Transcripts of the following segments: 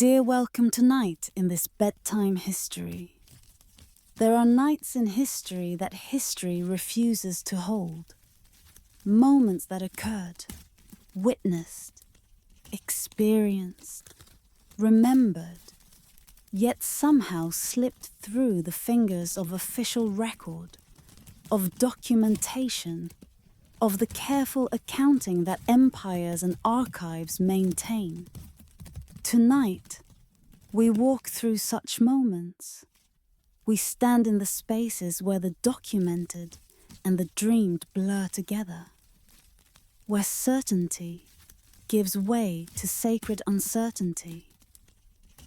dear welcome tonight in this bedtime history. There are nights in history that history refuses to hold. Moments that occurred, witnessed, experienced, remembered, yet somehow slipped through the fingers of official record, of documentation, of the careful accounting that empires and archives maintain. Tonight, we walk through such moments. We stand in the spaces where the documented and the dreamed blur together, where certainty gives way to sacred uncertainty,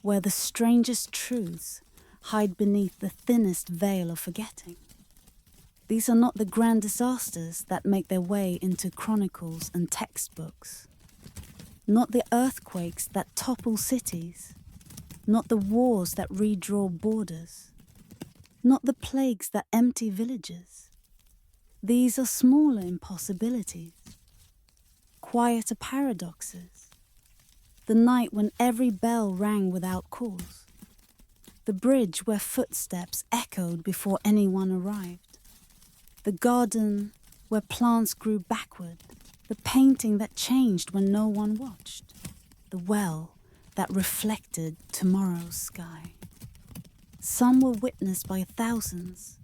where the strangest truths hide beneath the thinnest veil of forgetting. These are not the grand disasters that make their way into chronicles and textbooks, not the earthquakes that topple cities, not the wars that redraw borders, not the plagues that empty villages. These are smaller impossibilities, quieter paradoxes. The night when every bell rang without cause, the bridge where footsteps echoed before anyone arrived, the garden where plants grew backward, the painting that changed when no one watched, the well that reflected tomorrow's sky. Some were witnessed by thousands,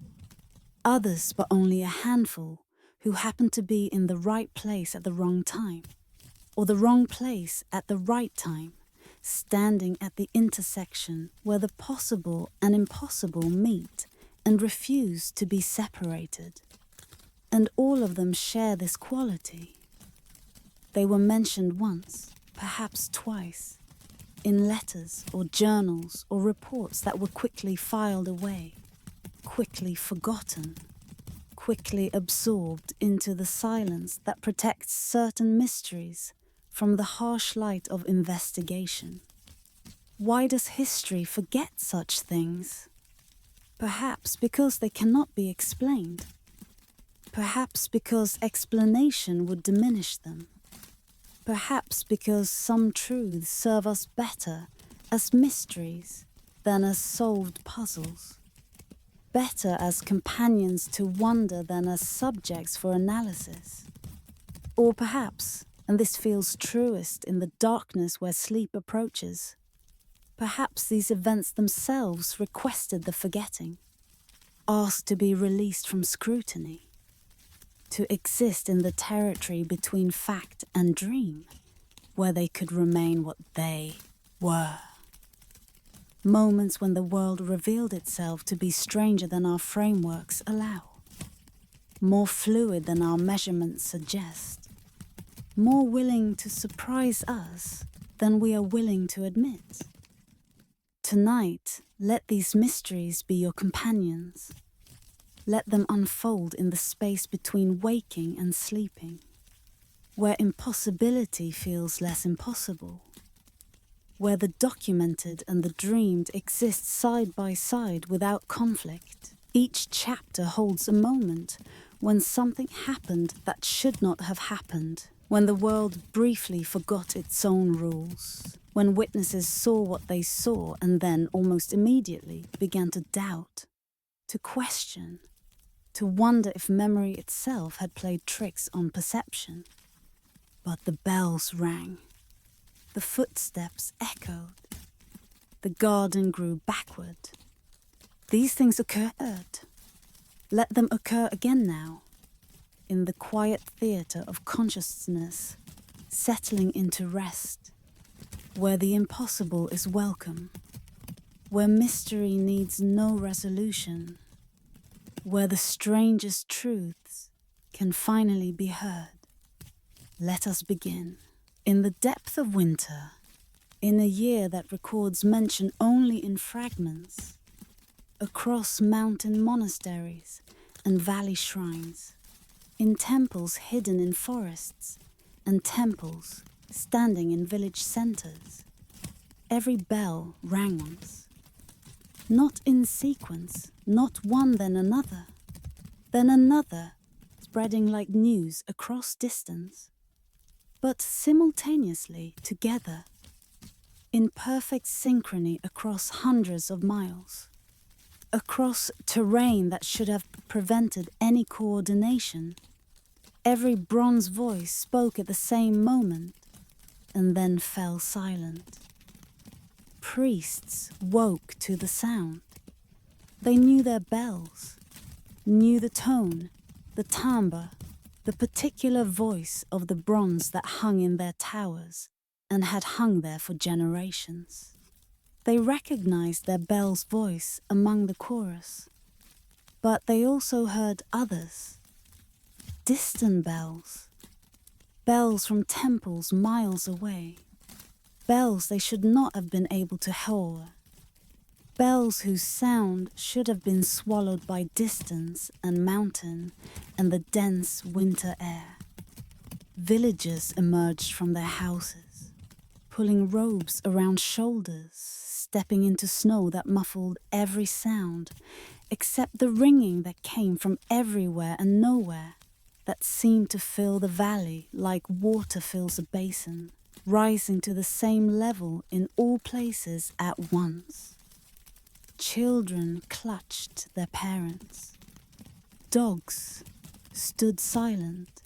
others but only a handful who happened to be in the right place at the wrong time, or the wrong place at the right time, standing at the intersection where the possible and impossible meet and refuse to be separated. And all of them share this quality. They were mentioned once, perhaps twice, in letters or journals or reports that were quickly filed away, quickly forgotten, quickly absorbed into the silence that protects certain mysteries from the harsh light of investigation. Why does history forget such things? Perhaps because they cannot be explained. Perhaps because explanation would diminish them. Perhaps because some truths serve us better as mysteries than as solved puzzles. Better as companions to wonder than as subjects for analysis. Or perhaps, and this feels truest in the darkness where sleep approaches, perhaps these events themselves requested the forgetting, asked to be released from scrutiny, to exist in the territory between fact and dream, where they could remain what they were. Moments when the world revealed itself to be stranger than our frameworks allow, more fluid than our measurements suggest, more willing to surprise us than we are willing to admit. Tonight, let these mysteries be your companions. Let them unfold in the space between waking and sleeping, where impossibility feels less impossible, where the documented and the dreamed exist side by side without conflict. Each chapter holds a moment when something happened that should not have happened, when the world briefly forgot its own rules, when witnesses saw what they saw and then almost immediately began to doubt, to question, to wonder if memory itself had played tricks on perception. But the bells rang, the footsteps echoed, the garden grew backward. These things occurred. Let them occur again now, in the quiet theatre of consciousness, settling into rest, where the impossible is welcome, where mystery needs no resolution, where the strangest truths can finally be heard. Let us begin. In the depth of winter, in a year that records mention only in fragments, across mountain monasteries and valley shrines, in temples hidden in forests and temples standing in village centers, every bell rang once. Not in sequence, not one then another, spreading like news across distance, but simultaneously together, in perfect synchrony across hundreds of miles, across terrain that should have prevented any coordination. Every bronze voice spoke at the same moment and then fell silent. Priests woke to the sound. They knew their bells, knew the tone, the timbre, the particular voice of the bronze that hung in their towers and had hung there for generations. They recognized their bell's voice among the chorus, but they also heard others, distant bells, bells from temples miles away, bells they should not have been able to hear, bells whose sound should have been swallowed by distance and mountain and the dense winter air. Villagers emerged from their houses, pulling robes around shoulders, stepping into snow that muffled every sound, except the ringing that came from everywhere and nowhere, that seemed to fill the valley like water fills a basin, rising to the same level in all places at once. Children clutched their parents. Dogs stood silent,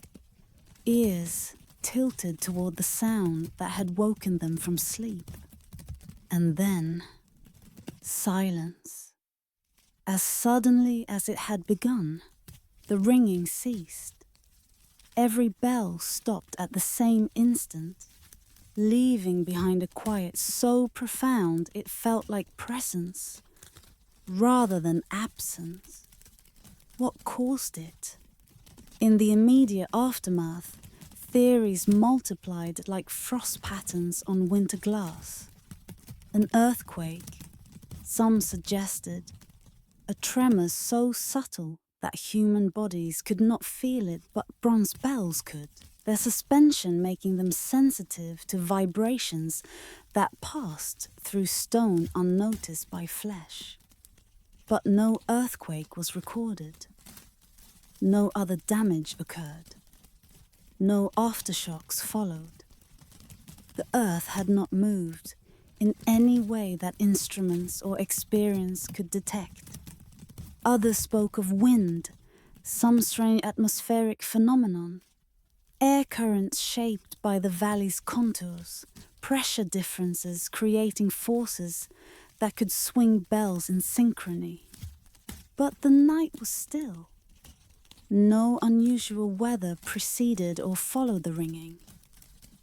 ears tilted toward the sound that had woken them from sleep. And then, silence. As suddenly as it had begun, the ringing ceased. Every bell stopped at the same instant, leaving behind a quiet so profound it felt like presence, rather than absence. What caused it? In the immediate aftermath, theories multiplied like frost patterns on winter glass. An earthquake, some suggested, a tremor so subtle that human bodies could not feel it but bronze bells could, their suspension making them sensitive to vibrations that passed through stone unnoticed by flesh. But no earthquake was recorded. No other damage occurred. No aftershocks followed. The earth had not moved in any way that instruments or experience could detect. Others spoke of wind, some strange atmospheric phenomenon, air currents shaped by the valley's contours, pressure differences creating forces that could swing bells in synchrony. But the night was still. No unusual weather preceded or followed the ringing.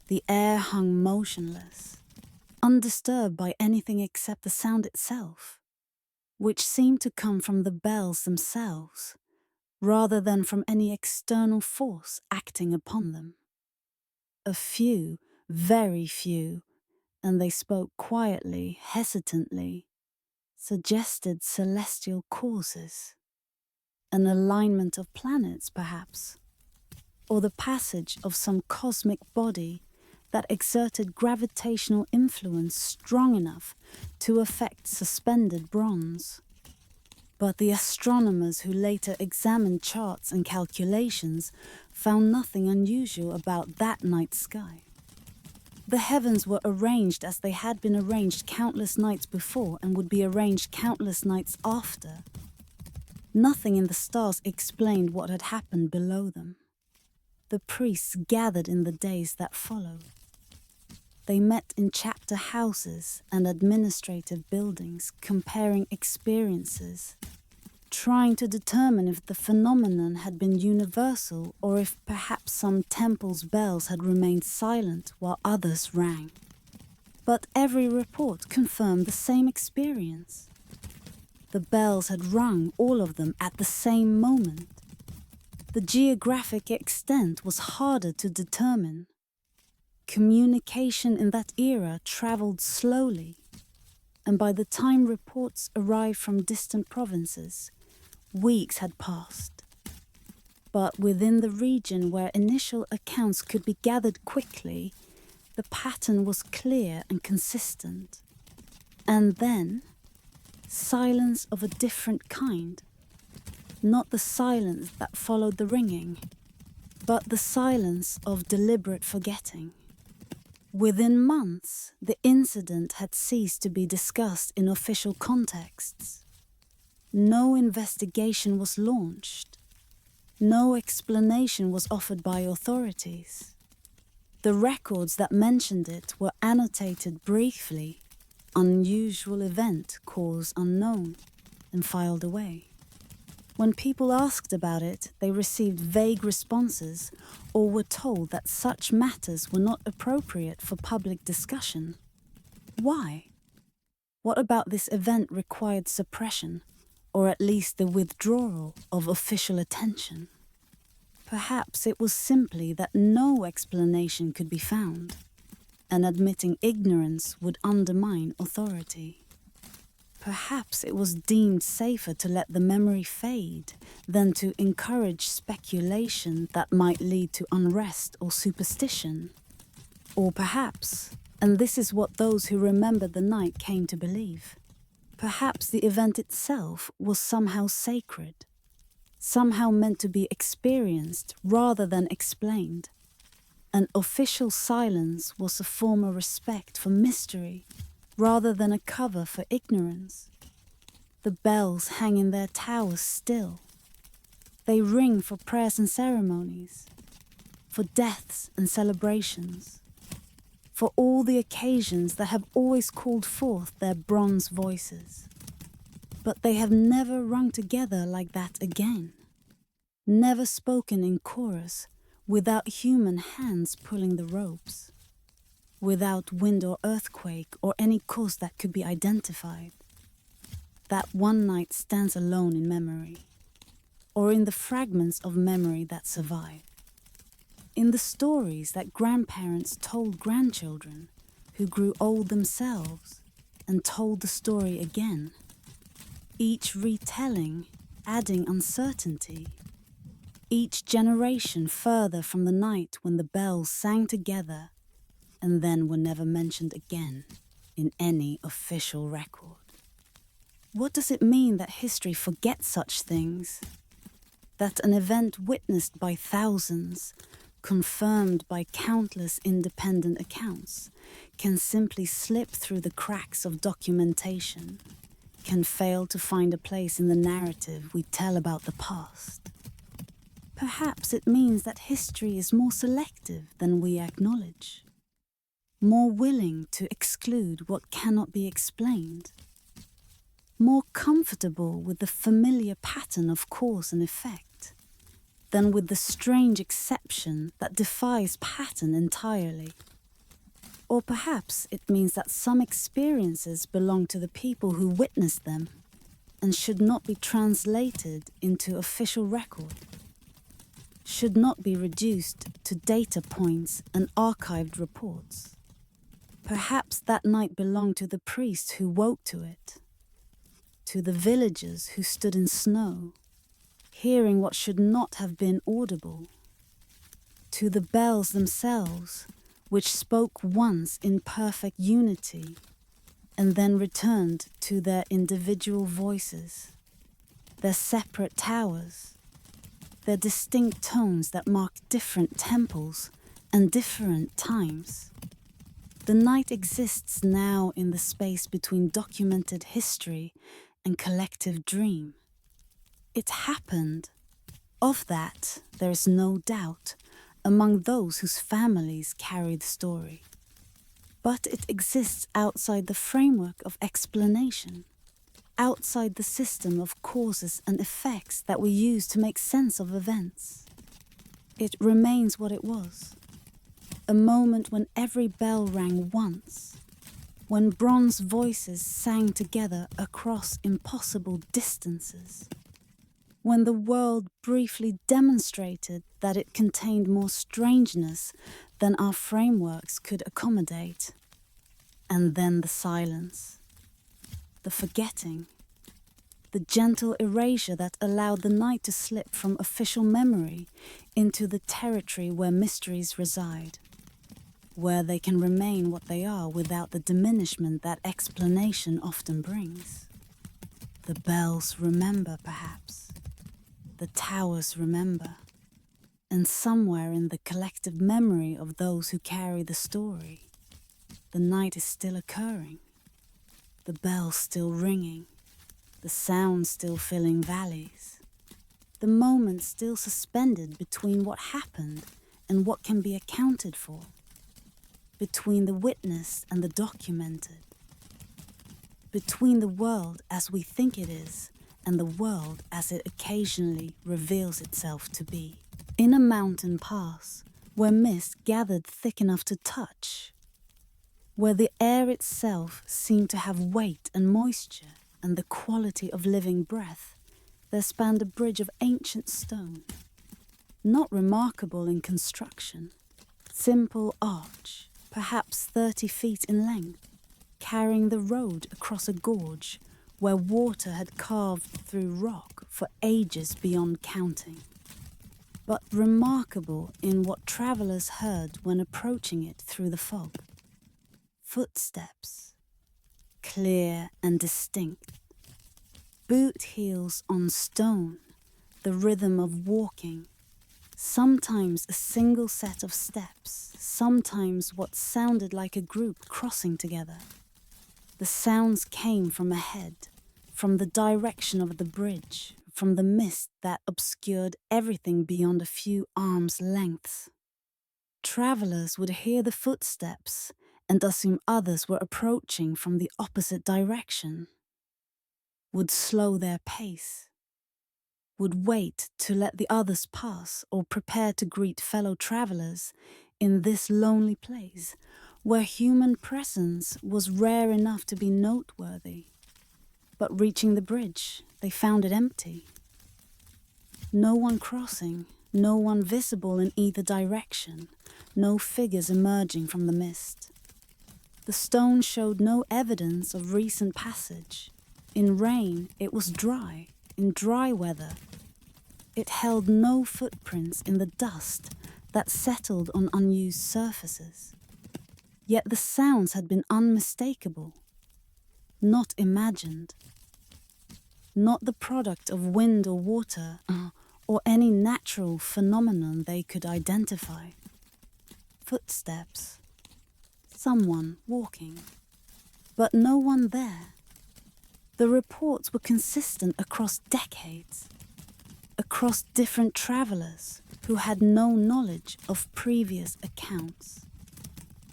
The air hung motionless, undisturbed by anything except the sound itself, which seemed to come from the bells themselves, rather than from any external force acting upon them. A few, very few, and they spoke quietly, hesitantly, suggested celestial causes. An alignment of planets, perhaps, or the passage of some cosmic body that exerted gravitational influence strong enough to affect suspended bronze. But the astronomers who later examined charts and calculations found nothing unusual about that night sky. The heavens were arranged as they had been arranged countless nights before and would be arranged countless nights after. Nothing in the stars explained what had happened below them. The priests gathered in the days that followed. They met in chapter houses and administrative buildings, comparing experiences, trying to determine if the phenomenon had been universal or if perhaps some temple's bells had remained silent while others rang. But every report confirmed the same experience. The bells had rung, all of them, at the same moment. The geographic extent was harder to determine. Communication in that era travelled slowly, and by the time reports arrived from distant provinces, weeks had passed. But within the region where initial accounts could be gathered quickly, the pattern was clear and consistent. And then, silence of a different kind. Not the silence that followed the ringing, but the silence of deliberate forgetting. Within months, the incident had ceased to be discussed in official contexts. No investigation was launched. No explanation was offered by authorities. The records that mentioned it were annotated briefly, unusual event, cause unknown, and filed away. When people asked about it, they received vague responses or were told that such matters were not appropriate for public discussion. Why? What about this event required suppression, or at least the withdrawal of official attention? Perhaps it was simply that no explanation could be found, and admitting ignorance would undermine authority. Perhaps it was deemed safer to let the memory fade than to encourage speculation that might lead to unrest or superstition. Or perhaps, and this is what those who remembered the night came to believe, perhaps the event itself was somehow sacred, somehow meant to be experienced rather than explained. An official silence was a form of respect for mystery rather than a cover for ignorance. The bells hang in their towers still. They ring for prayers and ceremonies, for deaths and celebrations, for all the occasions that have always called forth their bronze voices. But they have never rung together like that again, never spoken in chorus without human hands pulling the ropes, without wind or earthquake or any cause that could be identified. That one night stands alone in memory, or in the fragments of memory that survive, in the stories that grandparents told grandchildren who grew old themselves and told the story again, each retelling adding uncertainty, each generation further from the night when the bells sang together and then were never mentioned again in any official record. What does it mean that history forgets such things? That an event witnessed by thousands, confirmed by countless independent accounts, can simply slip through the cracks of documentation, can fail to find a place in the narrative we tell about the past? Perhaps it means that history is more selective than we acknowledge, more willing to exclude what cannot be explained, more comfortable with the familiar pattern of cause and effect than with the strange exception that defies pattern entirely. Or perhaps it means that some experiences belong to the people who witnessed them and should not be translated into official record, should not be reduced to data points and archived reports. Perhaps that night belonged to the priest who woke to it, to the villagers who stood in snow, hearing what should not have been audible, to the bells themselves, which spoke once in perfect unity and then returned to their individual voices, their separate towers, their distinct tones that mark different temples and different times. The night exists now in the space between documented history and collective dream. It happened. Of that, there is no doubt among those whose families carry the story. But it exists outside the framework of explanation, outside the system of causes and effects that we use to make sense of events. It remains what it was. A moment when every bell rang once, when bronze voices sang together across impossible distances, when the world briefly demonstrated that it contained more strangeness than our frameworks could accommodate. And then the silence, the forgetting, the gentle erasure that allowed the night to slip from official memory into the territory where mysteries reside, where they can remain what they are without the diminishment that explanation often brings. The bells remember, perhaps. The towers remember. And somewhere in the collective memory of those who carry the story, The night is still occurring, the bells still ringing, the sound still filling valleys, the moment still suspended between what happened and what can be accounted for, between the witnessed and the documented, between the world as we think it is and the world as it occasionally reveals itself to be. In a mountain pass, where mist gathered thick enough to touch, where the air itself seemed to have weight and moisture and the quality of living breath, there spanned a bridge of ancient stone, not remarkable in construction, simple arch, perhaps 30 feet in length, carrying the road across a gorge where water had carved through rock for ages beyond counting, but remarkable in what travelers heard when approaching it through the fog. Footsteps, clear and distinct. Boot heels on stone, the rhythm of walking. Sometimes a single set of steps, sometimes what sounded like a group crossing together. The sounds came from ahead, from the direction of the bridge, from the mist that obscured everything beyond a few arms' lengths. Travelers would hear the footsteps and assume others were approaching from the opposite direction, would slow their pace, would wait to let the others pass or prepare to greet fellow travelers in this lonely place where human presence was rare enough to be noteworthy. But reaching the bridge, they found it empty. No one crossing, no one visible in either direction, no figures emerging from the mist. The stone showed no evidence of recent passage. In rain, it was dry, in dry weather. It held no footprints in the dust that settled on unused surfaces. Yet the sounds had been unmistakable, not imagined, not the product of wind or water, or any natural phenomenon they could identify. Footsteps. Someone walking. But no one there. The reports were consistent across decades, across different travelers who had no knowledge of previous accounts.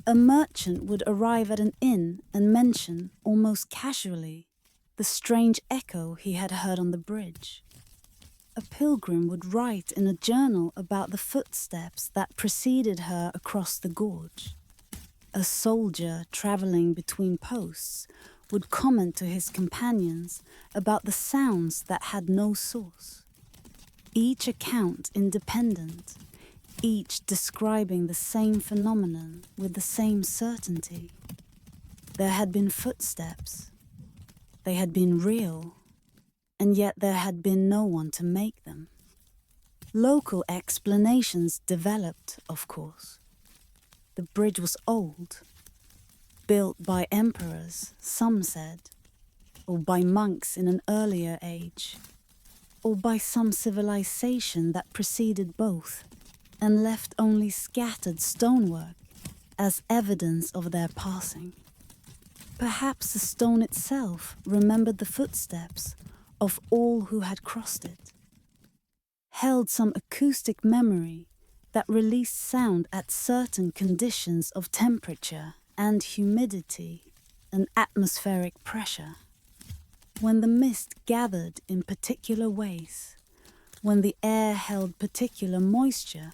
A merchant would arrive at an inn and mention, almost casually, the strange echo he had heard on the bridge. A pilgrim would write in a journal about the footsteps that preceded her across the gorge. A soldier traveling between posts would comment to his companions about the sounds that had no source. Each account independent, each describing the same phenomenon with the same certainty. There had been footsteps. They had been real, and yet there had been no one to make them. Local explanations developed, of course. The bridge was old, built by emperors, some said, or by monks in an earlier age, or by some civilization that preceded both and left only scattered stonework as evidence of their passing. Perhaps the stone itself remembered the footsteps of all who had crossed it, held some acoustic memory that released sound at certain conditions of temperature and humidity and atmospheric pressure. When the mist gathered in particular ways, when the air held particular moisture,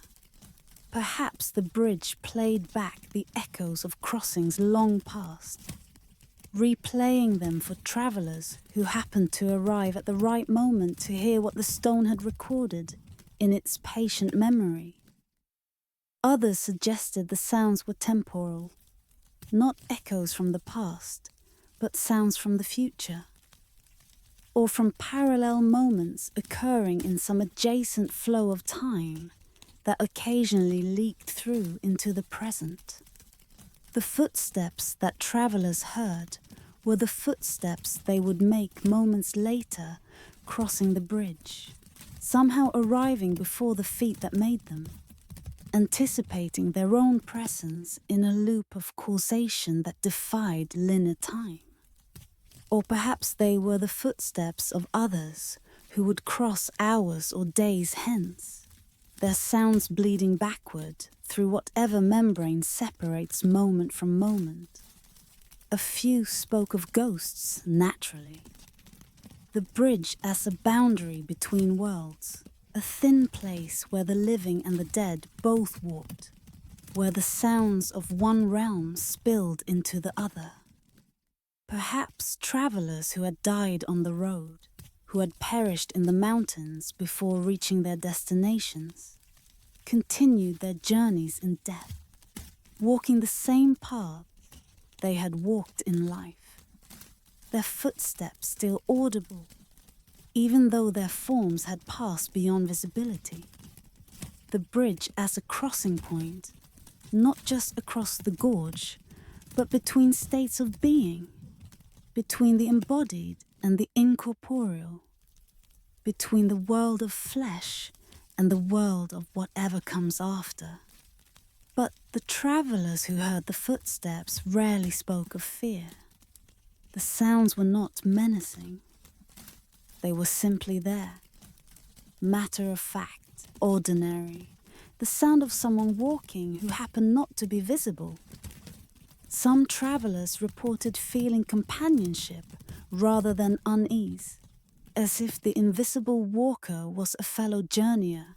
perhaps the bridge played back the echoes of crossings long past, replaying them for travelers who happened to arrive at the right moment to hear what the stone had recorded in its patient memory. Others suggested the sounds were temporal, not echoes from the past, but sounds from the future, or from parallel moments occurring in some adjacent flow of time that occasionally leaked through into the present. The footsteps that travelers heard were the footsteps they would make moments later crossing the bridge, somehow arriving before the feet that made them. anticipating their own presence in a loop of causation that defied linear time. Or perhaps they were the footsteps of others who would cross hours or days hence, their sounds bleeding backward through whatever membrane separates moment from moment. A few spoke of ghosts, naturally. The bridge as a boundary between worlds, a thin place where the living and the dead both walked, where the sounds of one realm spilled into the other. Perhaps travelers who had died on the road, who had perished in the mountains before reaching their destinations, continued their journeys in death, walking the same path they had walked in life, their footsteps still audible, even though their forms had passed beyond visibility. The bridge as a crossing point, not just across the gorge, but between states of being, between the embodied and the incorporeal, between the world of flesh and the world of whatever comes after. But the travelers who heard the footsteps rarely spoke of fear. The sounds were not menacing. They were simply there, matter of fact, ordinary, the sound of someone walking who happened not to be visible. Some travelers reported feeling companionship rather than unease, as if the invisible walker was a fellow journeyer,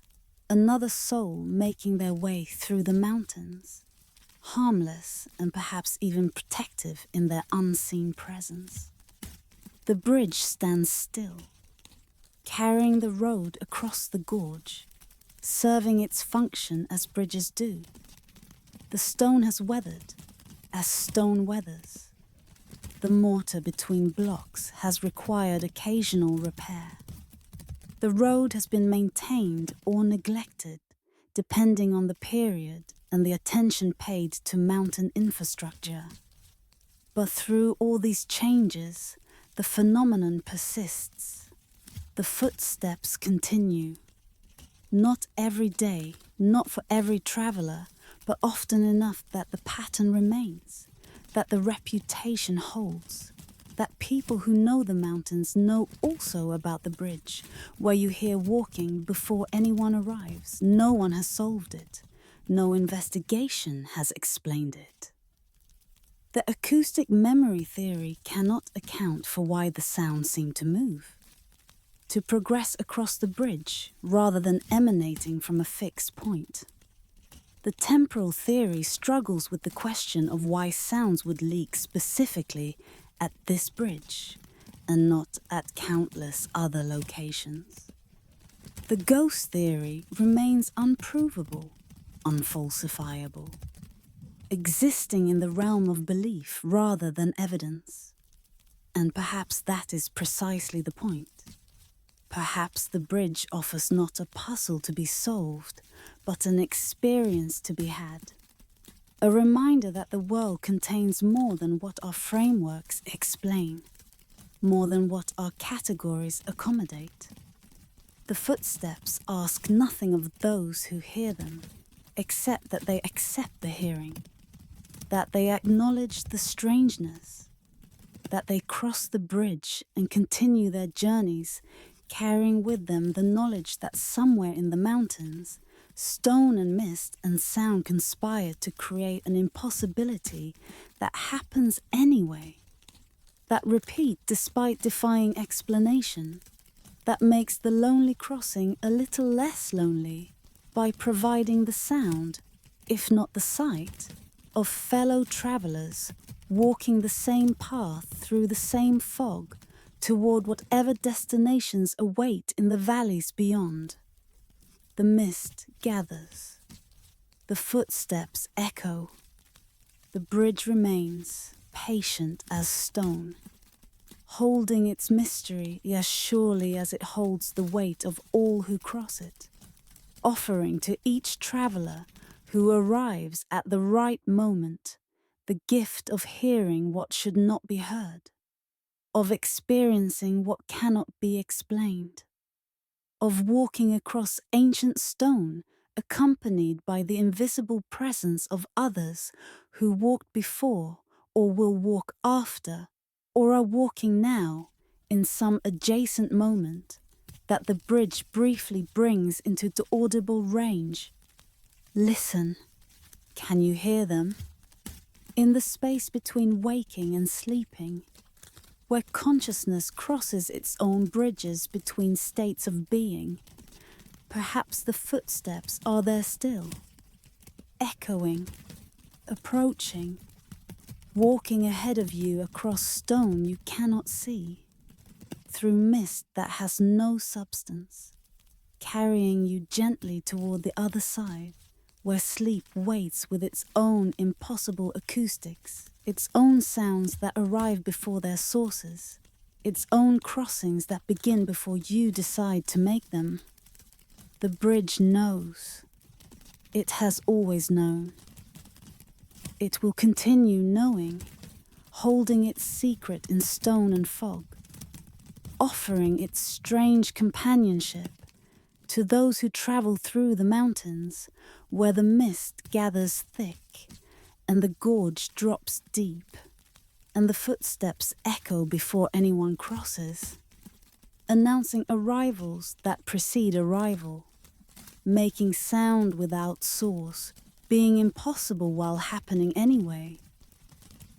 another soul making their way through the mountains, harmless and perhaps even protective in their unseen presence. The bridge stands still, carrying the road across the gorge, serving its function as bridges do. The stone has weathered, as stone weathers. The mortar between blocks has required occasional repair. The road has been maintained or neglected, depending on the period and the attention paid to mountain infrastructure. But through all these changes, the phenomenon persists. The footsteps continue. Not every day, not for every traveler, but often enough that the pattern remains, that the reputation holds, that people who know the mountains know also about the bridge, where you hear walking before anyone arrives. No one has solved it. No investigation has explained it. The acoustic memory theory cannot account for why the sounds seem to move, to progress across the bridge rather than emanating from a fixed point. The temporal theory struggles with the question of why sounds would leak specifically at this bridge and not at countless other locations. The ghost theory remains unprovable, unfalsifiable, existing in the realm of belief rather than evidence. And perhaps that is precisely the point. Perhaps the bridge offers not a puzzle to be solved, but an experience to be had. A reminder that the world contains more than what our frameworks explain, more than what our categories accommodate. The footsteps ask nothing of those who hear them, except that they accept the hearing, that they acknowledge the strangeness, that they cross the bridge and continue their journeys, carrying with them the knowledge that somewhere in the mountains, stone and mist and sound conspire to create an impossibility that happens anyway, that repeat despite defying explanation, that makes the lonely crossing a little less lonely by providing the sound, if not the sight, of fellow travelers walking the same path through the same fog toward whatever destinations await in the valleys beyond. The mist gathers. The footsteps echo. The bridge remains, patient as stone, holding its mystery as surely as it holds the weight of all who cross it, offering to each traveler who arrives at the right moment the gift of hearing what should not be heard, of experiencing what cannot be explained, of walking across ancient stone accompanied by the invisible presence of others who walked before or will walk after or are walking now in some adjacent moment that the bridge briefly brings into the audible range. Listen. Can you hear them? In the space between waking and sleeping, where consciousness crosses its own bridges between states of being, perhaps the footsteps are there still, echoing, approaching, walking ahead of you across stone you cannot see, through mist that has no substance, carrying you gently toward the other side, where sleep waits with its own impossible acoustics, its own sounds that arrive before their sources, its own crossings that begin before you decide to make them. The bridge knows. It has always known. It will continue knowing, holding its secret in stone and fog, offering its strange companionship to those who travel through the mountains where the mist gathers thick and the gorge drops deep and the footsteps echo before anyone crosses, announcing arrivals that precede arrival, making sound without source, being impossible while happening anyway,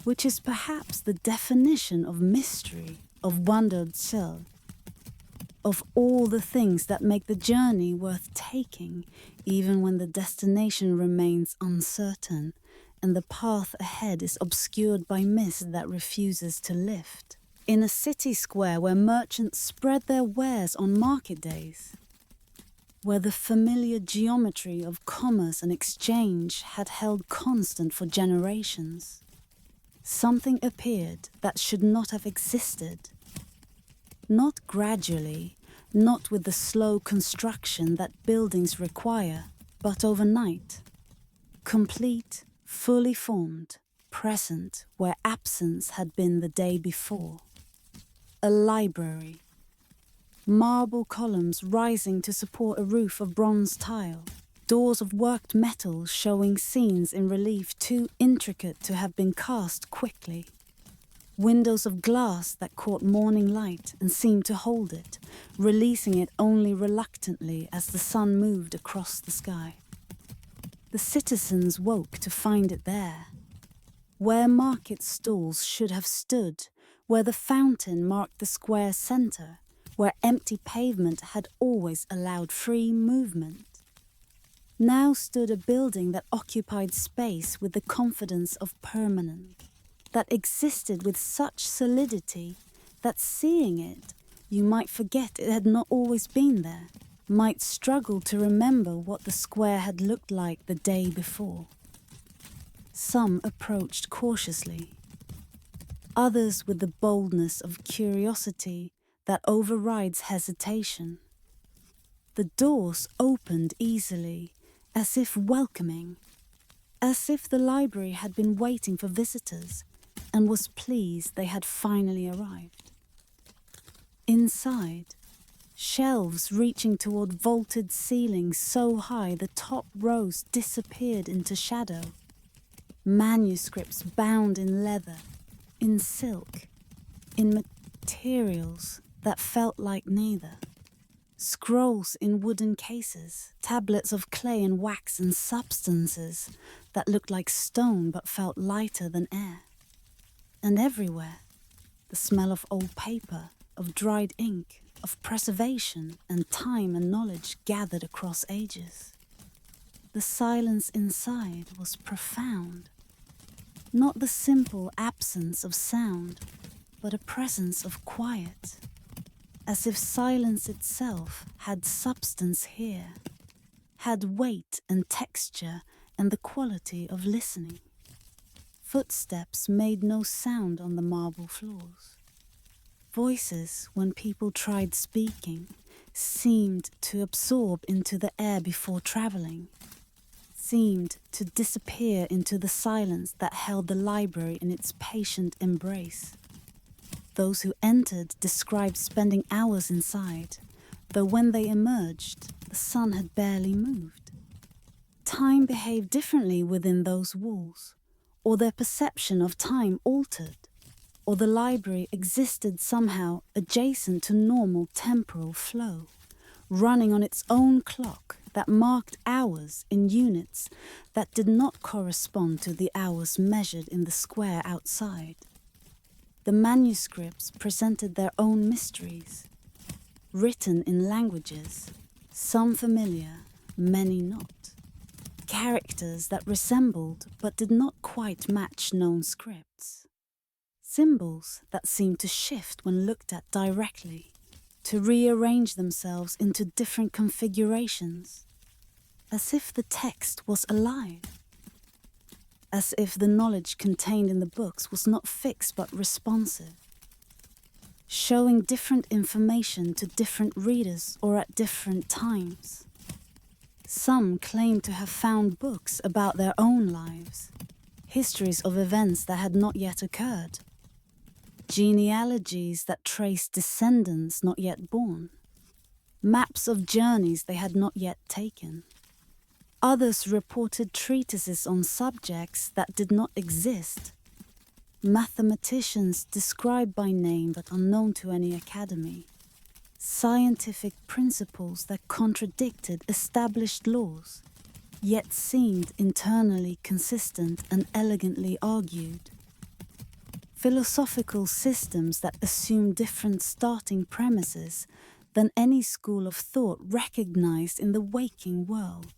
which is perhaps the definition of mystery, of wonder itself, of all the things that make the journey worth taking, even when the destination remains uncertain and the path ahead is obscured by mist that refuses to lift. In a city square where merchants spread their wares on market days, where the familiar geometry of commerce and exchange had held constant for generations, something appeared that should not have existed. Not gradually, not with the slow construction that buildings require, but overnight. Complete, fully formed, present where absence had been the day before. A library. Marble columns rising to support a roof of bronze tile. Doors of worked metal showing scenes in relief too intricate to have been cast quickly. Windows of glass that caught morning light and seemed to hold it, releasing it only reluctantly as the sun moved across the sky. The citizens woke to find it there, where market stalls should have stood, where the fountain marked the square's center, where empty pavement had always allowed free movement. Now stood a building that occupied space with the confidence of permanence, that existed with such solidity that seeing it, you might forget it had not always been there, might struggle to remember what the square had looked like the day before. Some approached cautiously, others with the boldness of curiosity that overrides hesitation. The doors opened easily, as if welcoming, as if the library had been waiting for visitors and was pleased they had finally arrived. Inside, shelves reaching toward vaulted ceilings so high the top rows disappeared into shadow. Manuscripts bound in leather, in silk, in materials that felt like neither. Scrolls in wooden cases, tablets of clay and wax and substances that looked like stone but felt lighter than air. And everywhere, the smell of old paper, of dried ink, of preservation and time and knowledge gathered across ages. The silence inside was profound. Not the simple absence of sound, but a presence of quiet, as if silence itself had substance here, had weight and texture and the quality of listening. Footsteps made no sound on the marble floors. Voices, when people tried speaking, seemed to absorb into the air before traveling, seemed to disappear into the silence that held the library in its patient embrace. Those who entered described spending hours inside, though when they emerged, the sun had barely moved. time behaved differently within those walls, or their perception of time altered, or the library existed somehow adjacent to normal temporal flow, running on its own clock that marked hours in units that did not correspond to the hours measured in the square outside. The manuscripts presented their own mysteries, written in languages, some familiar, many not. Characters that resembled but did not quite match known scripts. Symbols that seemed to shift when looked at directly, to rearrange themselves into different configurations, as if the text was alive, as if the knowledge contained in the books was not fixed but responsive, showing different information to different readers or at different times. Some claimed to have found books about their own lives, histories of events that had not yet occurred, genealogies that traced descendants not yet born, maps of journeys they had not yet taken. Others reported treatises on subjects that did not exist, mathematicians described by name but unknown to any academy, scientific principles that contradicted established laws, yet seemed internally consistent and elegantly argued, philosophical systems that assumed different starting premises than any school of thought recognized in the waking world.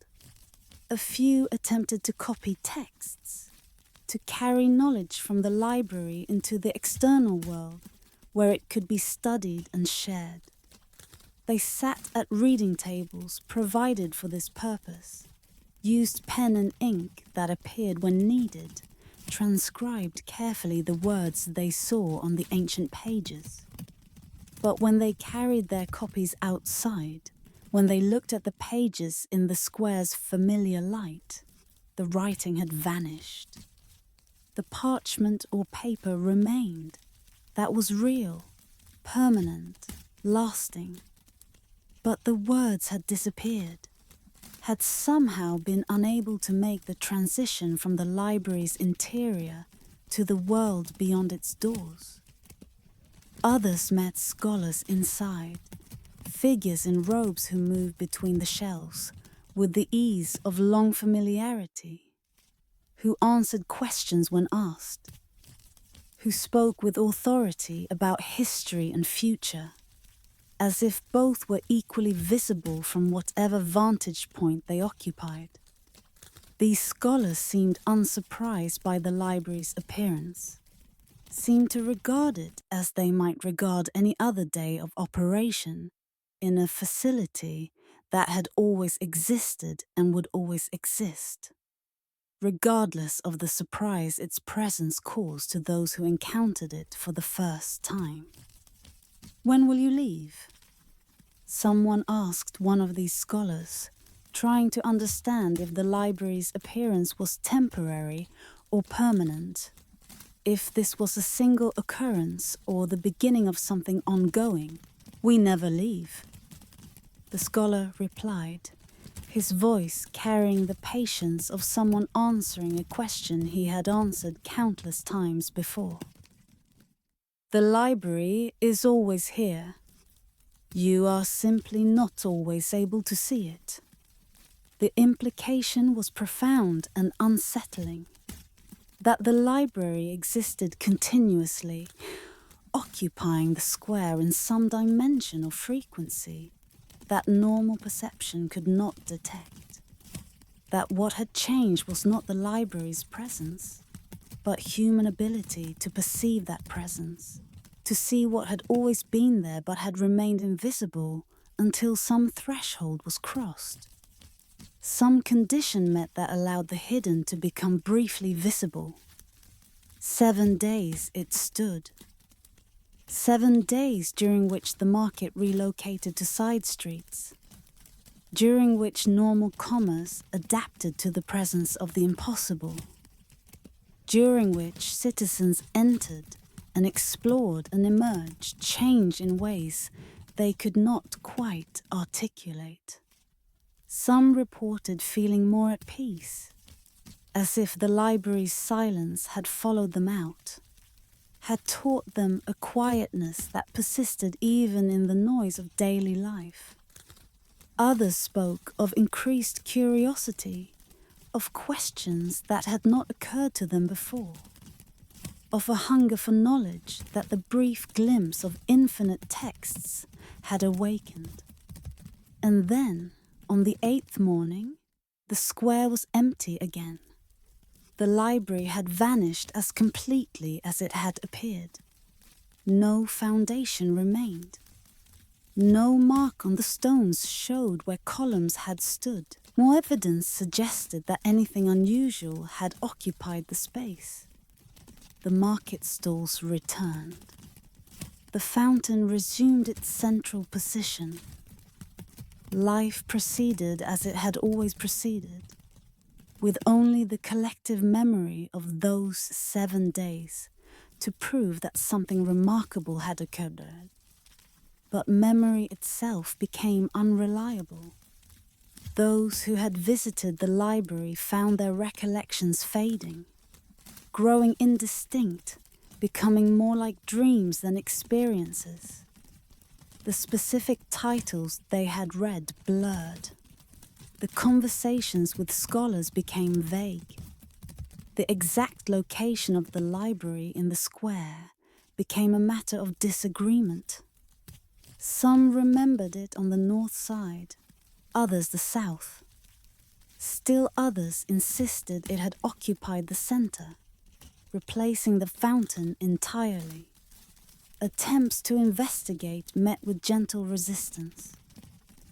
A few attempted to copy texts, to carry knowledge from the library into the external world where it could be studied and shared. They sat at reading tables provided for this purpose, used pen and ink that appeared when needed, transcribed carefully the words they saw on the ancient pages. But when they carried their copies outside, when they looked at the pages in the square's familiar light, the writing had vanished. The parchment or paper remained. That was real, permanent, lasting. But the words had disappeared, had somehow been unable to make the transition from the library's interior to the world beyond its doors. Others met scholars inside, figures in robes who moved between the shelves with the ease of long familiarity, who answered questions when asked, who spoke with authority about history and future, as if both were equally visible from whatever vantage point they occupied. These scholars seemed unsurprised by the library's appearance, seemed to regard it as they might regard any other day of operation in a facility that had always existed and would always exist, regardless of the surprise its presence caused to those who encountered it for the first time. "When will you leave?" Someone asked one of these scholars, trying to understand if the library's appearance was temporary or permanent, if this was a single occurrence or the beginning of something ongoing. "We never leave," the scholar replied, his voice carrying the patience of someone answering a question he had answered countless times before. "The library is always here. You are simply not always able to see it." The implication was profound and unsettling, that the library existed continuously, occupying the square in some dimension or frequency that normal perception could not detect, that what had changed was not the library's presence, but human ability to perceive that presence, to see what had always been there but had remained invisible until some threshold was crossed. Some condition met that allowed the hidden to become briefly visible. 7 days it stood. 7 days during which the market relocated to side streets, during which normal commerce adapted to the presence of the impossible, during which citizens entered and explored and emerged, changed in ways they could not quite articulate. Some reported feeling more at peace, as if the library's silence had followed them out, had taught them a quietness that persisted even in the noise of daily life. Others spoke of increased curiosity, of questions that had not occurred to them before, of a hunger for knowledge that the brief glimpse of infinite texts had awakened. And then, on the 8th morning, the square was empty again. The library had vanished as completely as it had appeared. No foundation remained. No mark on the stones showed where columns had stood. No evidence suggested that anything unusual had occupied the space. The market stalls returned. The fountain resumed its central position. Life proceeded as it had always proceeded, with only the collective memory of those 7 days to prove that something remarkable had occurred. But memory itself became unreliable. Those who had visited the library found their recollections fading, growing indistinct, becoming more like dreams than experiences. The specific titles they had read blurred. The conversations with scholars became vague. The exact location of the library in the square became a matter of disagreement. Some remembered it on the north side, others the south. Still others insisted it had occupied the center, replacing the fountain entirely. Attempts to investigate met with gentle resistance.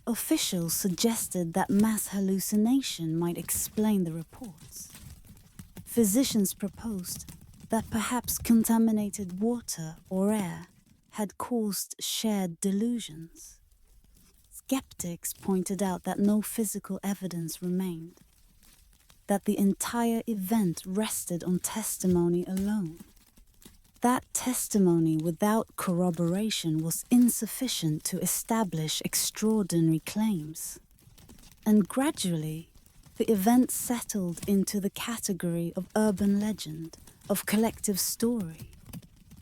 Officials suggested that mass hallucination might explain the reports. Physicians proposed that perhaps contaminated water or air had caused shared delusions. Skeptics pointed out that no physical evidence remained, that the entire event rested on testimony alone. That testimony without corroboration was insufficient to establish extraordinary claims. And gradually, the event settled into the category of urban legend, of collective story,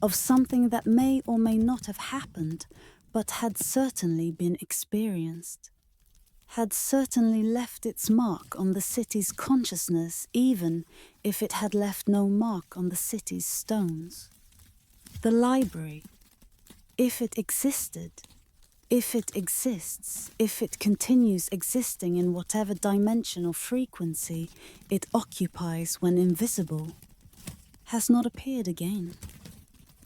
of something that may or may not have happened, but had certainly been experienced, had certainly left its mark on the city's consciousness, even if it had left no mark on the city's stones. The library, if it existed, if it exists, if it continues existing in whatever dimension or frequency it occupies when invisible, has not appeared again.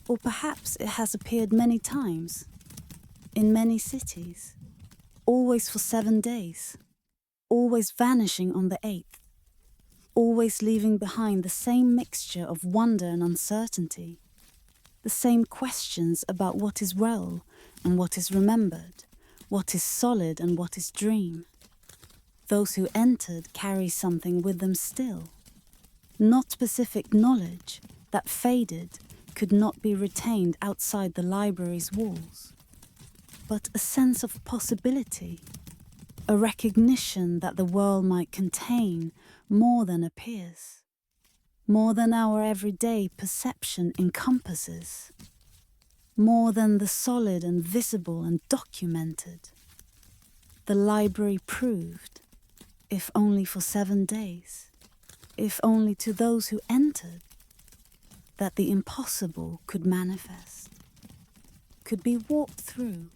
Or perhaps it has appeared many times, in many cities, always for 7 days, always vanishing on the 8th, always leaving behind the same mixture of wonder and uncertainty, the same questions about what is real and what is remembered, what is solid and what is dream. Those who entered carry something with them still. Not specific knowledge that faded could not be retained outside the library's walls, but a sense of possibility, a recognition that the world might contain more than appears, more than our everyday perception encompasses, more than the solid and visible and documented. The library proved, if only for 7 days, if only to those who entered, that the impossible could manifest, could be walked through,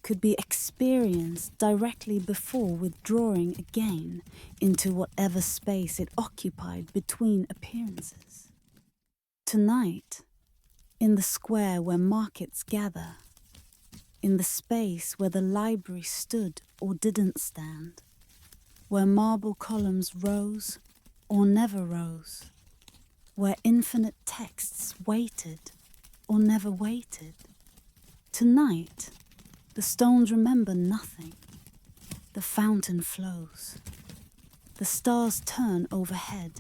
could be experienced directly before withdrawing again into whatever space it occupied between appearances. Tonight, in the square where markets gather, in the space where the library stood or didn't stand, where marble columns rose or never rose, where infinite texts waited or never waited, tonight, the stones remember nothing. The fountain flows. The stars turn overhead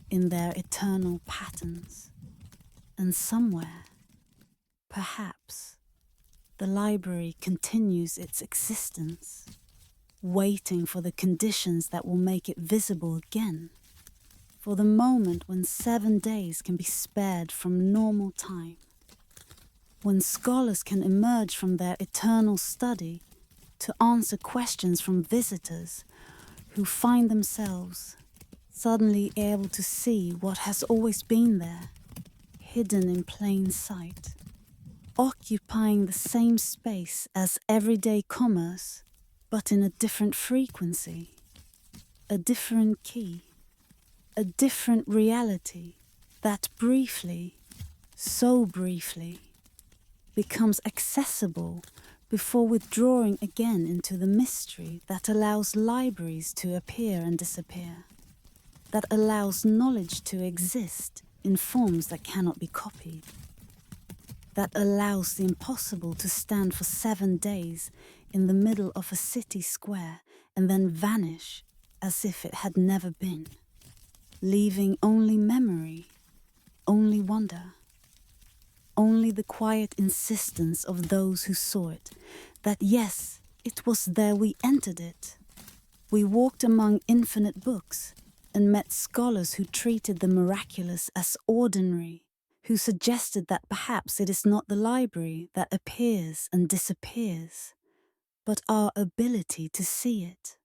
in their eternal patterns. And somewhere, perhaps, the library continues its existence, waiting for the conditions that will make it visible again, for the moment when 7 days can be spared from normal time, when scholars can emerge from their eternal study to answer questions from visitors who find themselves suddenly able to see what has always been there, hidden in plain sight, occupying the same space as everyday commerce, but in a different frequency, a different key, a different reality that briefly, so briefly, becomes accessible before withdrawing again into the mystery that allows libraries to appear and disappear, that allows knowledge to exist in forms that cannot be copied, that allows the impossible to stand for 7 days in the middle of a city square and then vanish as if it had never been, leaving only memory, only wonder, only the quiet insistence of those who saw it, that yes, it was there we entered it. We walked among infinite books and met scholars who treated the miraculous as ordinary, who suggested that perhaps it is not the library that appears and disappears, but our ability to see it,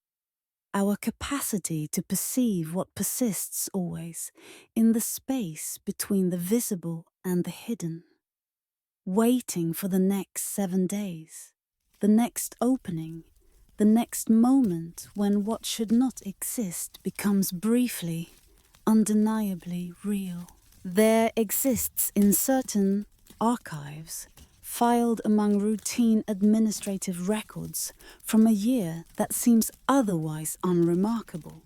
our capacity to perceive what persists always in the space between the visible and the hidden, waiting for the next 7 days, the next opening, the next moment when what should not exist becomes briefly, undeniably real. There exists in certain archives, filed among routine administrative records from a year that seems otherwise unremarkable,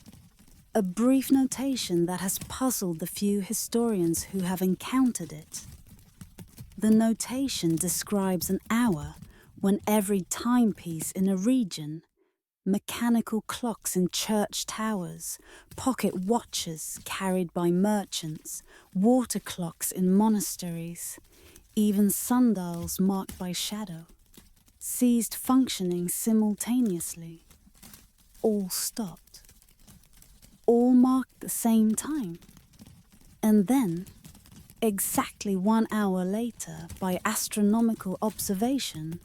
a brief notation that has puzzled the few historians who have encountered it. The notation describes an hour when every timepiece in a region, mechanical clocks in church towers, pocket watches carried by merchants, water clocks in monasteries, even sundials marked by shadow, ceased functioning simultaneously. All stopped. All marked the same time. And then, exactly 1 hour later, by astronomical observation,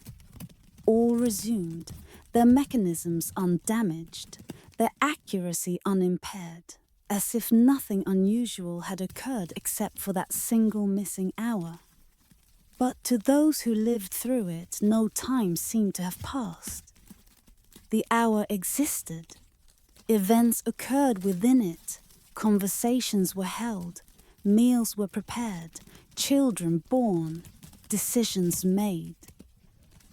all resumed, their mechanisms undamaged, their accuracy unimpaired, as if nothing unusual had occurred except for that single missing hour. But to those who lived through it, no time seemed to have passed. The hour existed. Events occurred within it. Conversations were held. Meals were prepared. Children born. Decisions made.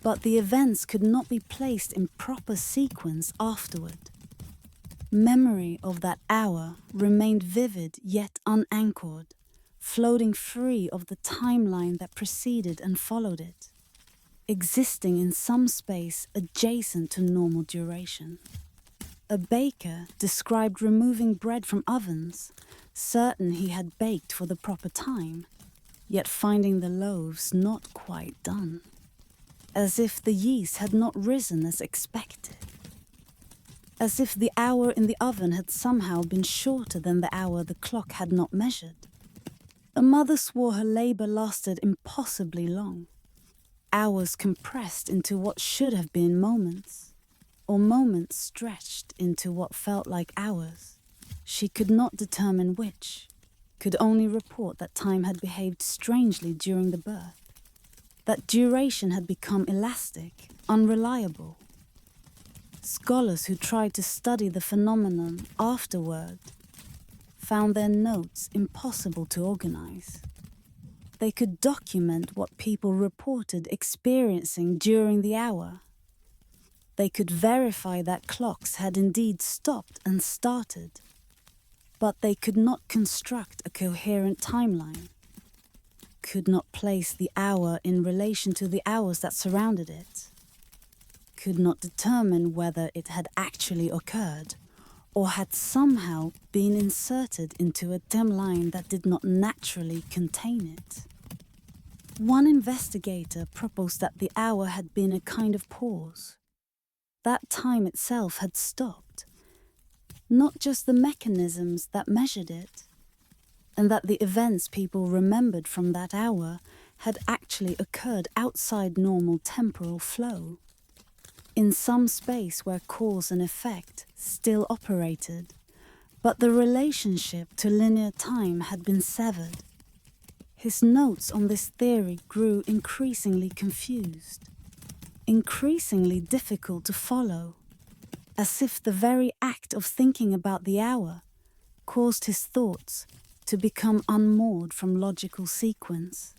But the events could not be placed in proper sequence afterward. Memory of that hour remained vivid yet unanchored, floating free of the timeline that preceded and followed it, existing in some space adjacent to normal duration. A baker described removing bread from ovens, certain he had baked for the proper time, yet finding the loaves not quite done, as if the yeast had not risen as expected, as if the hour in the oven had somehow been shorter than the hour the clock had not measured. A mother swore her labor lasted impossibly long, hours compressed into what should have been moments, or moments stretched into what felt like hours. She could not determine which, could only report that time had behaved strangely during the birth, that duration had become elastic, unreliable. Scholars who tried to study the phenomenon afterward found their notes impossible to organize. They could document what people reported experiencing during the hour. They could verify that clocks had indeed stopped and started, but they could not construct a coherent timeline, could not place the hour in relation to the hours that surrounded it, could not determine whether it had actually occurred or had somehow been inserted into a timeline that did not naturally contain it. One investigator proposed that the hour had been a kind of pause, that time itself had stopped, not just the mechanisms that measured it, and that the events people remembered from that hour had actually occurred outside normal temporal flow, in some space where cause and effect still operated, but the relationship to linear time had been severed. His notes on this theory grew increasingly confused, increasingly difficult to follow, as if the very act of thinking about the hour caused his thoughts to become unmoored from logical sequence.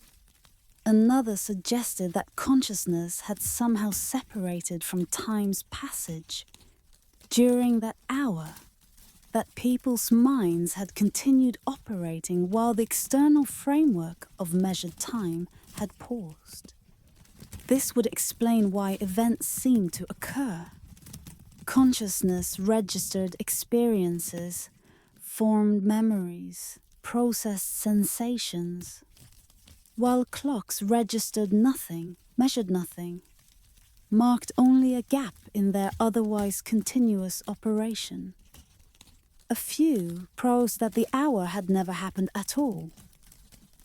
Another suggested that consciousness had somehow separated from time's passage during that hour, that people's minds had continued operating while the external framework of measured time had paused. This would explain why events seemed to occur. Consciousness registered experiences, formed memories, processed sensations, while clocks registered nothing, measured nothing, marked only a gap in their otherwise continuous operation. A few prosed that the hour had never happened at all,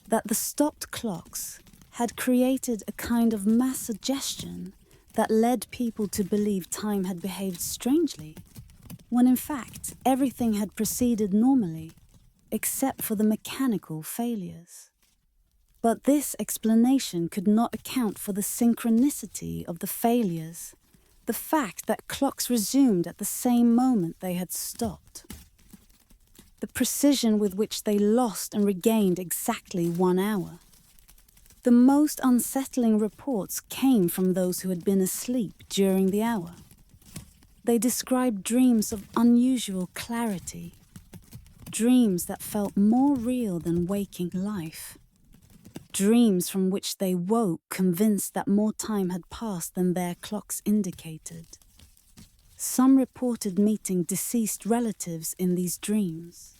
that the stopped clocks had created a kind of mass suggestion that led people to believe time had behaved strangely, when in fact everything had proceeded normally, except for the mechanical failures. But this explanation could not account for the synchronicity of the failures, the fact that clocks resumed at the same moment they had stopped, the precision with which they lost and regained exactly 1 hour. The most unsettling reports came from those who had been asleep during the hour. They described dreams of unusual clarity, dreams that felt more real than waking life, dreams from which they woke convinced that more time had passed than their clocks indicated. Some reported meeting deceased relatives in these dreams,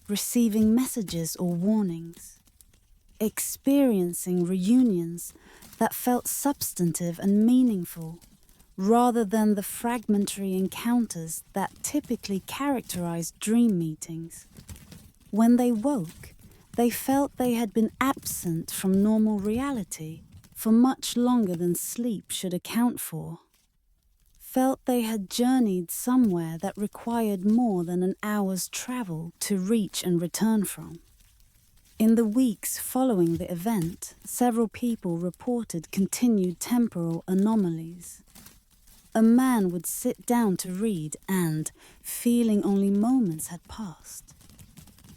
receiving messages or warnings, experiencing reunions that felt substantive and meaningful, rather than the fragmentary encounters that typically characterized dream meetings. When they woke, they felt they had been absent from normal reality for much longer than sleep should account for, felt they had journeyed somewhere that required more than an hour's travel to reach and return from. In the weeks following the event, several people reported continued temporal anomalies. A man would sit down to read and, feeling only moments had passed,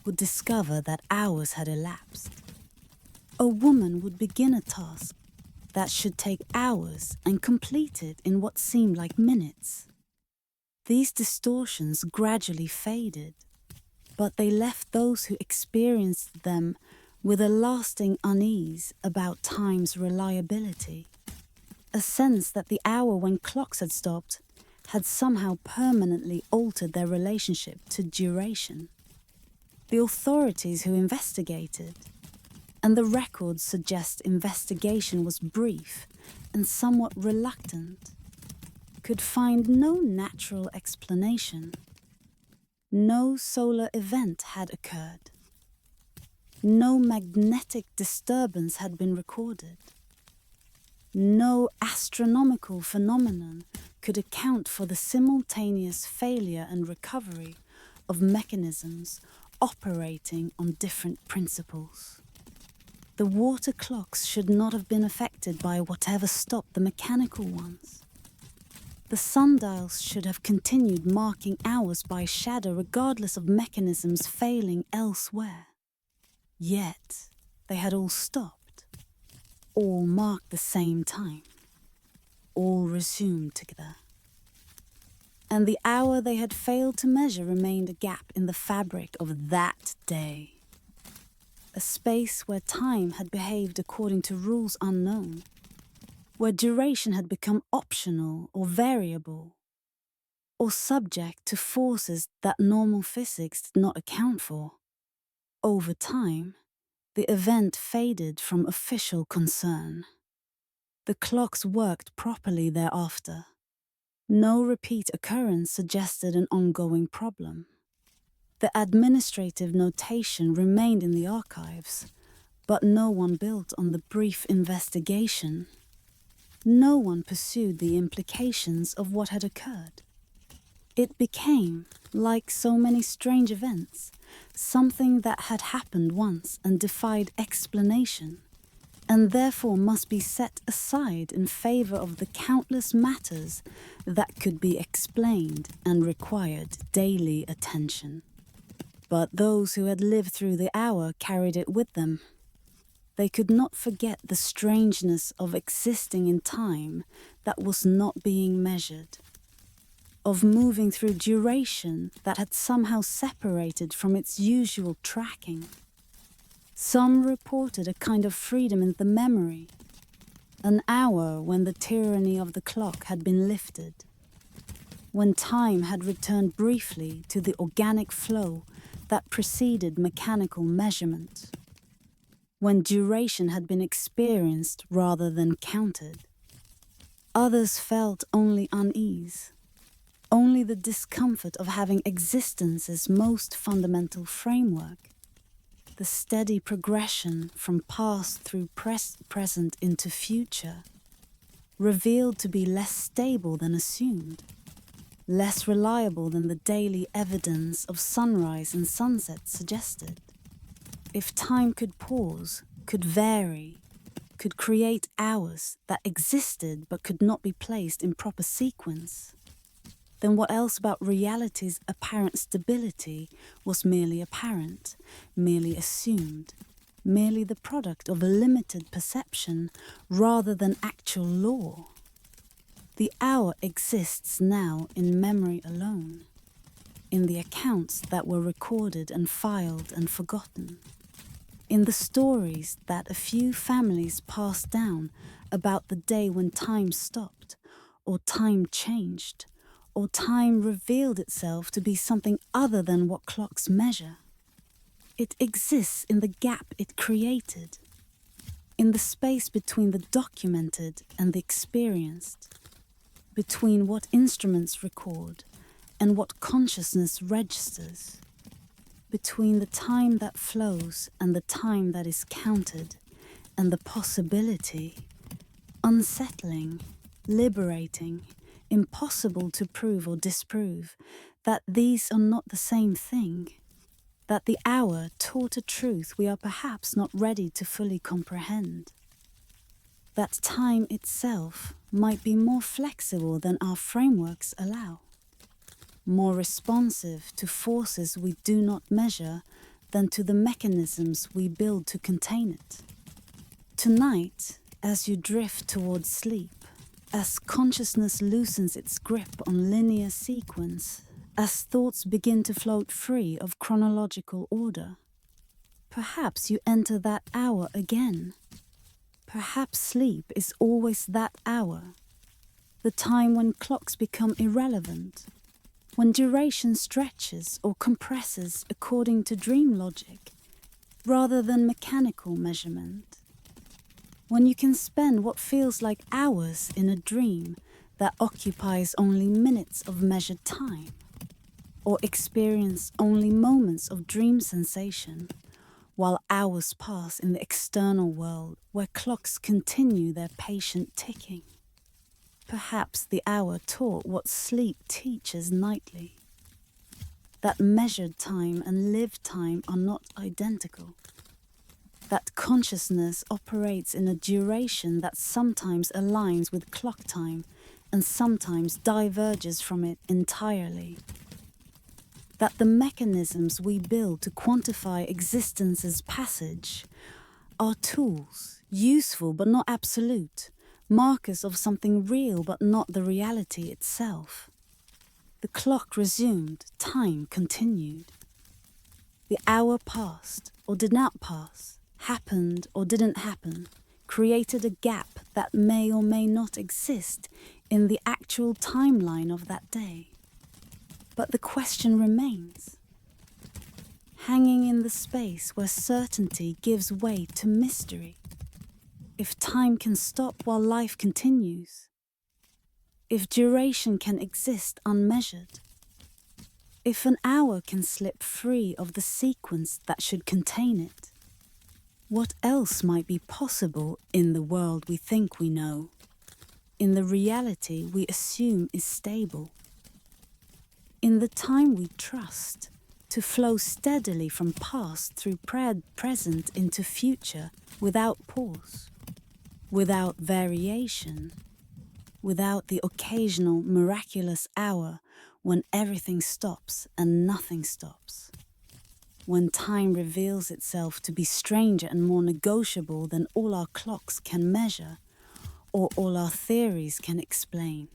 would discover that hours had elapsed. A woman would begin a task that should take hours and complete it in what seemed like minutes. These distortions gradually faded, but they left those who experienced them with a lasting unease about time's reliability, a sense that the hour when clocks had stopped had somehow permanently altered their relationship to duration. The authorities who investigated, and the records suggest investigation was brief and somewhat reluctant, could find no natural explanation. No solar event had occurred. No magnetic disturbance had been recorded. No astronomical phenomenon could account for the simultaneous failure and recovery of mechanisms operating on different principles. The water clocks should not have been affected by whatever stopped the mechanical ones. The sundials should have continued marking hours by shadow regardless of mechanisms failing elsewhere. Yet, they had all stopped. All marked the same time. All resumed together. And the hour they had failed to measure remained a gap in the fabric of that day. A space where time had behaved according to rules unknown, where duration had become optional or variable, or subject to forces that normal physics did not account for. Over time, the event faded from official concern. The clocks worked properly thereafter, No repeat occurrence suggested an ongoing problem. The administrative notation remained in the archives, but no one built on the brief investigation. No one pursued the implications of what had occurred. It became, like so many strange events, something that had happened once and defied explanation, and therefore must be set aside in favor of the countless matters that could be explained and required daily attention. But those who had lived through the hour carried it with them. They could not forget the strangeness of existing in time that was not being measured, of moving through duration that had somehow separated from its usual tracking. Some reported a kind of freedom in the memory, an hour when the tyranny of the clock had been lifted, when time had returned briefly to the organic flow that preceded mechanical measurement, when duration had been experienced rather than counted. Others felt only unease, only the discomfort of having existence's most fundamental framework, the steady progression from past through present into future, revealed to be less stable than assumed, less reliable than the daily evidence of sunrise and sunset suggested. If time could pause, could vary, could create hours that existed but could not be placed in proper sequence, then what else about reality's apparent stability was merely apparent, merely assumed, merely the product of a limited perception rather than actual law? The hour exists now in memory alone, in the accounts that were recorded and filed and forgotten, in the stories that a few families passed down about the day when time stopped, or time changed, or time revealed itself to be something other than what clocks measure. It exists in the gap it created, in the space between the documented and the experienced, between what instruments record and what consciousness registers, between the time that flows and the time that is counted, and the possibility, unsettling, liberating, impossible to prove or disprove, that these are not the same thing, that the hour taught a truth we are perhaps not ready to fully comprehend, that time itself might be more flexible than our frameworks allow, more responsive to forces we do not measure than to the mechanisms we build to contain it. Tonight, as you drift towards sleep, as consciousness loosens its grip on linear sequence, as thoughts begin to float free of chronological order, perhaps you enter that hour again. Perhaps sleep is always that hour, the time when clocks become irrelevant, when duration stretches or compresses according to dream logic rather than mechanical measurement, when you can spend what feels like hours in a dream that occupies only minutes of measured time, or experience only moments of dream sensation, while hours pass in the external world where clocks continue their patient ticking. Perhaps the hour taught what sleep teaches nightly, that measured time and lived time are not identical, that consciousness operates in a duration that sometimes aligns with clock time and sometimes diverges from it entirely, that the mechanisms we build to quantify existence's passage are tools, useful but not absolute, markers of something real but not the reality itself. The clock resumed, time continued. The hour passed or did not pass, happened or didn't happen, created a gap that may or may not exist in the actual timeline of that day. But the question remains, hanging in the space where certainty gives way to mystery. If time can stop while life continues, if duration can exist unmeasured, if an hour can slip free of the sequence that should contain it, what else might be possible in the world we think we know, in the reality we assume is stable, in the time we trust to flow steadily from past through present into future without pause, without variation, without the occasional miraculous hour when everything stops and nothing stops, when time reveals itself to be stranger and more negotiable than all our clocks can measure or all our theories can explain.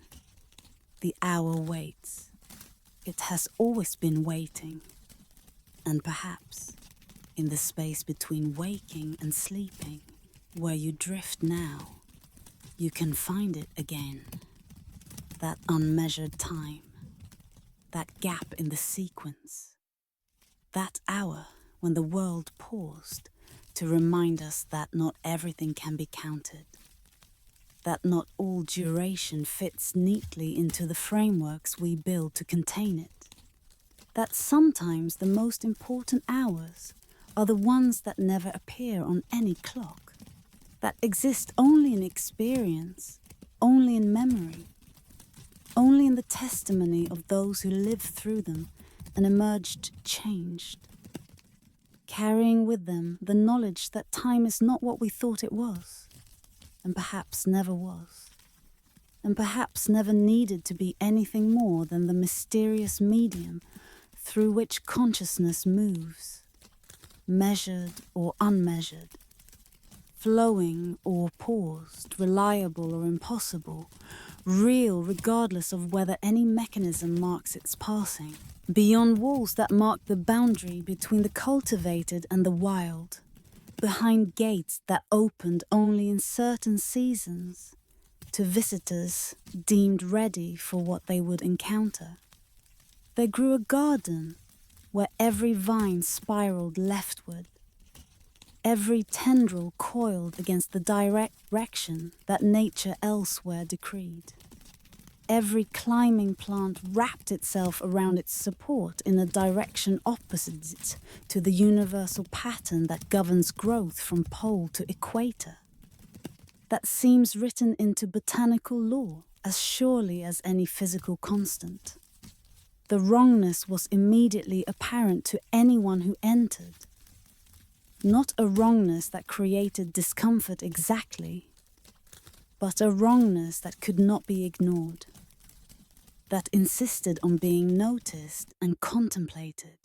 The hour waits. It has always been waiting. And perhaps, in the space between waking and sleeping, where you drift now, you can find it again. That unmeasured time, that gap in the sequence, that hour when the world paused to remind us that not everything can be counted, that not all duration fits neatly into the frameworks we build to contain it, that sometimes the most important hours are the ones that never appear on any clock, that exist only in experience, only in memory, only in the testimony of those who lived through them and emerged changed, carrying with them the knowledge that time is not what we thought it was, and perhaps never was, and perhaps never needed to be anything more than the mysterious medium through which consciousness moves, measured or unmeasured, flowing or paused, reliable or impossible, real regardless of whether any mechanism marks its passing, beyond walls that mark the boundary between the cultivated and the wild, behind gates that opened only in certain seasons to visitors deemed ready for what they would encounter. There grew a garden where every vine spiraled leftward, every tendril coiled against the direction that nature elsewhere decreed. Every climbing plant wrapped itself around its support in a direction opposite to the universal pattern that governs growth from pole to equator, that seems written into botanical law as surely as any physical constant. The wrongness was immediately apparent to anyone who entered. Not a wrongness that created discomfort exactly, but a wrongness that could not be ignored, that insisted on being noticed and contemplated.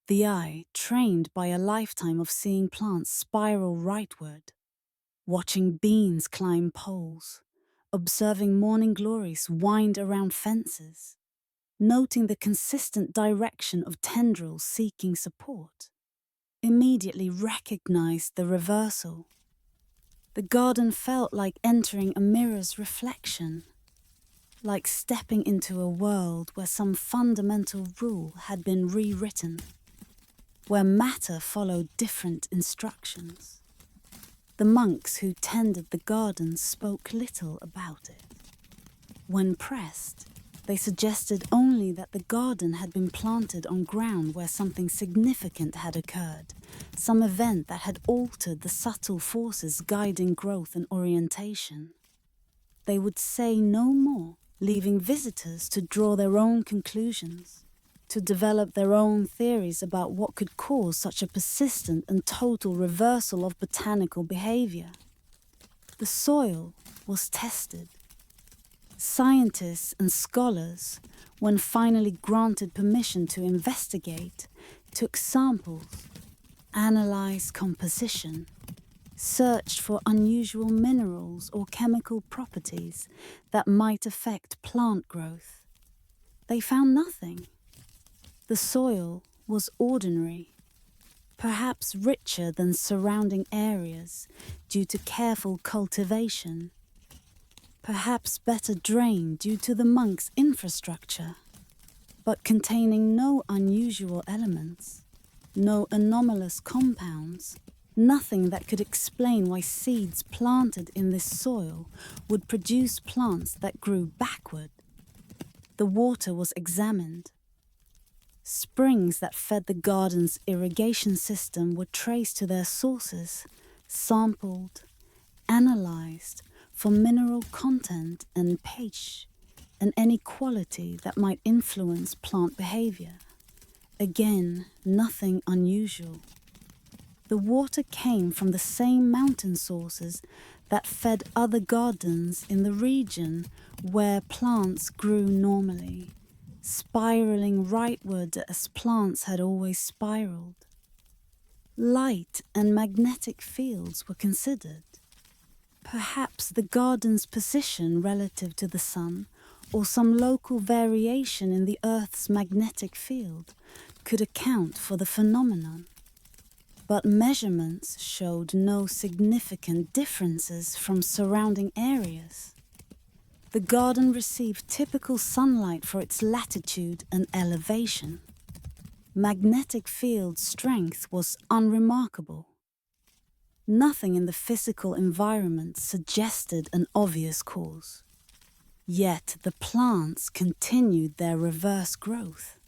The eye, trained by a lifetime of seeing plants spiral rightward, watching beans climb poles, observing morning glories wind around fences, noting the consistent direction of tendrils seeking support, immediately recognized the reversal. The garden felt like entering a mirror's reflection, like stepping into a world where some fundamental rule had been rewritten, where matter followed different instructions. The monks who tended the garden spoke little about it. When pressed, they suggested only that the garden had been planted on ground where something significant had occurred, some event that had altered the subtle forces guiding growth and orientation. They would say no more, leaving visitors to draw their own conclusions, to develop their own theories about what could cause such a persistent and total reversal of botanical behavior. The soil was tested. Scientists and scholars, when finally granted permission to investigate, took samples, analyzed composition, searched for unusual minerals or chemical properties that might affect plant growth. They found nothing. The soil was ordinary, perhaps richer than surrounding areas due to careful cultivation, perhaps better drained due to the monks' infrastructure, but containing no unusual elements, no anomalous compounds, Nothing that could explain why seeds planted in this soil would produce plants that grew backward. The water was examined. Springs that fed the garden's irrigation system were traced to their sources, sampled, analyzed for mineral content and pH, and any quality that might influence plant behavior. Again, nothing unusual. The water came from the same mountain sources that fed other gardens in the region where plants grew normally, spiraling rightward as plants had always spiraled. Light and magnetic fields were considered. Perhaps the garden's position relative to the sun, or some local variation in the Earth's magnetic field, could account for the phenomenon. But measurements showed no significant differences from surrounding areas. The garden received typical sunlight for its latitude and elevation. Magnetic field strength was unremarkable. Nothing in the physical environment suggested an obvious cause. Yet the plants continued their reverse growth.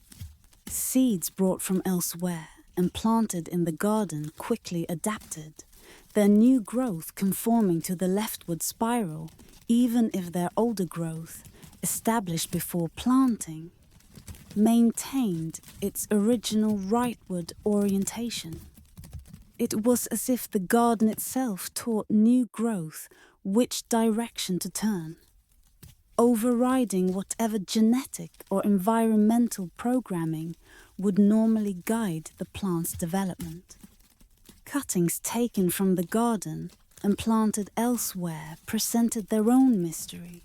Seeds brought from elsewhere and planted in the garden quickly adapted, their new growth conforming to the leftward spiral, even if their older growth, established before planting, maintained its original rightward orientation. It was as if the garden itself taught new growth which direction to turn, overriding whatever genetic or environmental programming would normally guide the plant's development. Cuttings taken from the garden and planted elsewhere presented their own mystery.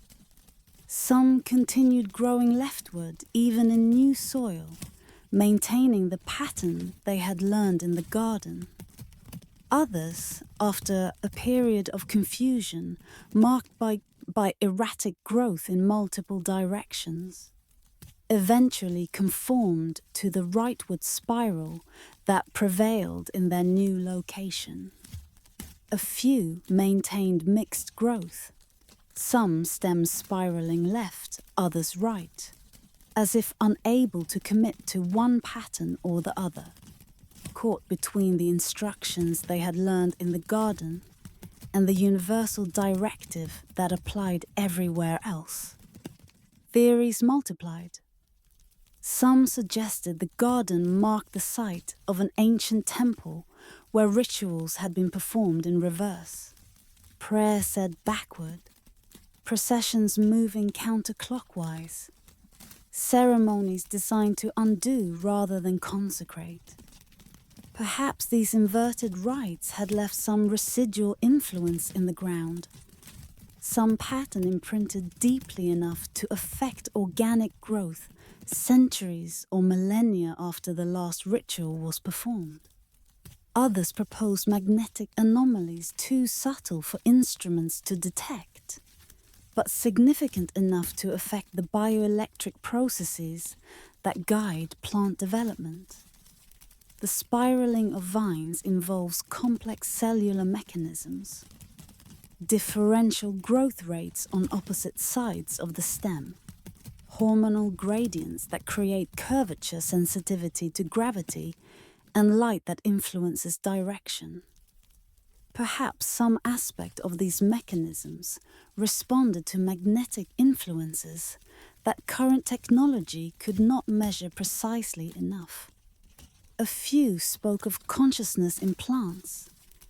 Some continued growing leftward even in new soil, maintaining the pattern they had learned in the garden. Others, after a period of confusion marked by erratic growth in multiple directions, eventually conformed to the rightward spiral that prevailed in their new location. A few maintained mixed growth, some stems spiraling left, others right, as if unable to commit to one pattern or the other, caught between the instructions they had learned in the garden and the universal directive that applied everywhere else. Theories multiplied. Some suggested the garden marked the site of an ancient temple where rituals had been performed in reverse. Prayer said backward, processions moving counterclockwise, ceremonies designed to undo rather than consecrate. Perhaps these inverted rites had left some residual influence in the ground, some pattern imprinted deeply enough to affect organic growth centuries or millennia after the last ritual was performed. Others proposed magnetic anomalies too subtle for instruments to detect, but significant enough to affect the bioelectric processes that guide plant development. The spiraling of vines involves complex cellular mechanisms, differential growth rates on opposite sides of the stem, hormonal gradients that create curvature sensitivity to gravity, and light that influences direction. Perhaps some aspect of these mechanisms responded to magnetic influences that current technology could not measure precisely enough. A few spoke of consciousness in plants,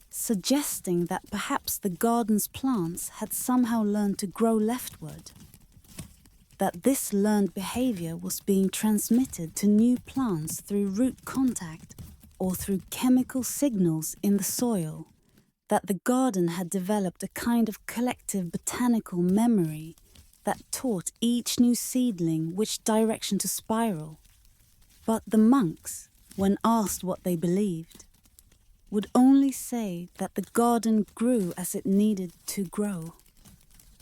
suggesting that perhaps the garden's plants had somehow learned to grow leftward, that this learned behavior was being transmitted to new plants through root contact or through chemical signals in the soil, that the garden had developed a kind of collective botanical memory that taught each new seedling which direction to spiral. But the monks, when asked what they believed, would only say that the garden grew as it needed to grow,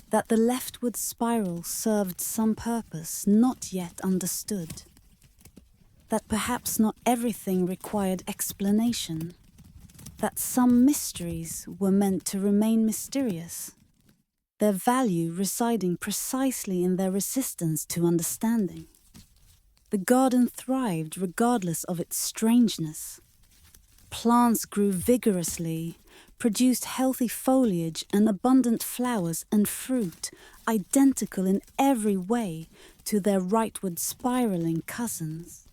that the leftward spiral served some purpose not yet understood, that perhaps not everything required explanation, that some mysteries were meant to remain mysterious, their value residing precisely in their resistance to understanding. The garden thrived regardless of its strangeness. Plants grew vigorously, produced healthy foliage and abundant flowers and fruit, identical in every way to their rightward spiraling cousins,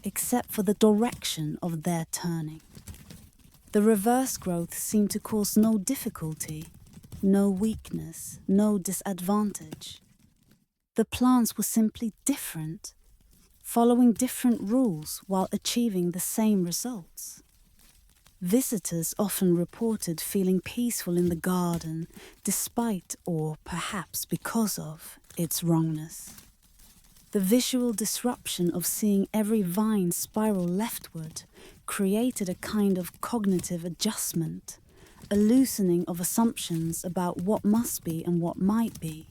except for the direction of their turning. The reverse growth seemed to cause no difficulty, no weakness, no disadvantage. The plants were simply different, following different rules while achieving the same results. Visitors often reported feeling peaceful in the garden despite, or perhaps because of, its wrongness. The visual disruption of seeing every vine spiral leftward created a kind of cognitive adjustment, a loosening of assumptions about what must be and what might be.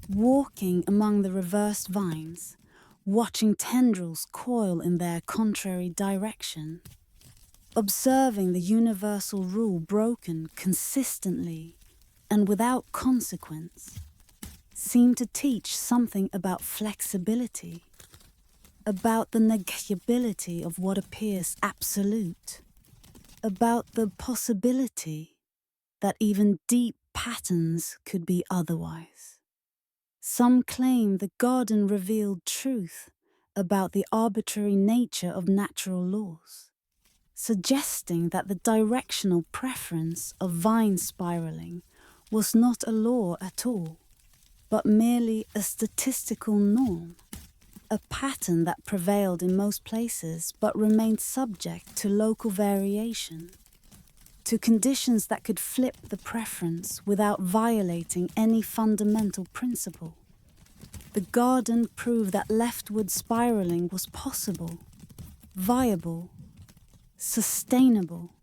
Walking among the reversed vines, watching tendrils coil in their contrary direction, observing the universal rule broken consistently and without consequence, seemed to teach something about flexibility, about the negability of what appears absolute, about the possibility that even deep patterns could be otherwise. Some claim the garden revealed truth about the arbitrary nature of natural laws, suggesting that the directional preference of vine spiraling was not a law at all, but merely a statistical norm, a pattern that prevailed in most places but remained subject to local variation, to conditions that could flip the preference without violating any fundamental principle. The garden proved that leftward spiraling was possible, viable, sustainable,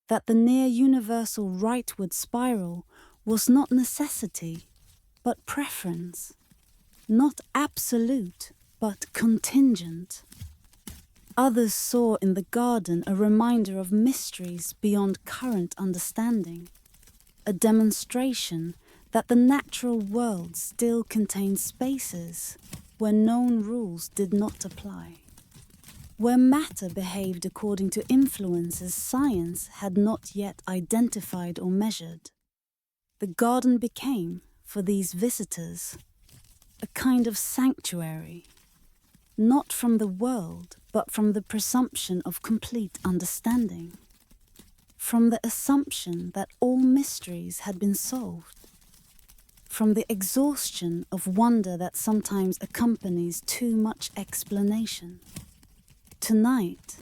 that the near-universal rightward spiral was not necessity, but preference, not absolute, but contingent. Others saw in the garden a reminder of mysteries beyond current understanding, a demonstration that the natural world still contained spaces where known rules did not apply, where matter behaved according to influences science had not yet identified or measured. The garden became, for these visitors, a kind of sanctuary, not from the world, but from the presumption of complete understanding, from the assumption that all mysteries had been solved, from the exhaustion of wonder that sometimes accompanies too much explanation. Tonight,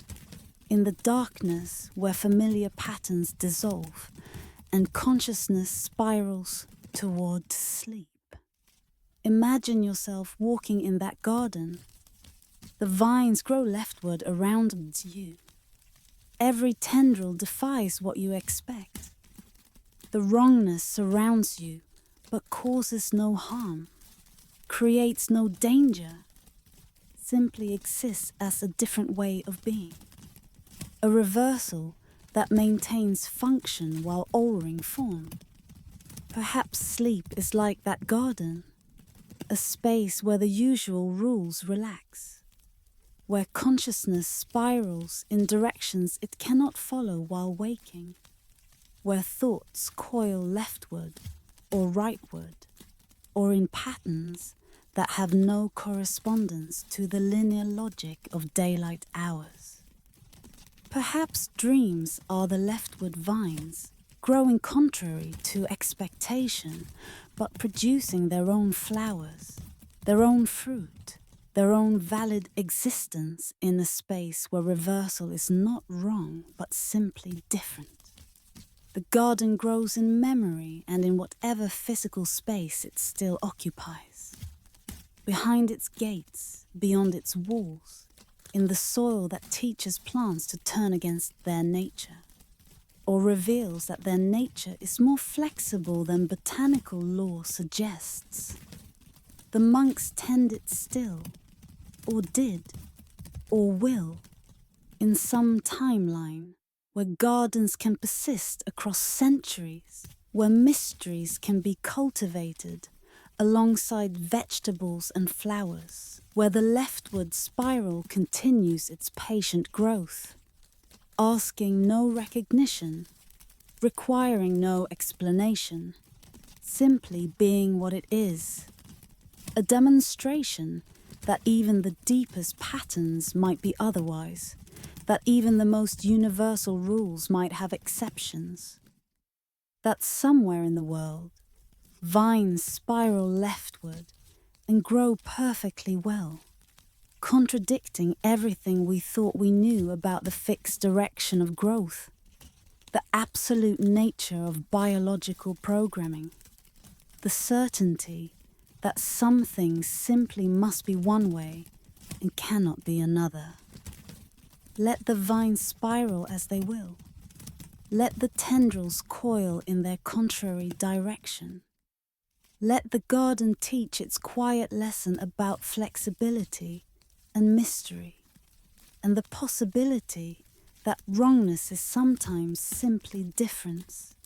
in the darkness where familiar patterns dissolve and consciousness spirals toward sleep, imagine yourself walking in that garden. The vines grow leftward around you. Every tendril defies what you expect. The wrongness surrounds you, but causes no harm, creates no danger, simply exists as a different way of being. A reversal that maintains function while altering form. Perhaps sleep is like that garden, a space where the usual rules relax, where consciousness spirals in directions it cannot follow while waking, where thoughts coil leftward or rightward, or in patterns that have no correspondence to the linear logic of daylight hours. Perhaps dreams are the leftward vines, growing contrary to expectation, but producing their own flowers, their own fruit, their own valid existence in a space where reversal is not wrong, but simply different. The garden grows in memory and in whatever physical space it still occupies. Behind its gates, beyond its walls, in the soil that teaches plants to turn against their nature, or reveals that their nature is more flexible than botanical law suggests. The monks tend it still, or did, or will, in some timeline, where gardens can persist across centuries, where mysteries can be cultivated alongside vegetables and flowers, where the leftward spiral continues its patient growth, asking no recognition, requiring no explanation, simply being what it is. A demonstration that even the deepest patterns might be otherwise, that even the most universal rules might have exceptions. That somewhere in the world, vines spiral leftward and grow perfectly well, contradicting everything we thought we knew about the fixed direction of growth, the absolute nature of biological programming, the certainty that some things simply must be one way and cannot be another. Let the vines spiral as they will. Let the tendrils coil in their contrary direction. Let the garden teach its quiet lesson about flexibility and mystery, and the possibility that wrongness is sometimes simply difference,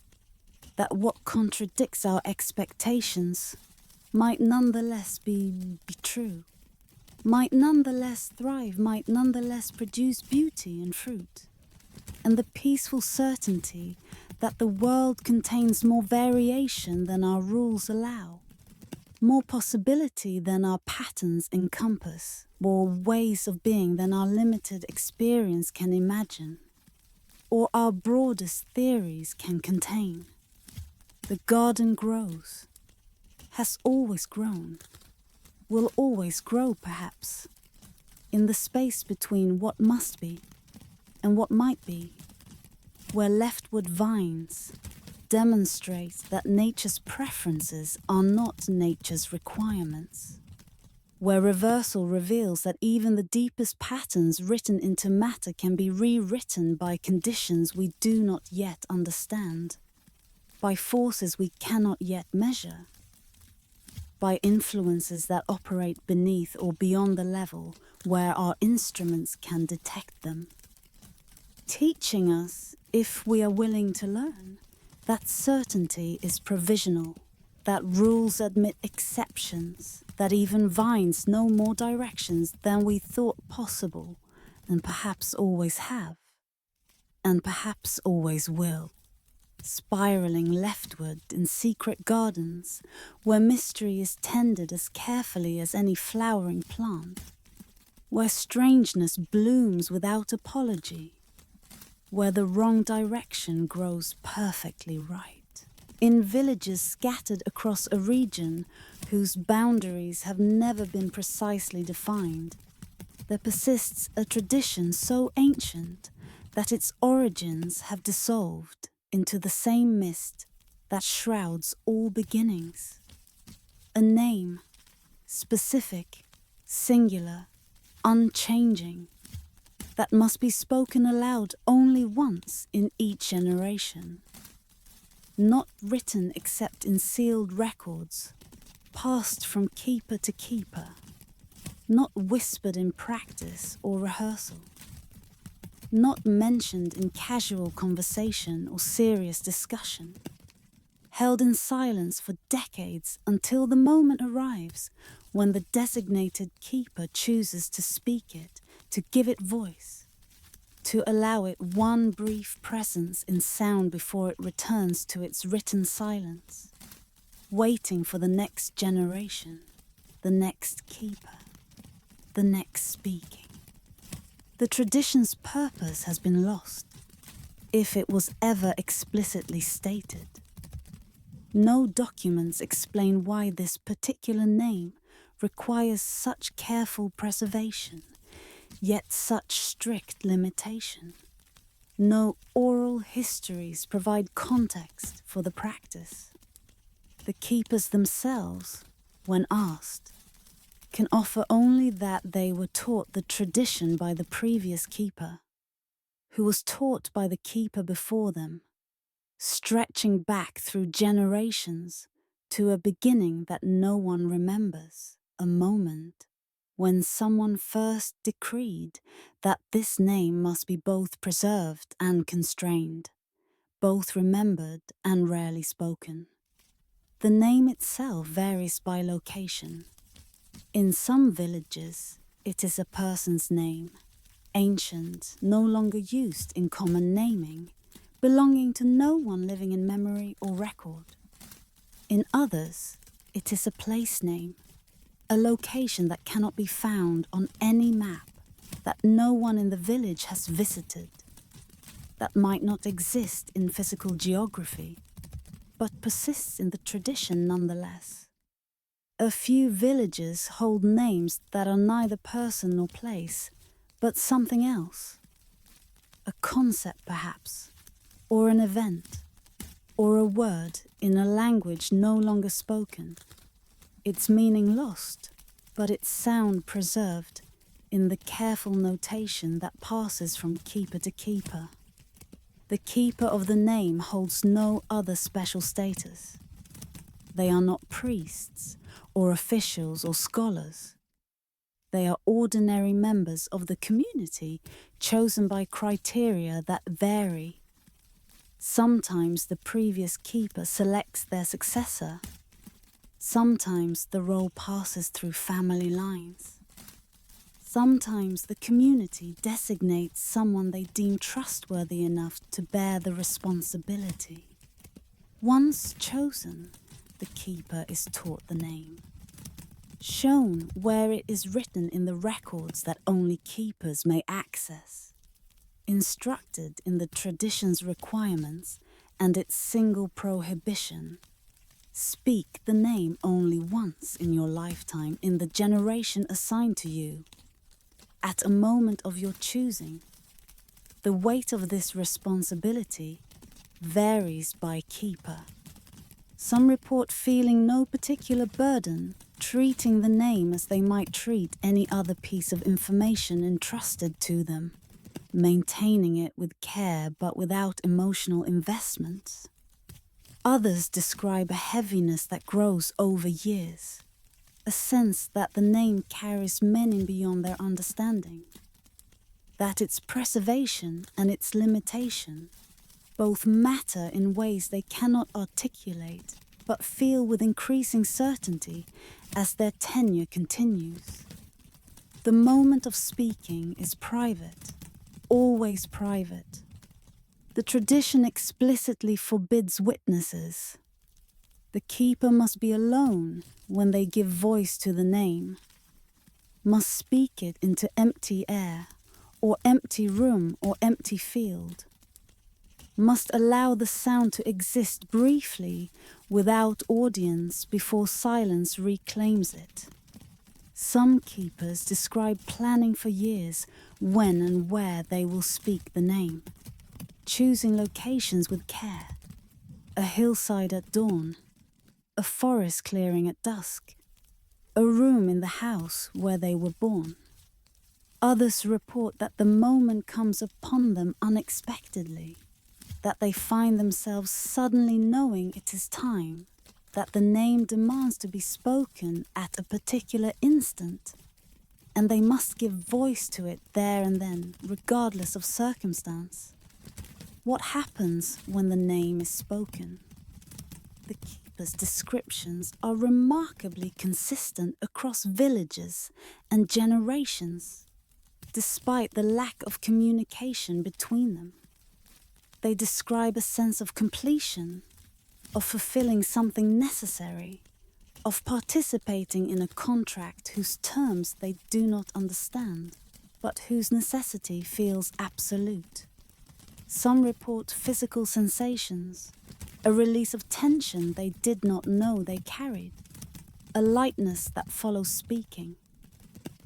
that what contradicts our expectations might nonetheless be true, might nonetheless thrive, might nonetheless produce beauty and fruit, and the peaceful certainty that the world contains more variation than our rules allow, more possibility than our patterns encompass, more ways of being than our limited experience can imagine, or our broadest theories can contain. The garden grows, has always grown, will always grow perhaps, in the space between what must be and what might be, where leftward vines demonstrate that nature's preferences are not nature's requirements, where reversal reveals that even the deepest patterns written into matter can be rewritten by conditions we do not yet understand, by forces we cannot yet measure, by influences that operate beneath or beyond the level where our instruments can detect them, teaching us, if we are willing to learn, that certainty is provisional, that rules admit exceptions, that even vines know more directions than we thought possible, and perhaps always have, and perhaps always will, spiraling leftward in secret gardens where mystery is tended as carefully as any flowering plant, where strangeness blooms without apology, where the wrong direction grows perfectly right. In villages scattered across a region whose boundaries have never been precisely defined, there persists a tradition so ancient that its origins have dissolved into the same mist that shrouds all beginnings. A name, specific, singular, unchanging, that must be spoken aloud only once in each generation. Not written except in sealed records, passed from keeper to keeper, not whispered in practice or rehearsal, not mentioned in casual conversation or serious discussion, held in silence for decades until the moment arrives when the designated keeper chooses to speak it, to give it voice, to allow it one brief presence in sound before it returns to its written silence, waiting for the next generation, the next keeper, the next speaking. The tradition's purpose has been lost, if it was ever explicitly stated. No documents explain why this particular name requires such careful preservation, yet such strict limitation. No oral histories provide context for the practice. The keepers themselves, when asked, can offer only that they were taught the tradition by the previous keeper, who was taught by the keeper before them, stretching back through generations to a beginning that no one remembers, a moment, when someone first decreed that this name must be both preserved and constrained, both remembered and rarely spoken. The name itself varies by location. In some villages, it is a person's name, ancient, no longer used in common naming, belonging to no one living in memory or record. In others, it is a place name, a location that cannot be found on any map, that no one in the village has visited, that might not exist in physical geography, but persists in the tradition nonetheless. A few villages hold names that are neither person nor place, but something else. A concept, perhaps, or an event, or a word in a language no longer spoken. Its meaning lost, but its sound preserved in the careful notation that passes from keeper to keeper. The keeper of the name holds no other special status. They are not priests, or officials, or scholars. They are ordinary members of the community, chosen by criteria that vary. Sometimes the previous keeper selects their successor. Sometimes the role passes through family lines. Sometimes the community designates someone they deem trustworthy enough to bear the responsibility. Once chosen, the keeper is taught the name, shown where it is written in the records that only keepers may access, instructed in the tradition's requirements and its single prohibition. Speak the name only once in your lifetime in the generation assigned to you, at a moment of your choosing. The weight of this responsibility varies by keeper. Some report feeling no particular burden, treating the name as they might treat any other piece of information entrusted to them, maintaining it with care but without emotional investment. Others describe a heaviness that grows over years, a sense that the name carries meaning beyond their understanding, that its preservation and its limitation both matter in ways they cannot articulate, but feel with increasing certainty as their tenure continues. The moment of speaking is private, always private. The tradition explicitly forbids witnesses. The keeper must be alone when they give voice to the name, must speak it into empty air, or empty room, or empty field, must allow the sound to exist briefly without audience before silence reclaims it. Some keepers describe planning for years when and where they will speak the name, choosing locations with care, a hillside at dawn, a forest clearing at dusk, a room in the house where they were born. Others report that the moment comes upon them unexpectedly, that they find themselves suddenly knowing it is time, that the name demands to be spoken at a particular instant, and they must give voice to it there and then, regardless of circumstance. What happens when the name is spoken? The keeper's descriptions are remarkably consistent across villages and generations, despite the lack of communication between them. They describe a sense of completion, of fulfilling something necessary, of participating in a contract whose terms they do not understand, but whose necessity feels absolute. Some report physical sensations, a release of tension they did not know they carried, a lightness that follows speaking.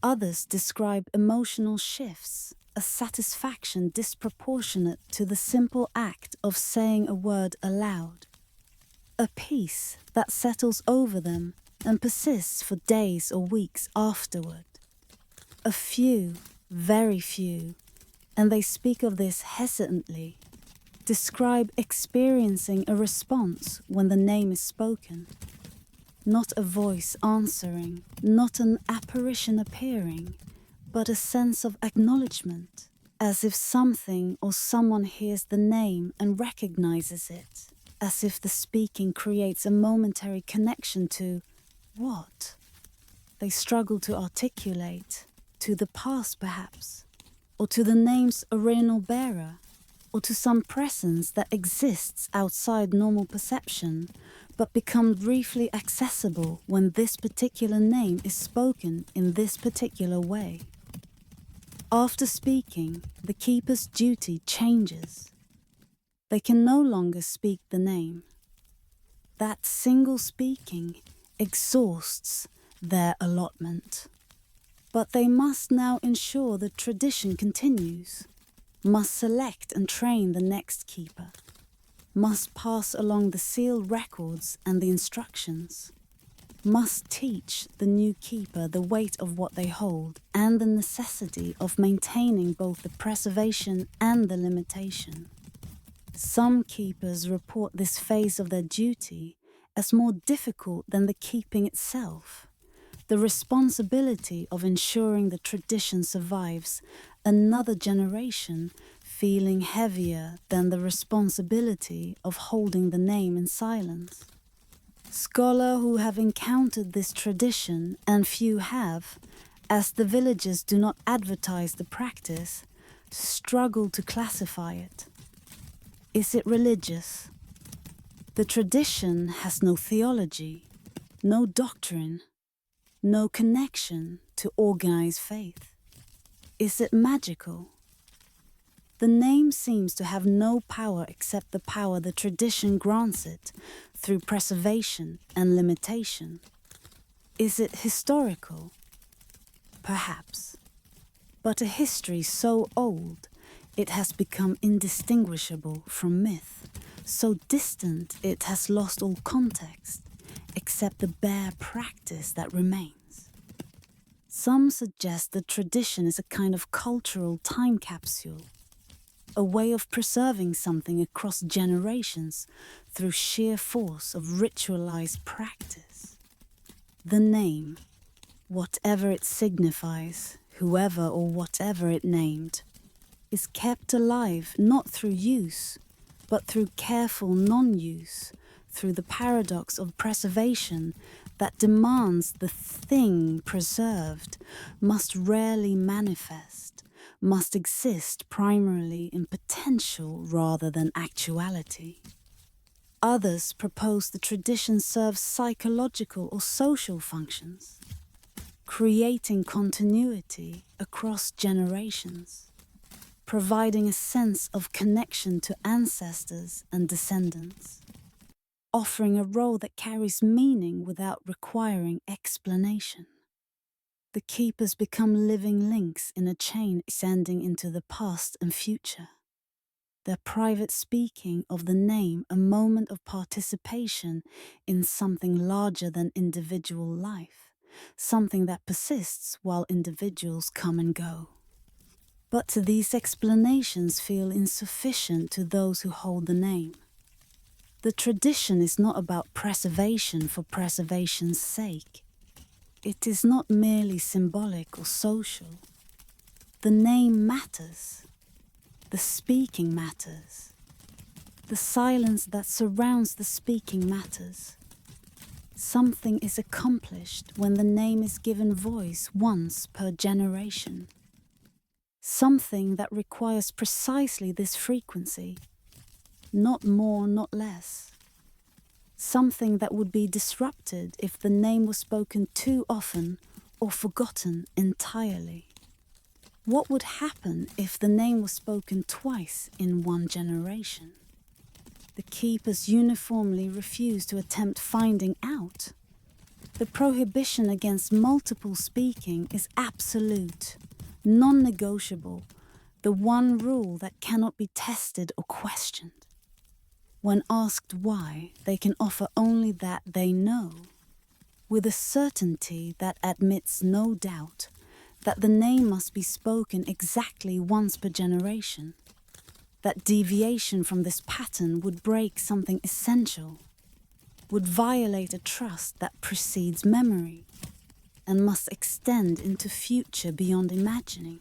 Others describe emotional shifts, a satisfaction disproportionate to the simple act of saying a word aloud, a peace that settles over them and persists for days or weeks afterward. A few, very few, and they speak of this hesitantly, describe experiencing a response when the name is spoken. Not a voice answering, not an apparition appearing, but a sense of acknowledgement, as if something or someone hears the name and recognizes it, as if the speaking creates a momentary connection to what? They struggle to articulate, to the past perhaps, or to the name's original bearer, or to some presence that exists outside normal perception, but becomes briefly accessible when this particular name is spoken in this particular way. After speaking, the keeper's duty changes. They can no longer speak the name. That single speaking exhausts their allotment. But they must now ensure the tradition continues, must select and train the next keeper, must pass along the sealed records and the instructions, must teach the new keeper the weight of what they hold and the necessity of maintaining both the preservation and the limitation. Some keepers report this phase of their duty as more difficult than the keeping itself. The responsibility of ensuring the tradition survives another generation feeling heavier than the responsibility of holding the name in silence. Scholars who have encountered this tradition, and few have, as the villagers do not advertise the practice, struggle to classify it. Is it religious? The tradition has no theology, no doctrine, no connection to organized faith. Is it magical? The name seems to have no power except the power the tradition grants it through preservation and limitation. Is it historical? Perhaps. But a history so old it has become indistinguishable from myth, so distant it has lost all context, except the bare practice that remains. Some suggest the tradition is a kind of cultural time capsule, a way of preserving something across generations through sheer force of ritualized practice. The name, whatever it signifies, whoever or whatever it named, is kept alive not through use, but through careful non-use, through the paradox of preservation that demands the thing preserved must rarely manifest, must exist primarily in potential rather than actuality. Others propose the tradition serves psychological or social functions, creating continuity across generations, providing a sense of connection to ancestors and descendants, offering a role that carries meaning without requiring explanation. The keepers become living links in a chain extending into the past and future. Their private speaking of the name a moment of participation in something larger than individual life, something that persists while individuals come and go. But these explanations feel insufficient to those who hold the name. The tradition is not about preservation for preservation's sake. It is not merely symbolic or social. The name matters. The speaking matters. The silence that surrounds the speaking matters. Something is accomplished when the name is given voice once per generation. Something that requires precisely this frequency, not more, not less. Something that would be disrupted if the name was spoken too often or forgotten entirely. What would happen if the name was spoken twice in one generation? The keepers uniformly refuse to attempt finding out. The prohibition against multiple speaking is absolute, non-negotiable, the one rule that cannot be tested or questioned. When asked why, they can offer only that they know, with a certainty that admits no doubt, that the name must be spoken exactly once per generation, that deviation from this pattern would break something essential. would violate a trust that precedes memory and must extend into future beyond imagining.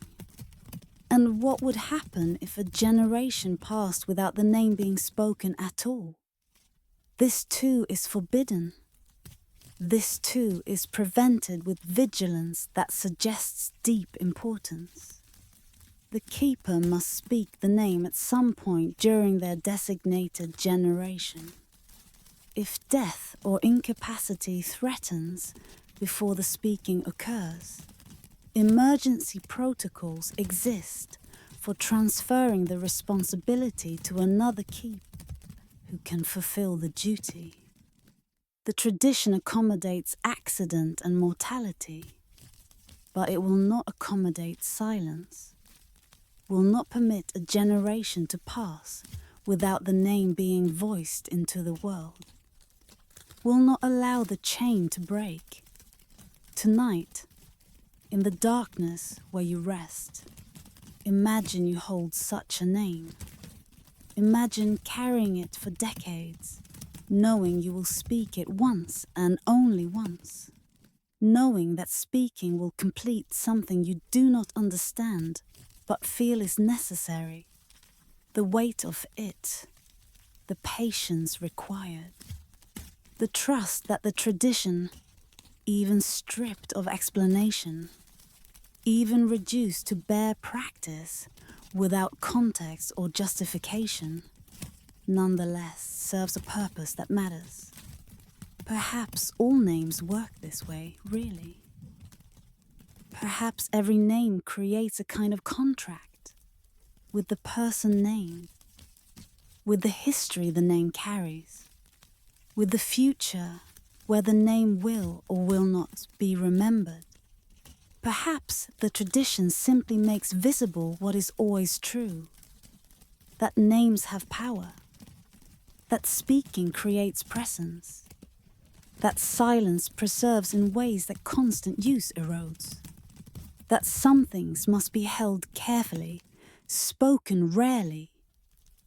And what would happen if a generation passed without the name being spoken at all? This too is forbidden. This too is prevented with vigilance that suggests deep importance. The keeper must speak the name at some point during their designated generation. If death or incapacity threatens before the speaking occurs, emergency protocols exist for transferring the responsibility to another keeper who can fulfill the duty. The tradition accommodates accident and mortality, but it will not accommodate silence, will not permit a generation to pass without the name being voiced into the world, will not allow the chain to break. Tonight, in the darkness where you rest, imagine you hold such a name. Imagine carrying it for decades, knowing you will speak it once and only once, knowing that speaking will complete something you do not understand but feel is necessary, the weight of it, the patience required, the trust that the tradition, even stripped of explanation, even reduced to bare practice without context or justification, nonetheless serves a purpose that matters. Perhaps all names work this way, really. Perhaps every name creates a kind of contract with the person named, with the history the name carries, with the future where the name will or will not be remembered. Perhaps the tradition simply makes visible what is always true, that names have power, that speaking creates presence, that silence preserves in ways that constant use erodes, that some things must be held carefully, spoken rarely,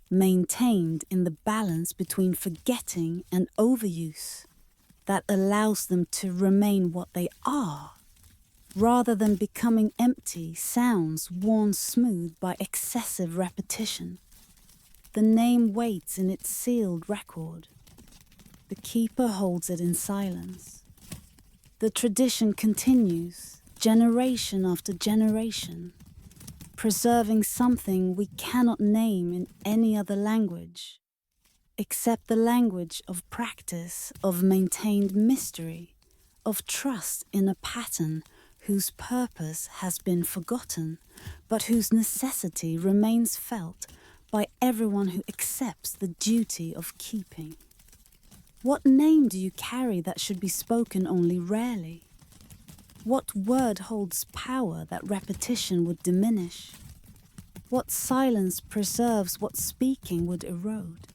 maintained in the balance between forgetting and overuse that allows them to remain what they are, rather than becoming empty sounds worn smooth by excessive repetition. The name waits in its sealed record. The keeper holds it in silence. The tradition continues, generation after generation, preserving something we cannot name in any other language, except the language of practice, of maintained mystery, of trust in a pattern whose purpose has been forgotten, but whose necessity remains felt by everyone who accepts the duty of keeping. What name do you carry that should be spoken only rarely? What word holds power that repetition would diminish? What silence preserves what speaking would erode?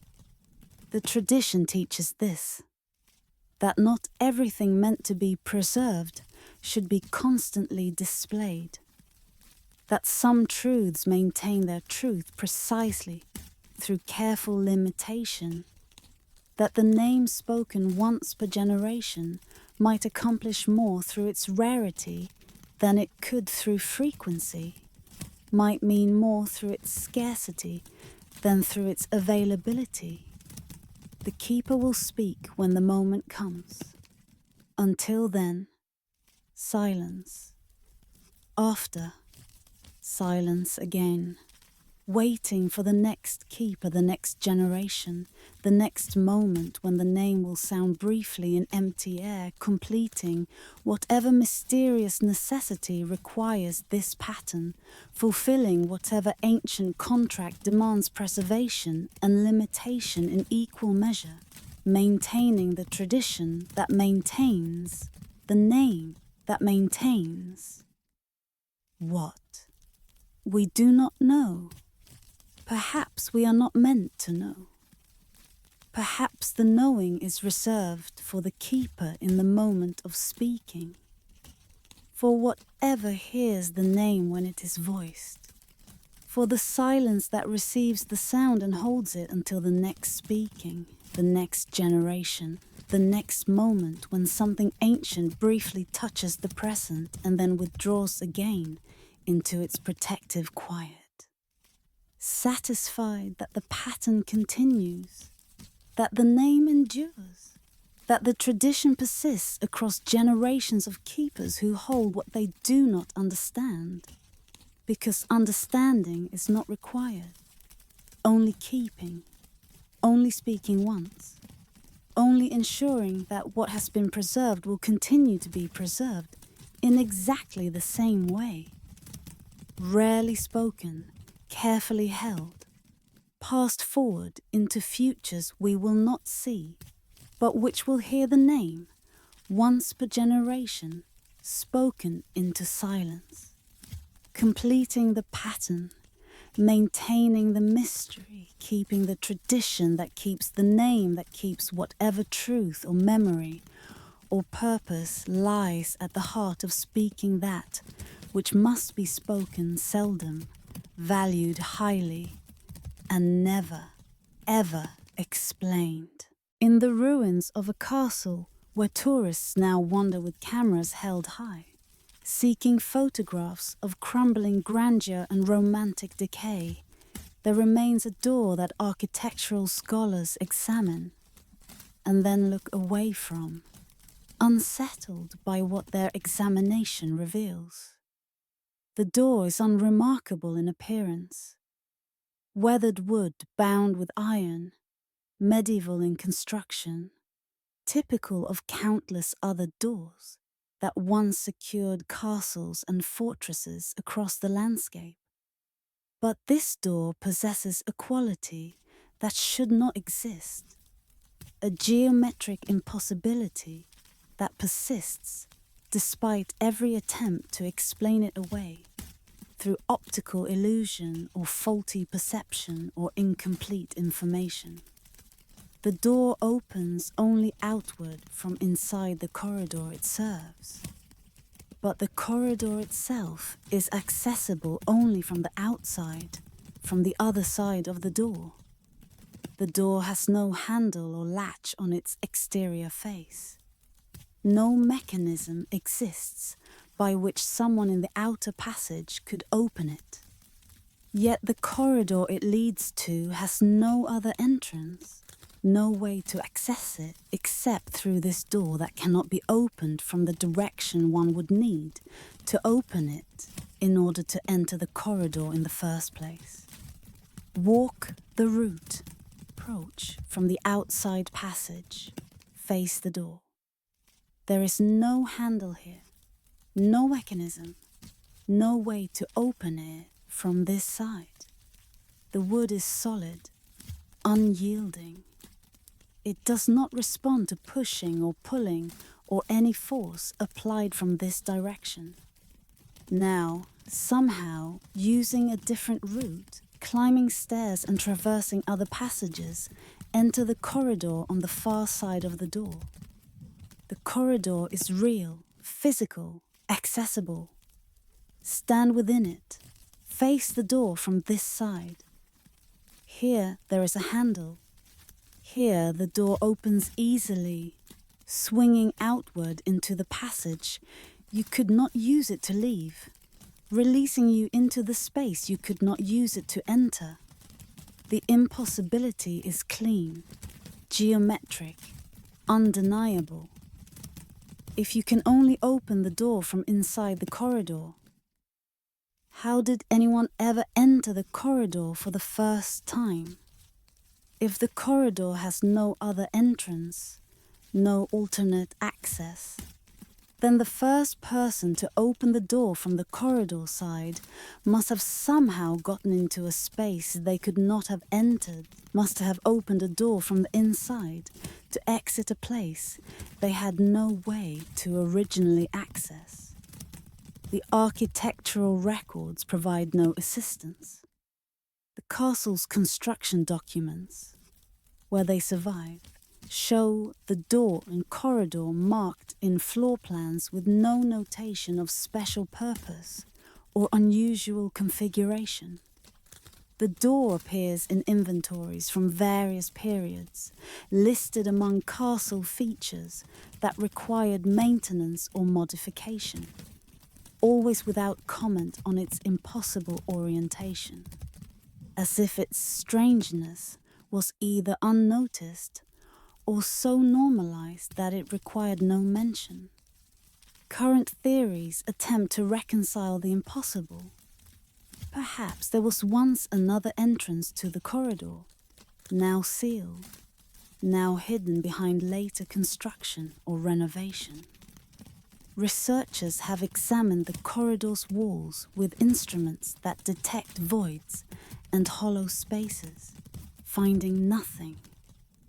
The tradition teaches this, that not everything meant to be preserved should be constantly displayed, that some truths maintain their truth precisely through careful limitation, that the name spoken once per generation might accomplish more through its rarity than it could through frequency, might mean more through its scarcity than through its availability. The keeper will speak when the moment comes. Until then, silence. After, silence again, waiting for the next keeper, the next generation, the next moment when the name will sound briefly in empty air, completing whatever mysterious necessity requires this pattern, fulfilling whatever ancient contract demands preservation and limitation in equal measure, maintaining the tradition that maintains, the name that maintains. What? We do not know. Perhaps we are not meant to know. Perhaps the knowing is reserved for the keeper in the moment of speaking, for whatever hears the name when it is voiced, for the silence that receives the sound and holds it until the next speaking, the next generation, The next moment when something ancient briefly touches the present and then withdraws again into its protective quiet. Satisfied that the pattern continues, that the name endures, that the tradition persists across generations of keepers who hold what they do not understand, because understanding is not required, only keeping, only speaking once, only ensuring that what has been preserved will continue to be preserved in exactly the same way. Rarely spoken, carefully held, passed forward into futures we will not see, but which will hear the name, once per generation, spoken into silence. Completing the pattern, maintaining the mystery, keeping the tradition that keeps the name, that keeps whatever truth or memory or purpose lies at the heart of speaking that which must be spoken seldom, valued highly, and never, ever explained. In the ruins of a castle where tourists now wander with cameras held high, seeking photographs of crumbling grandeur and romantic decay, there remains a door that architectural scholars examine and then look away from, unsettled by what their examination reveals. The door is unremarkable in appearance. Weathered wood bound with iron, medieval in construction, typical of countless other doors that once secured castles and fortresses across the landscape. But this door possesses a quality that should not exist, a geometric impossibility that persists despite every attempt to explain it away through optical illusion or faulty perception or incomplete information. The door opens only outward from inside the corridor it serves. But the corridor itself is accessible only from the outside, from the other side of the door. The door has no handle or latch on its exterior face. No mechanism exists by which someone in the outer passage could open it. Yet the corridor it leads to has no other entrance, no way to access it except through this door that cannot be opened from the direction one would need to open it in order to enter the corridor in the first place. Walk the route, approach from the outside passage, face the door. There is no handle here, no mechanism, no way to open it from this side. The wood is solid, unyielding. It does not respond to pushing or pulling or any force applied from this direction. Now, somehow, using a different route, climbing stairs and traversing other passages, enter the corridor on the far side of the door. The corridor is real, physical, accessible. Stand within it. Face the door from this side. Here there is a handle. Here the door opens easily, swinging outward into the passage. You could not use it to leave, releasing you into the space you could not use it to enter. The impossibility is clean, geometric, undeniable. If you can only open the door from inside the corridor, how did anyone ever enter the corridor for the first time? If the corridor has no other entrance, no alternate access, then the first person to open the door from the corridor side must have somehow gotten into a space they could not have entered, must have opened a door from the inside to exit a place they had no way to originally access. The architectural records provide no assistance. The castle's construction documents, where they survive, show the door and corridor marked in floor plans with no notation of special purpose or unusual configuration. The door appears in inventories from various periods, listed among castle features that required maintenance or modification, always without comment on its impossible orientation, as if its strangeness was either unnoticed or so normalized that it required no mention. Current theories attempt to reconcile the impossible. Perhaps there was once another entrance to the corridor, now sealed, now hidden behind later construction or renovation. Researchers have examined the corridor's walls with instruments that detect voids and hollow spaces, finding nothing.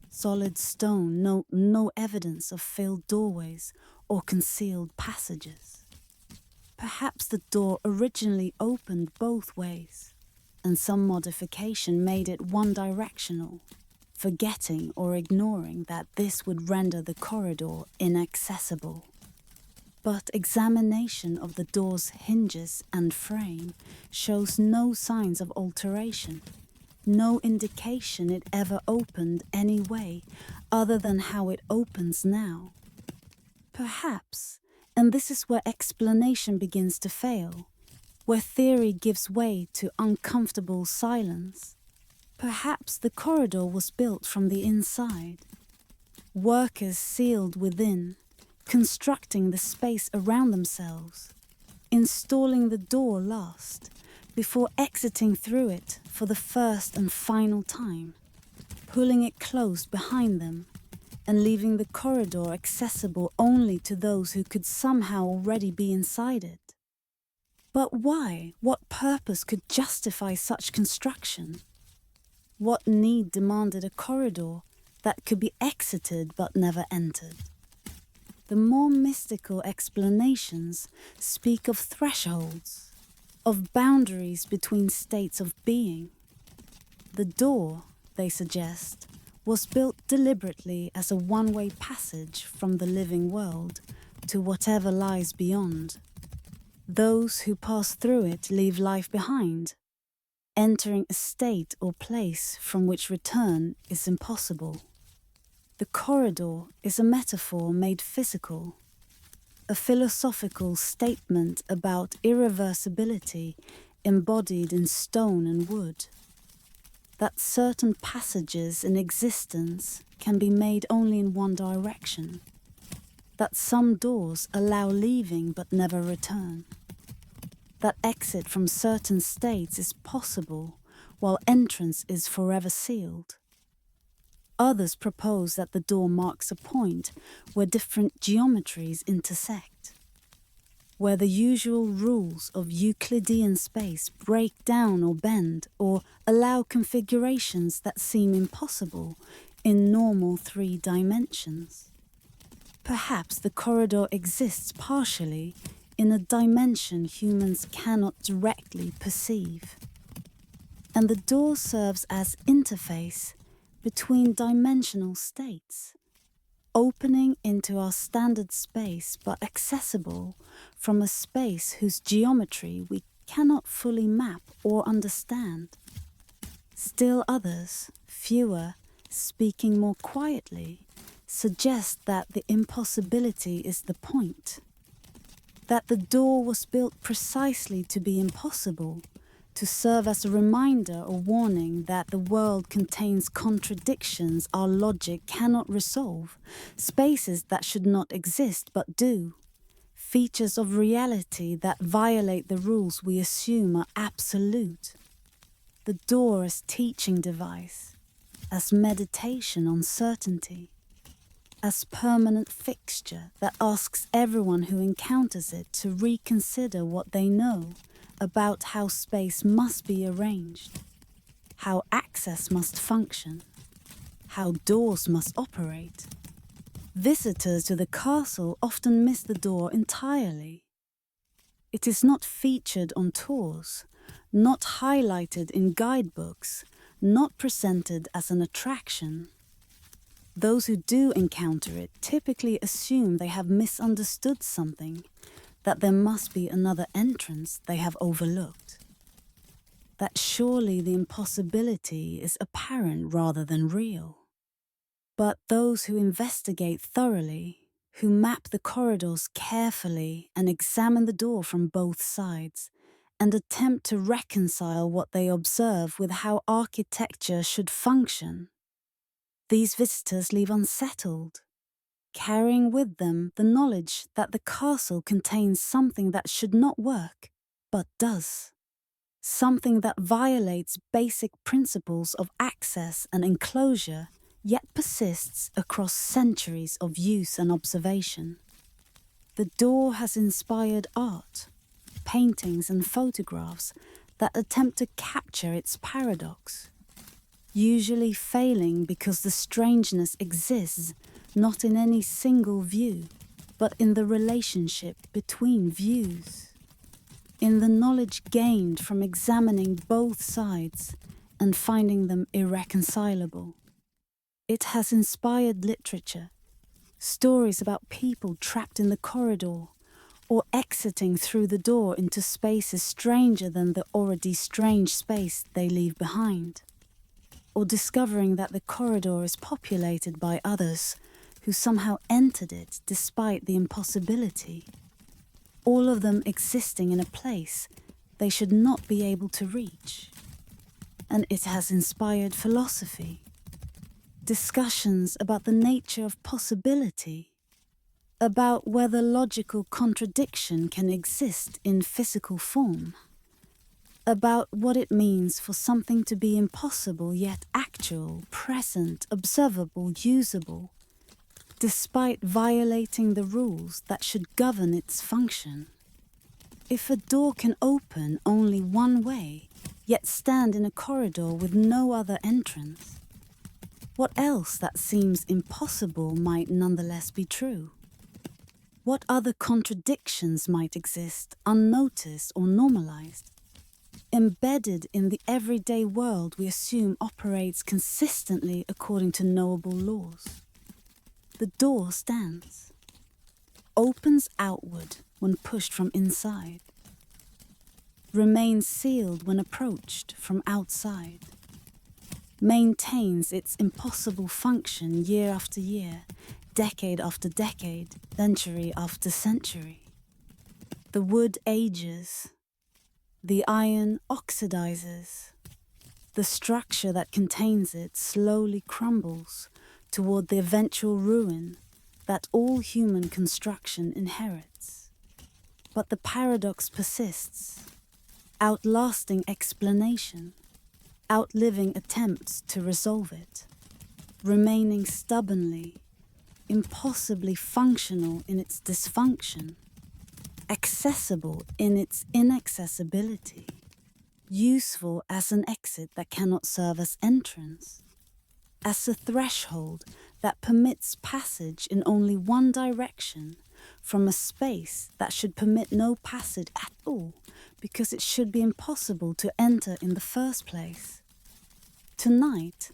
Solid stone, no evidence of filled doorways or concealed passages. Perhaps the door originally opened both ways, and some modification made it one-directional, forgetting or ignoring that this would render the corridor inaccessible. But examination of the door's hinges and frame shows no signs of alteration, no indication it ever opened any way other than how it opens now. Perhaps, and this is where explanation begins to fail, where theory gives way to uncomfortable silence, perhaps the corridor was built from the inside. Workers sealed within, constructing the space around themselves, installing the door last, before exiting through it for the first and final time, pulling it closed behind them, and leaving the corridor accessible only to those who could somehow already be inside it. But why? What purpose could justify such construction? What need demanded a corridor that could be exited but never entered? The more mystical explanations speak of thresholds, of boundaries between states of being. The door, they suggest, was built deliberately as a one-way passage from the living world to whatever lies beyond. Those who pass through it leave life behind, entering a state or place from which return is impossible. The corridor is a metaphor made physical, a philosophical statement about irreversibility embodied in stone and wood. That certain passages in existence can be made only in one direction. That some doors allow leaving but never return. That exit from certain states is possible while entrance is forever sealed. Others propose that the door marks a point where different geometries intersect, where the usual rules of Euclidean space break down or bend or allow configurations that seem impossible in normal 3 dimensions. Perhaps the corridor exists partially in a dimension humans cannot directly perceive, and the door serves as interface between dimensional states, opening into our standard space but accessible from a space whose geometry we cannot fully map or understand. Still others, fewer, speaking more quietly, suggest that the impossibility is the point, that the door was built precisely to be impossible, to serve as a reminder or warning that the world contains contradictions our logic cannot resolve, spaces that should not exist but do, features of reality that violate the rules we assume are absolute. The door as teaching device, as meditation on certainty, as permanent fixture that asks everyone who encounters it to reconsider what they know about how space must be arranged, how access must function, how doors must operate. Visitors to the castle often miss the door entirely. It is not featured on tours, not highlighted in guidebooks, not presented as an attraction. Those who do encounter it typically assume they have misunderstood something, that there must be another entrance they have overlooked. that surely the impossibility is apparent rather than real. But those who investigate thoroughly, who map the corridors carefully and examine the door from both sides, and attempt to reconcile what they observe with how architecture should function, these visitors leave unsettled, carrying with them the knowledge that the castle contains something that should not work, but does. Something that violates basic principles of access and enclosure, yet persists across centuries of use and observation. The door has inspired art, paintings and photographs that attempt to capture its paradox, usually failing because the strangeness exists not in any single view, but in the relationship between views, in the knowledge gained from examining both sides and finding them irreconcilable. It has inspired literature, stories about people trapped in the corridor or exiting through the door into spaces stranger than the already strange space they leave behind, or discovering that the corridor is populated by others who somehow entered it despite the impossibility, all of them existing in a place they should not be able to reach. And it has inspired philosophy, discussions about the nature of possibility, about whether logical contradiction can exist in physical form, about what it means for something to be impossible yet actual, present, observable, usable, despite violating the rules that should govern its function. If a door can open only one way, yet stand in a corridor with no other entrance, what else that seems impossible might nonetheless be true? What other contradictions might exist, unnoticed or normalized, embedded in the everyday world we assume operates consistently according to knowable laws? The door stands, opens outward when pushed from inside, remains sealed when approached from outside, maintains its impossible function year after year, decade after decade, century after century. The wood ages, the iron oxidizes, the structure that contains it slowly crumbles toward the eventual ruin that all human construction inherits. But the paradox persists, outlasting explanation, outliving attempts to resolve it, remaining stubbornly, impossibly functional in its dysfunction, accessible in its inaccessibility, useful as an exit that cannot serve as entrance, as a threshold that permits passage in only one direction from a space that should permit no passage at all because it should be impossible to enter in the first place. Tonight,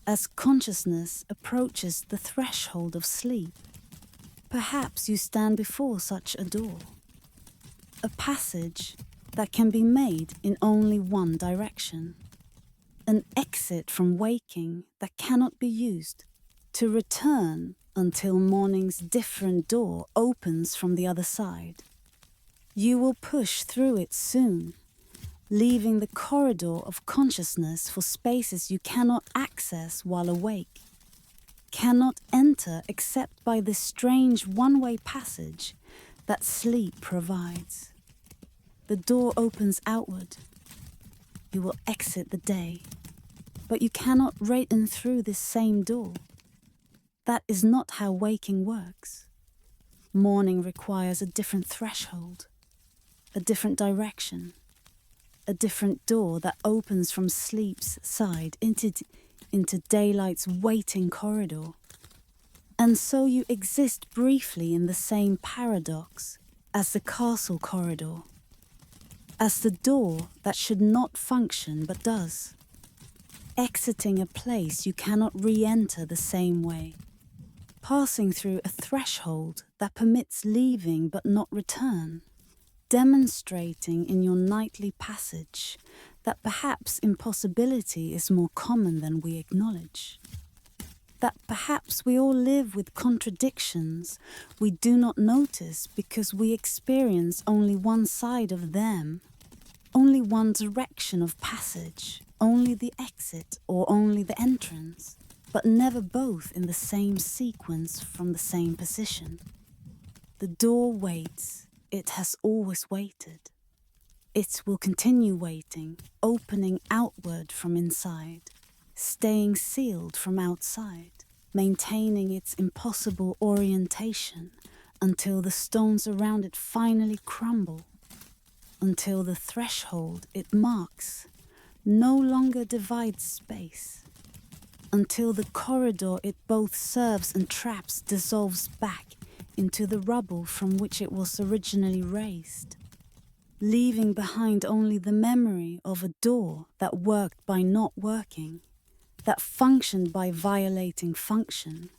as consciousness approaches the threshold of sleep, perhaps you stand before such a door, a passage that can be made in only one direction, an exit from waking that cannot be used to return until morning's different door opens from the other side. You will push through it soon, leaving the corridor of consciousness for spaces you cannot access while awake, cannot enter except by this strange one-way passage that sleep provides. The door opens outward. You will exit the day, but you cannot return through this same door. That is not how waking works. Morning requires a different threshold, a different direction, a different door that opens from sleep's side into daylight's waiting corridor. And so you exist briefly in the same paradox as the castle corridor, as the door that should not function but does, exiting a place you cannot re-enter the same way, passing through a threshold that permits leaving but not return, demonstrating in your nightly passage that perhaps impossibility is more common than we acknowledge, that perhaps we all live with contradictions we do not notice because we experience only one side of them, only one direction of passage, only the exit or only the entrance, but never both in the same sequence from the same position. The door waits. It has always waited. It will continue waiting, opening outward from inside, staying sealed from outside, maintaining its impossible orientation until the stones around it finally crumble, until the threshold it marks no longer divides space, until the corridor it both serves and traps dissolves back into the rubble from which it was originally raised, leaving behind only the memory of a door that worked by not working, that functioned by violating function,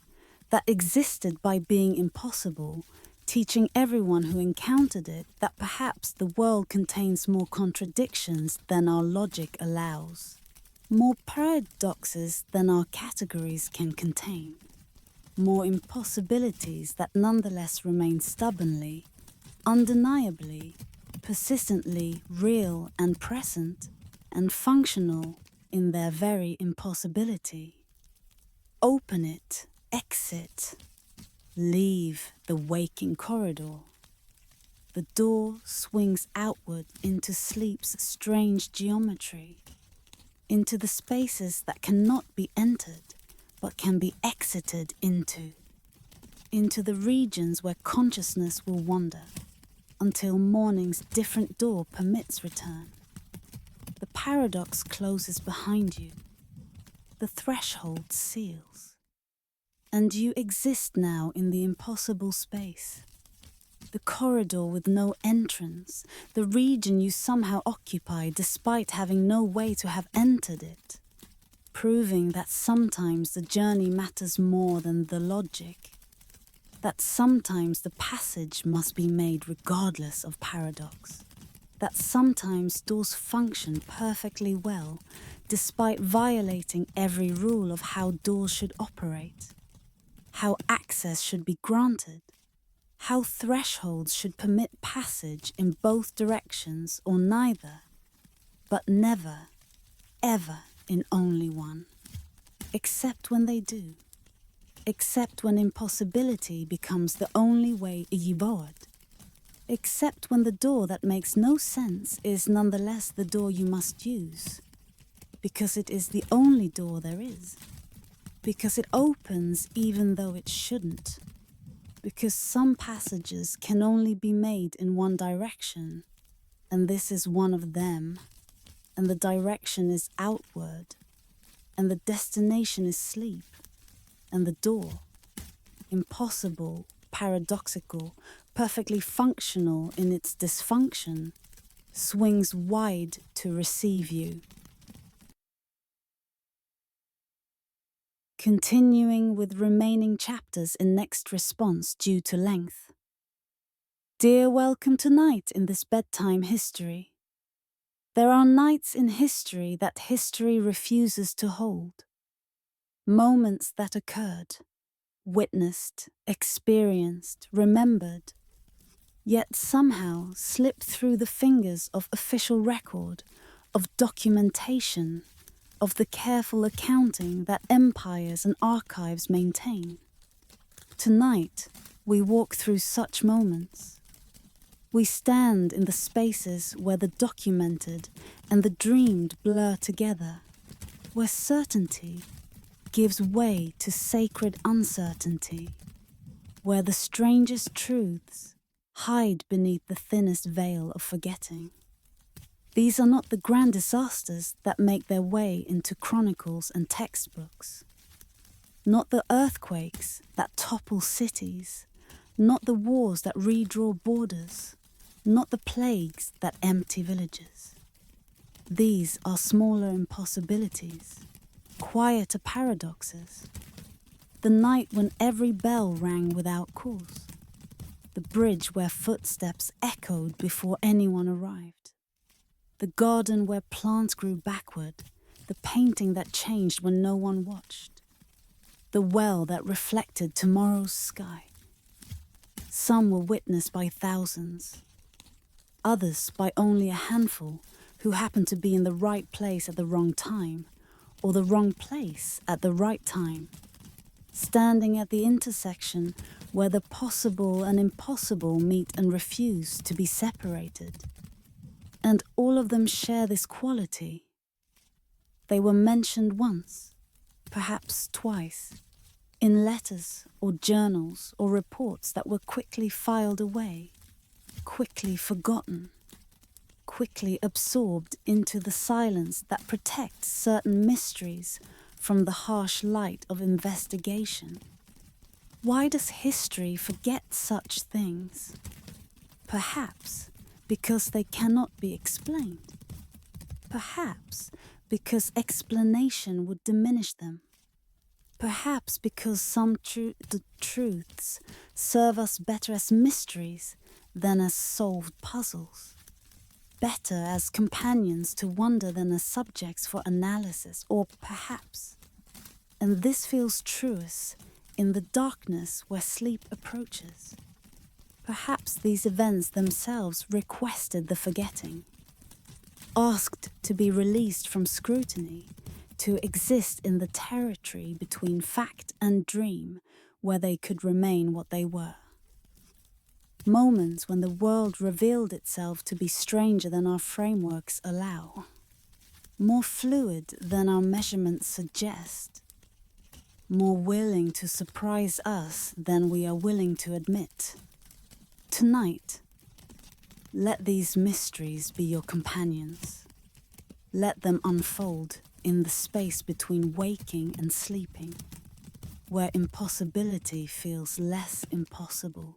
that existed by being impossible, teaching everyone who encountered it that perhaps the world contains more contradictions than our logic allows, more paradoxes than our categories can contain, more impossibilities that nonetheless remain stubbornly, undeniably, persistently real and present and functional in their very impossibility. Open it, exit, leave the waking corridor. The door swings outward into sleep's strange geometry, into the spaces that cannot be entered but can be exited into the regions where consciousness will wander, until morning's different door permits return. The paradox closes behind you. The threshold seals. And you exist now in the impossible space. The corridor with no entrance, the region you somehow occupy despite having no way to have entered it, proving that sometimes the journey matters more than the logic, that sometimes the passage must be made regardless of paradox, that sometimes doors function perfectly well despite violating every rule of how doors should operate, how access should be granted, how thresholds should permit passage in both directions or neither, but never, ever in only one, except when they do. Except when impossibility becomes the only way forward, except when the door that makes no sense is nonetheless the door you must use, because it is the only door there is, because it opens even though it shouldn't, because some passages can only be made in one direction, and this is one of them, and the direction is outward, and the destination is sleep. And the door, impossible, paradoxical, perfectly functional in its dysfunction, swings wide to receive you. Continuing with remaining chapters in next response due to length. Dear welcome tonight in this bedtime history. There are nights in history that history refuses to hold. Moments that occurred, witnessed, experienced, remembered, yet somehow slipped through the fingers of official record, of documentation, of the careful accounting that empires and archives maintain. Tonight, we walk through such moments. We stand in the spaces where the documented and the dreamed blur together, where certainty gives way to sacred uncertainty, where the strangest truths hide beneath the thinnest veil of forgetting. These are not the grand disasters that make their way into chronicles and textbooks, not the earthquakes that topple cities, not the wars that redraw borders, not the plagues that empty villages. These are smaller impossibilities, quieter paradoxes. The night when every bell rang without cause. The bridge where footsteps echoed before anyone arrived. the garden where plants grew backward, the painting that changed when no one watched, the well that reflected tomorrow's sky. Some were witnessed by thousands, others by only a handful who happened to be in the right place at the wrong time, or the wrong place at the right time, standing at the intersection where the possible and impossible meet and refuse to be separated. And all of them share this quality. They were mentioned once, perhaps twice, in letters or journals or reports that were quickly filed away, quickly forgotten, quickly absorbed into the silence that protects certain mysteries from the harsh light of investigation. Why does history forget such things? Perhaps because they cannot be explained. Perhaps because explanation would diminish them. Perhaps because some truths serve us better as mysteries than as solved puzzles. Better as companions to wonder than as subjects for analysis, or perhaps, and this feels truest, in the darkness where sleep approaches. Perhaps these events themselves requested the forgetting, asked to be released from scrutiny, to exist in the territory between fact and dream where they could remain what they were. Moments when the world revealed itself to be stranger than our frameworks allow, more fluid than our measurements suggest, more willing to surprise us than we are willing to admit. Tonight, let these mysteries be your companions. Let them unfold in the space between waking and sleeping, where impossibility feels less impossible,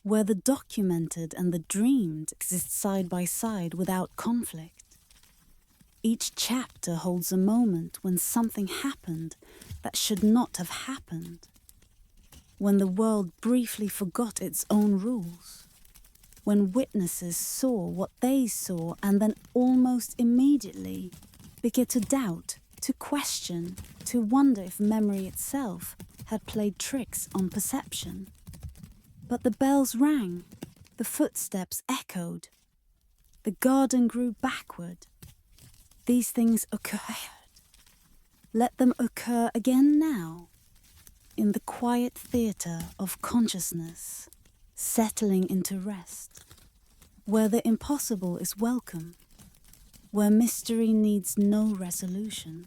where the documented and the dreamed exist side by side without conflict. Each chapter holds a moment when something happened that should not have happened, when the world briefly forgot its own rules, when witnesses saw what they saw and then almost immediately began to doubt, to question, to wonder if memory itself had played tricks on perception. But the bells rang, the footsteps echoed, the garden grew backward. These things occurred. Let them occur again now, in the quiet theatre of consciousness, settling into rest, where the impossible is welcome, where mystery needs no resolution,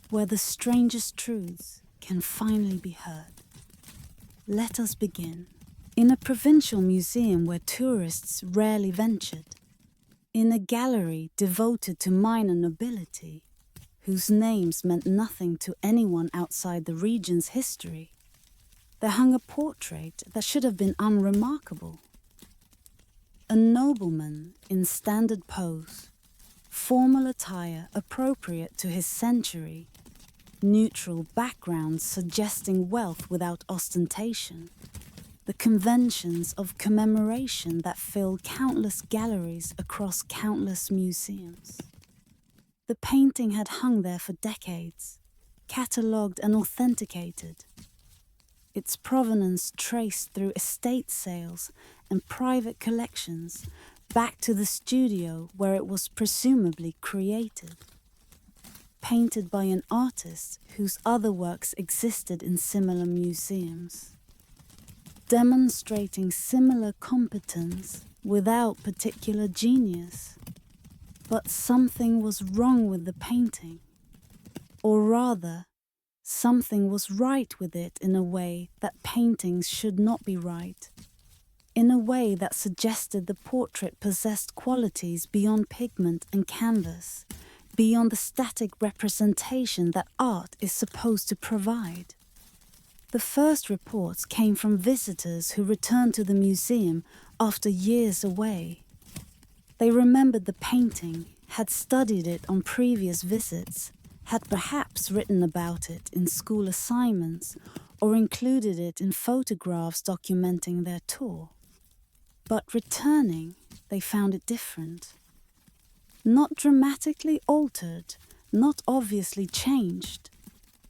where the strangest truths can finally be heard. Let us begin. In a provincial museum where tourists rarely ventured, in a gallery devoted to minor nobility, whose names meant nothing to anyone outside the region's history, there hung a portrait that should have been unremarkable. A nobleman in standard pose, formal attire appropriate to his century, neutral backgrounds suggesting wealth without ostentation, the conventions of commemoration that fill countless galleries across countless museums. The painting had hung there for decades, catalogued and authenticated, its provenance traced through estate sales and private collections back to the studio where it was presumably created. Painted by an artist whose other works existed in similar museums, demonstrating similar competence without particular genius. But something was wrong with the painting, or rather, something was right with it in a way that paintings should not be right, in a way that suggested the portrait possessed qualities beyond pigment and canvas, beyond the static representation that art is supposed to provide. The first reports came from visitors who returned to the museum after years away. They remembered the painting, had studied it on previous visits, had perhaps written about it in school assignments or included it in photographs documenting their tour. But returning, they found it different. Not dramatically altered, not obviously changed,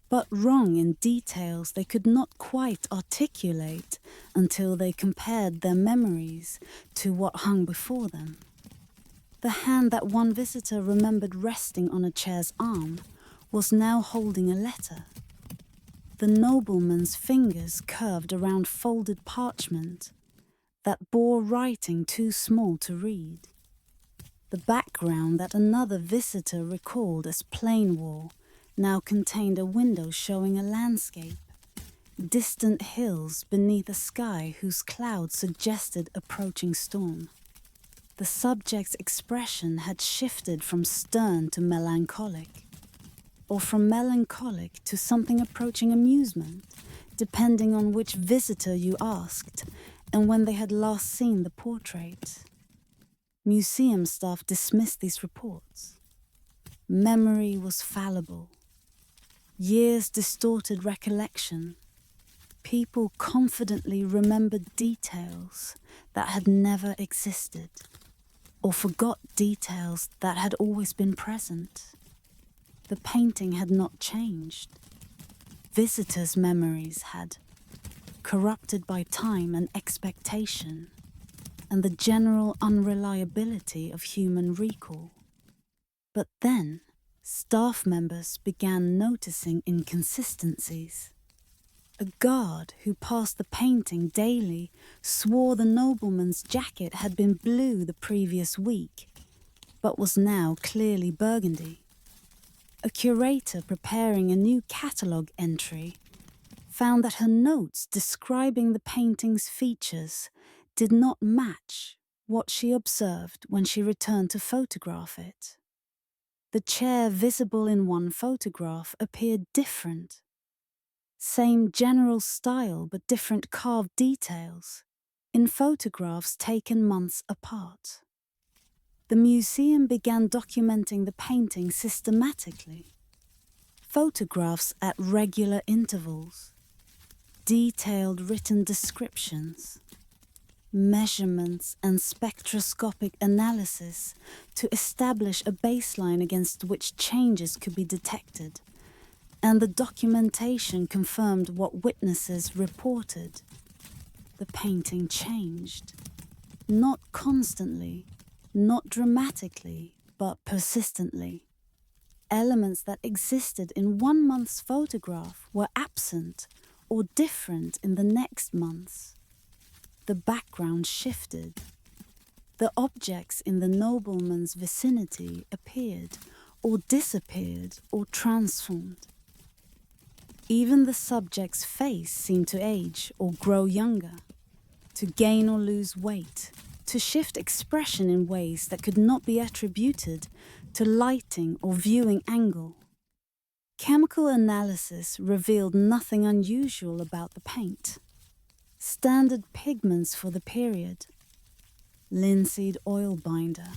but wrong in details they could not quite articulate until they compared their memories to what hung before them. The hand that one visitor remembered resting on a chair's arm was now holding a letter. The nobleman's fingers curved around folded parchment that bore writing too small to read. The background that another visitor recalled as plain wall now contained a window showing a landscape, distant hills beneath a sky whose clouds suggested approaching storm. The subject's expression had shifted from stern to melancholic, or from melancholic to something approaching amusement, depending on which visitor you asked and when they had last seen the portrait. Museum staff dismissed these reports. Memory was fallible. Years distorted recollection. People confidently remembered details that had never existed, or forgot details that had always been present. The painting had not changed. Visitors' memories had, corrupted by time and expectation, and the general unreliability of human recall. But then, staff members began noticing inconsistencies. A guard who passed the painting daily swore the nobleman's jacket had been blue the previous week, but was now clearly burgundy. A curator preparing a new catalogue entry found that her notes describing the painting's features did not match what she observed when she returned to photograph it. The chair visible in one photograph appeared different. Same general style but different carved details in photographs taken months apart. The museum began documenting the painting systematically. Photographs at regular intervals, detailed written descriptions, measurements and spectroscopic analysis to establish a baseline against which changes could be detected, and the documentation confirmed what witnesses reported. The painting changed, not constantly, not dramatically, but persistently. Elements that existed in 1 month's photograph were absent or different in the next month's. The background shifted. The objects in the nobleman's vicinity appeared or disappeared or transformed. Even the subject's face seemed to age or grow younger, to gain or lose weight, to shift expression in ways that could not be attributed to lighting or viewing angle. Chemical analysis revealed nothing unusual about the paint. Standard pigments for the period. Linseed oil binder.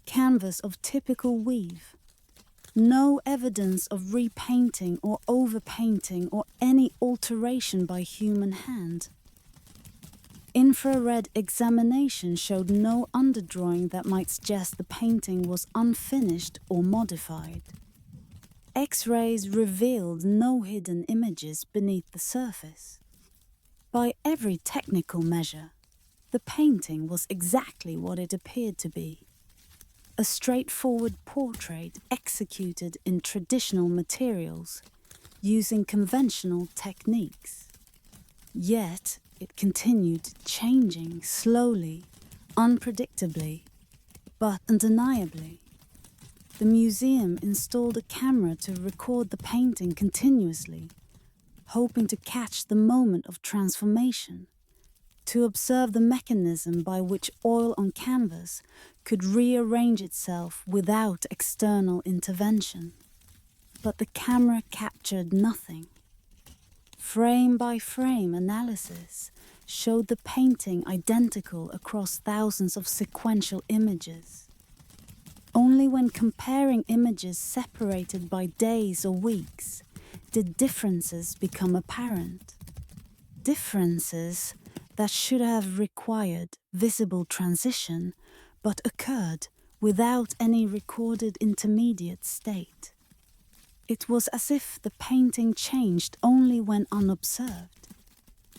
Canvas of typical weave. No evidence of repainting or overpainting or any alteration by human hand. Infrared examination showed no underdrawing that might suggest the painting was unfinished or modified. X-rays revealed no hidden images beneath the surface. By every technical measure, the painting was exactly what it appeared to be. A straightforward portrait executed in traditional materials, using conventional techniques. Yet, it continued changing slowly, unpredictably, but undeniably. The museum installed a camera to record the painting continuously, hoping to catch the moment of transformation, to observe the mechanism by which oil on canvas could rearrange itself without external intervention. But the camera captured nothing. Frame-by-frame analysis showed the painting identical across thousands of sequential images. Only when comparing images separated by days or weeks did differences become apparent. Differences that should have required visible transition but occurred without any recorded intermediate state. It was as if the painting changed only when unobserved,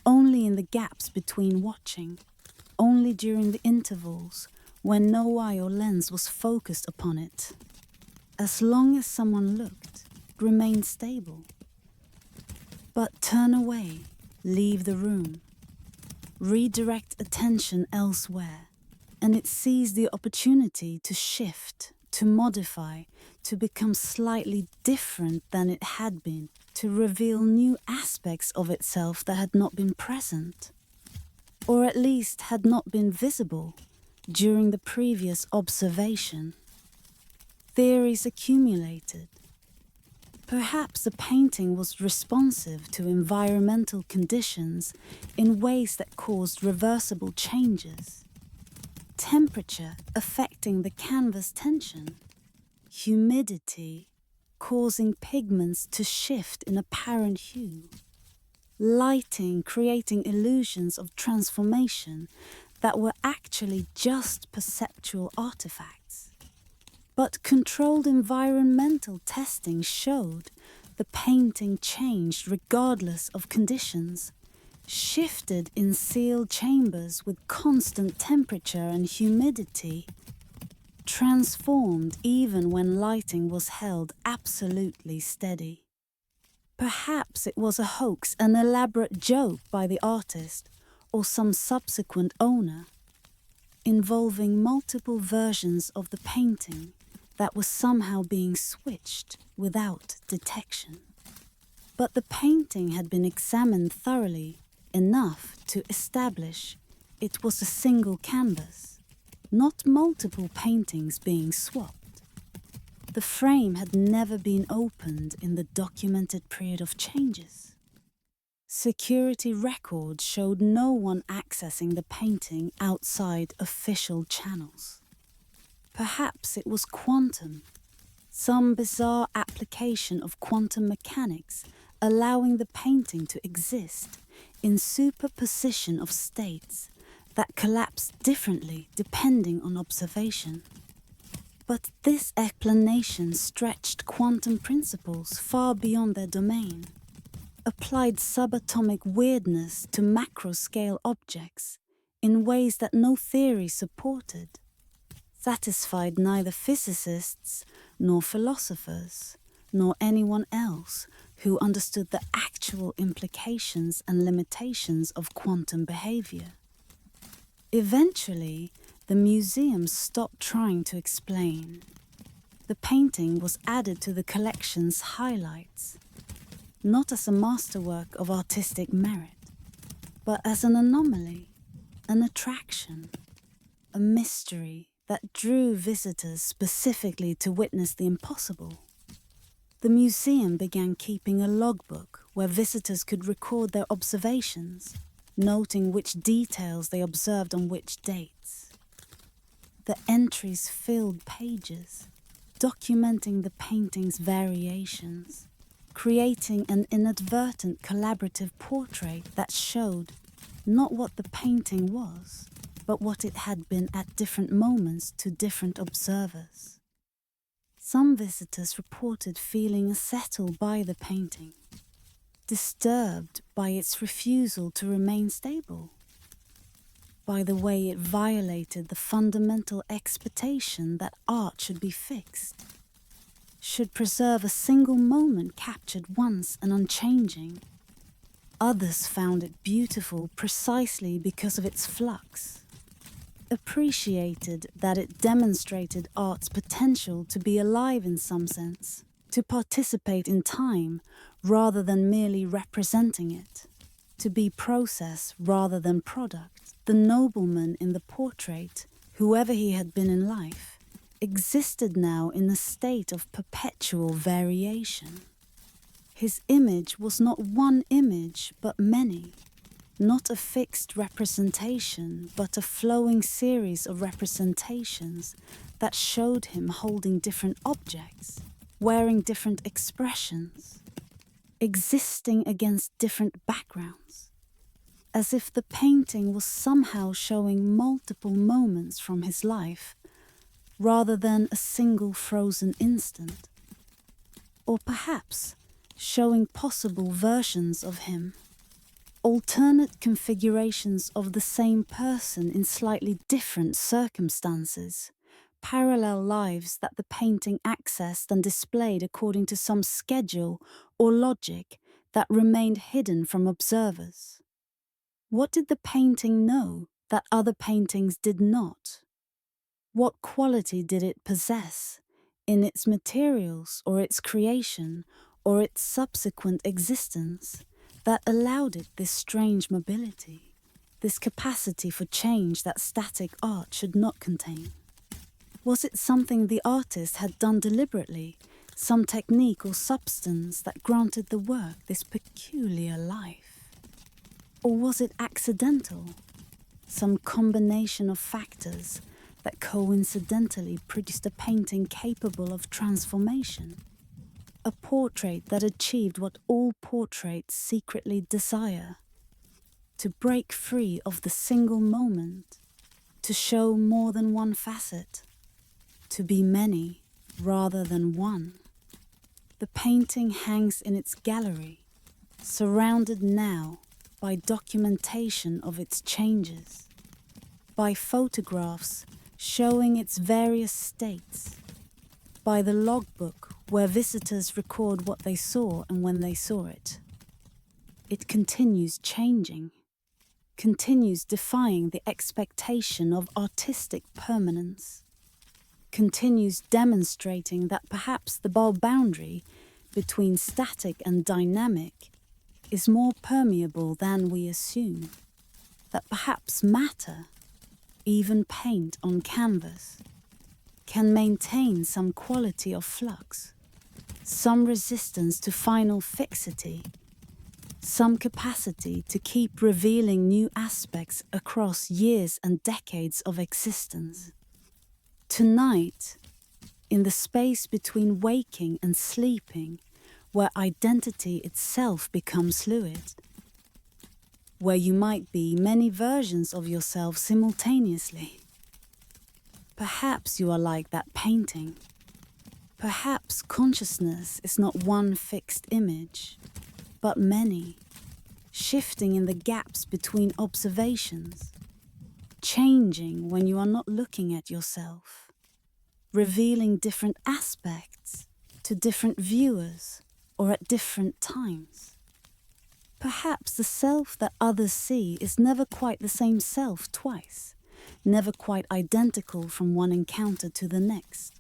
only in the gaps between watching, only during the intervals when no eye or lens was focused upon it. As long as someone looked, remained stable. But turn away, leave the room, redirect attention elsewhere, and it sees the opportunity to shift, to modify, to become slightly different than it had been, to reveal new aspects of itself that had not been present, or at least had not been visible during the previous observation. Theories accumulated. Perhaps the painting was responsive to environmental conditions in ways that caused reversible changes. Temperature affecting the canvas tension, humidity causing pigments to shift in apparent hue, lighting creating illusions of transformation that were actually just perceptual artifacts. But controlled environmental testing showed the painting changed regardless of conditions, shifted in sealed chambers with constant temperature and humidity, transformed even when lighting was held absolutely steady. Perhaps it was a hoax, an elaborate joke by the artist or some subsequent owner, involving multiple versions of the painting that was somehow being switched without detection. But the painting had been examined thoroughly enough to establish it was a single canvas, not multiple paintings being swapped. The frame had never been opened in the documented period of changes. Security records showed no one accessing the painting outside official channels. Perhaps it was quantum, some bizarre application of quantum mechanics allowing the painting to exist in superposition of states that collapsed differently depending on observation. But this explanation stretched quantum principles far beyond their domain, applied subatomic weirdness to macro-scale objects in ways that no theory supported, satisfied neither physicists nor philosophers, nor anyone else who understood the actual implications and limitations of quantum behavior. Eventually, the museum stopped trying to explain. The painting was added to the collection's highlights, not as a masterwork of artistic merit, but as an anomaly, an attraction, a mystery that drew visitors specifically to witness the impossible. The museum began keeping a logbook where visitors could record their observations, noting which details they observed on which dates. The entries filled pages, documenting the painting's variations, creating an inadvertent collaborative portrait that showed not what the painting was, but what it had been at different moments to different observers. Some visitors reported feeling unsettled by the painting, disturbed by its refusal to remain stable, by the way it violated the fundamental expectation that art should be fixed, should preserve a single moment captured once and unchanging. Others found it beautiful precisely because of its flux, appreciated that it demonstrated art's potential to be alive in some sense, to participate in time rather than merely representing it, to be process rather than product. The nobleman in the portrait, whoever he had been in life, existed now in a state of perpetual variation. His image was not one image but many, not a fixed representation, but a flowing series of representations that showed him holding different objects, wearing different expressions, existing against different backgrounds, as if the painting was somehow showing multiple moments from his life, rather than a single frozen instant. Or perhaps showing possible versions of him, alternate configurations of the same person in slightly different circumstances, parallel lives that the painting accessed and displayed according to some schedule or logic that remained hidden from observers. What did the painting know that other paintings did not? What quality did it possess in its materials or its creation or its subsequent existence that allowed it this strange mobility, this capacity for change that static art should not contain? Was it something the artist had done deliberately, some technique or substance that granted the work this peculiar life? Or was it accidental, some combination of factors that coincidentally produced a painting capable of transformation? A portrait that achieved what all portraits secretly desire: to break free of the single moment, to show more than one facet, to be many rather than one. The painting hangs in its gallery, surrounded now by documentation of its changes, by photographs showing its various states, by the logbook where visitors record what they saw and when they saw it. It continues changing, continues defying the expectation of artistic permanence, continues demonstrating that perhaps the boundary between static and dynamic is more permeable than we assume, that perhaps matter, even paint on canvas, can maintain some quality of flux, some resistance to final fixity, some capacity to keep revealing new aspects across years and decades of existence. Tonight, in the space between waking and sleeping, where identity itself becomes fluid, where you might be many versions of yourself simultaneously. Perhaps you are like that painting. Perhaps consciousness is not one fixed image, but many, shifting in the gaps between observations, changing when you are not looking at yourself, revealing different aspects to different viewers or at different times. Perhaps the self that others see is never quite the same self twice, never quite identical from one encounter to the next,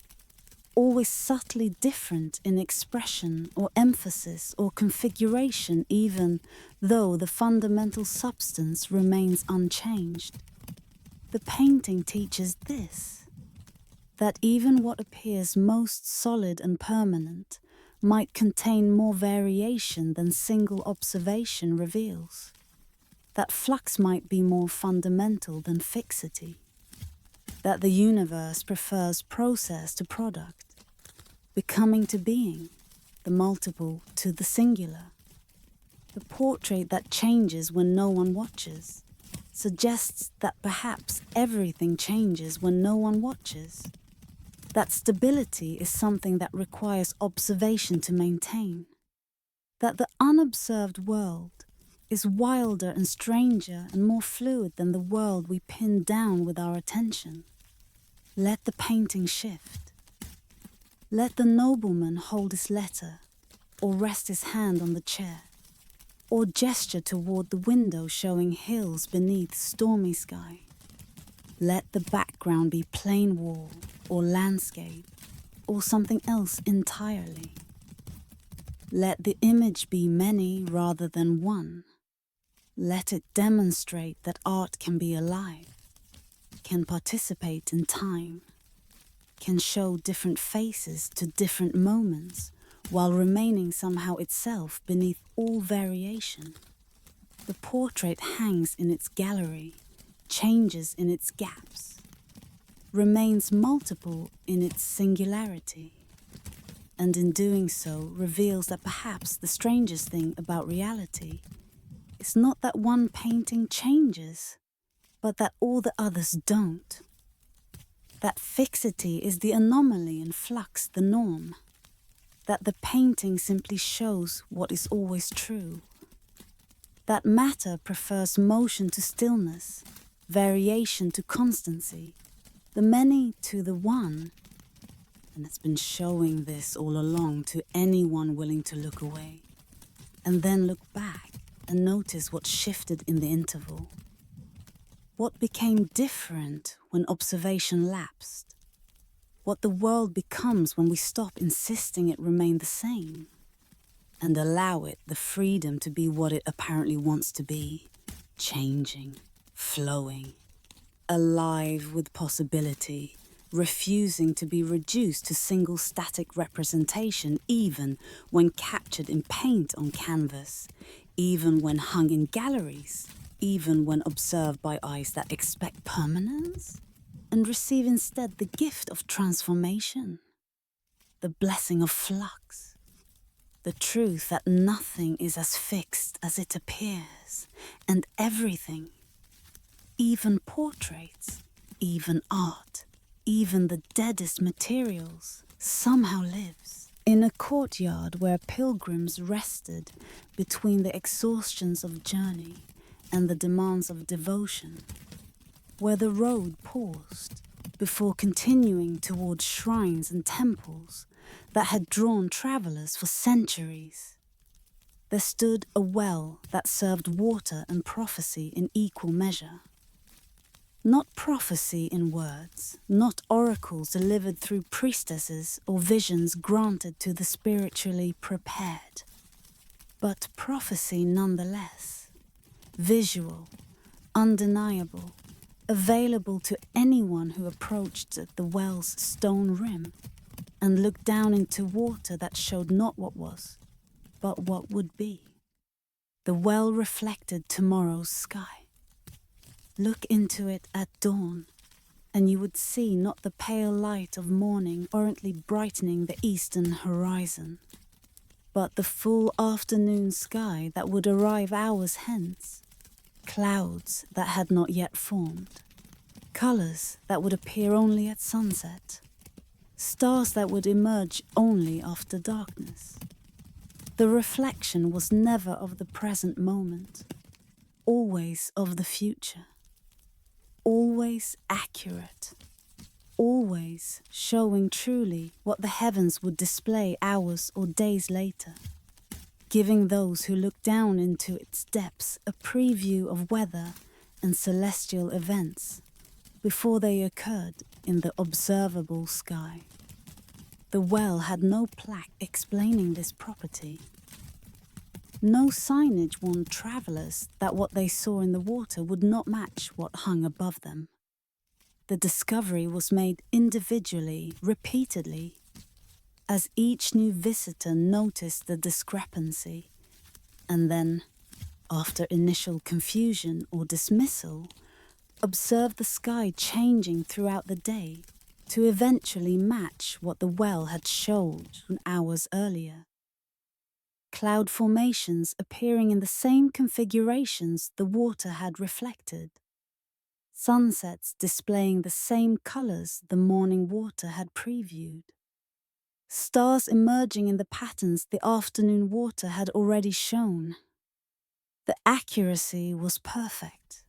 always subtly different in expression or emphasis or configuration, even though the fundamental substance remains unchanged. The painting teaches this, that even what appears most solid and permanent might contain more variation than single observation reveals, that flux might be more fundamental than fixity, that the universe prefers process to product, becoming to being, the multiple to the singular. The portrait that changes when no one watches suggests that perhaps everything changes when no one watches, that stability is something that requires observation to maintain, that the unobserved world is wilder and stranger and more fluid than the world we pin down with our attention. Let the painting shift. Let the nobleman hold his letter, or rest his hand on the chair, or gesture toward the window showing hills beneath stormy sky. Let the background be plain wall, or landscape, or something else entirely. Let the image be many rather than one. Let it demonstrate that art can be alive, can participate in time, can show different faces to different moments while remaining somehow itself beneath all variation. The portrait hangs in its gallery, changes in its gaps, remains multiple in its singularity, and in doing so reveals that perhaps the strangest thing about reality is not that one painting changes, but that all the others don't. That fixity is the anomaly and flux the norm. That the painting simply shows what is always true. That matter prefers motion to stillness, variation to constancy, the many to the one, and it's been showing this all along to anyone willing to look away, and then look back and notice what shifted in the interval. What became different when observation lapsed? What the world becomes when we stop insisting it remain the same and allow it the freedom to be what it apparently wants to be, changing, flowing, alive with possibility, refusing to be reduced to single static representation even when captured in paint on canvas, even when hung in galleries, even when observed by eyes that expect permanence, and receive instead the gift of transformation, the blessing of flux, the truth that nothing is as fixed as it appears, and everything, even portraits, even art, even the deadest materials, somehow lives. In a courtyard where pilgrims rested between the exhaustions of journey and the demands of devotion, where the road paused before continuing towards shrines and temples that had drawn travelers for centuries, there stood a well that served water and prophecy in equal measure. Not prophecy in words, not oracles delivered through priestesses or visions granted to the spiritually prepared, but prophecy nonetheless, visual, undeniable, available to anyone who approached the well's stone rim and looked down into water that showed not what was, but what would be. The well reflected tomorrow's sky. Look into it at dawn, and you would see not the pale light of morning orantly brightening the eastern horizon, but the full afternoon sky that would arrive hours hence, clouds that had not yet formed, colours that would appear only at sunset, stars that would emerge only after darkness. The reflection was never of the present moment, always of the future. Always accurate, always showing truly what the heavens would display hours or days later, giving those who look down into its depths a preview of weather and celestial events before they occurred in the observable sky. The well had no plaque explaining this property. No signage warned travellers that what they saw in the water would not match what hung above them. The discovery was made individually, repeatedly, as each new visitor noticed the discrepancy, and then, after initial confusion or dismissal, observed the sky changing throughout the day to eventually match what the well had showed hours earlier. Cloud formations appearing in the same configurations the water had reflected. Sunsets displaying the same colours the morning water had previewed. Stars emerging in the patterns the afternoon water had already shown. The accuracy was perfect.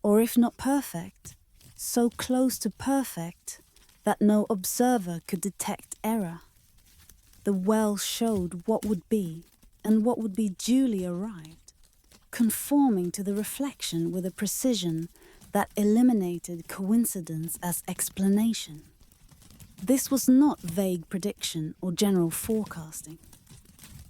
Or if not perfect, so close to perfect that no observer could detect error. The well showed what would be and what would be duly arrived, conforming to the reflection with a precision that eliminated coincidence as explanation. This was not vague prediction or general forecasting.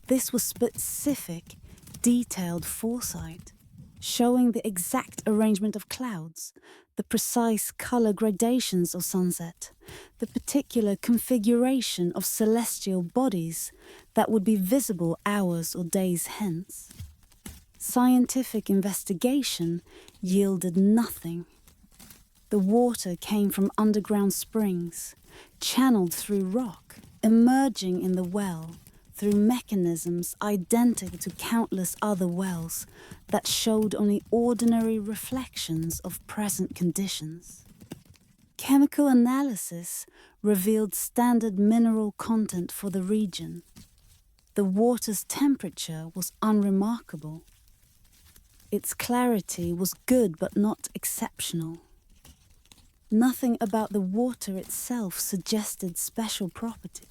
This was specific, detailed foresight, showing the exact arrangement of clouds, the precise colour gradations of sunset, the particular configuration of celestial bodies that would be visible hours or days hence. Scientific investigation yielded nothing. The water came from underground springs, channeled through rock, emerging in the well through mechanisms identical to countless other wells that showed only ordinary reflections of present conditions. Chemical analysis revealed standard mineral content for the region. The water's temperature was unremarkable. Its clarity was good but not exceptional. Nothing about the water itself suggested special property.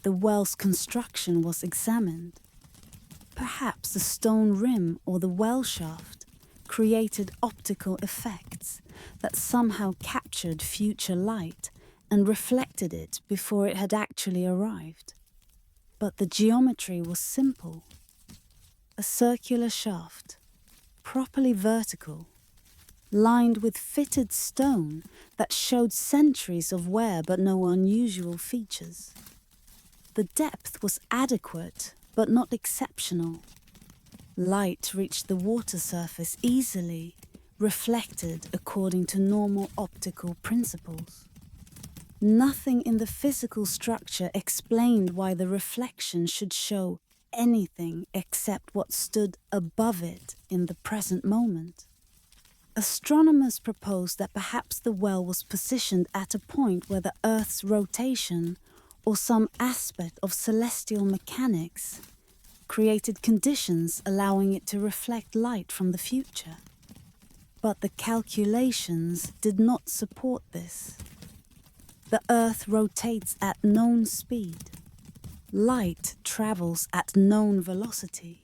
The well's construction was examined. Perhaps the stone rim or the well shaft created optical effects that somehow captured future light and reflected it before it had actually arrived. But the geometry was simple. A circular shaft, properly vertical, lined with fitted stone that showed centuries of wear but no unusual features. The depth was adequate but not exceptional. Light reached the water surface easily, reflected according to normal optical principles. Nothing in the physical structure explained why the reflection should show anything except what stood above it in the present moment. Astronomers proposed that perhaps the well was positioned at a point where the Earth's rotation or some aspect of celestial mechanics created conditions allowing it to reflect light from the future. But the calculations did not support this. The Earth rotates at known speed. Light travels at known velocity.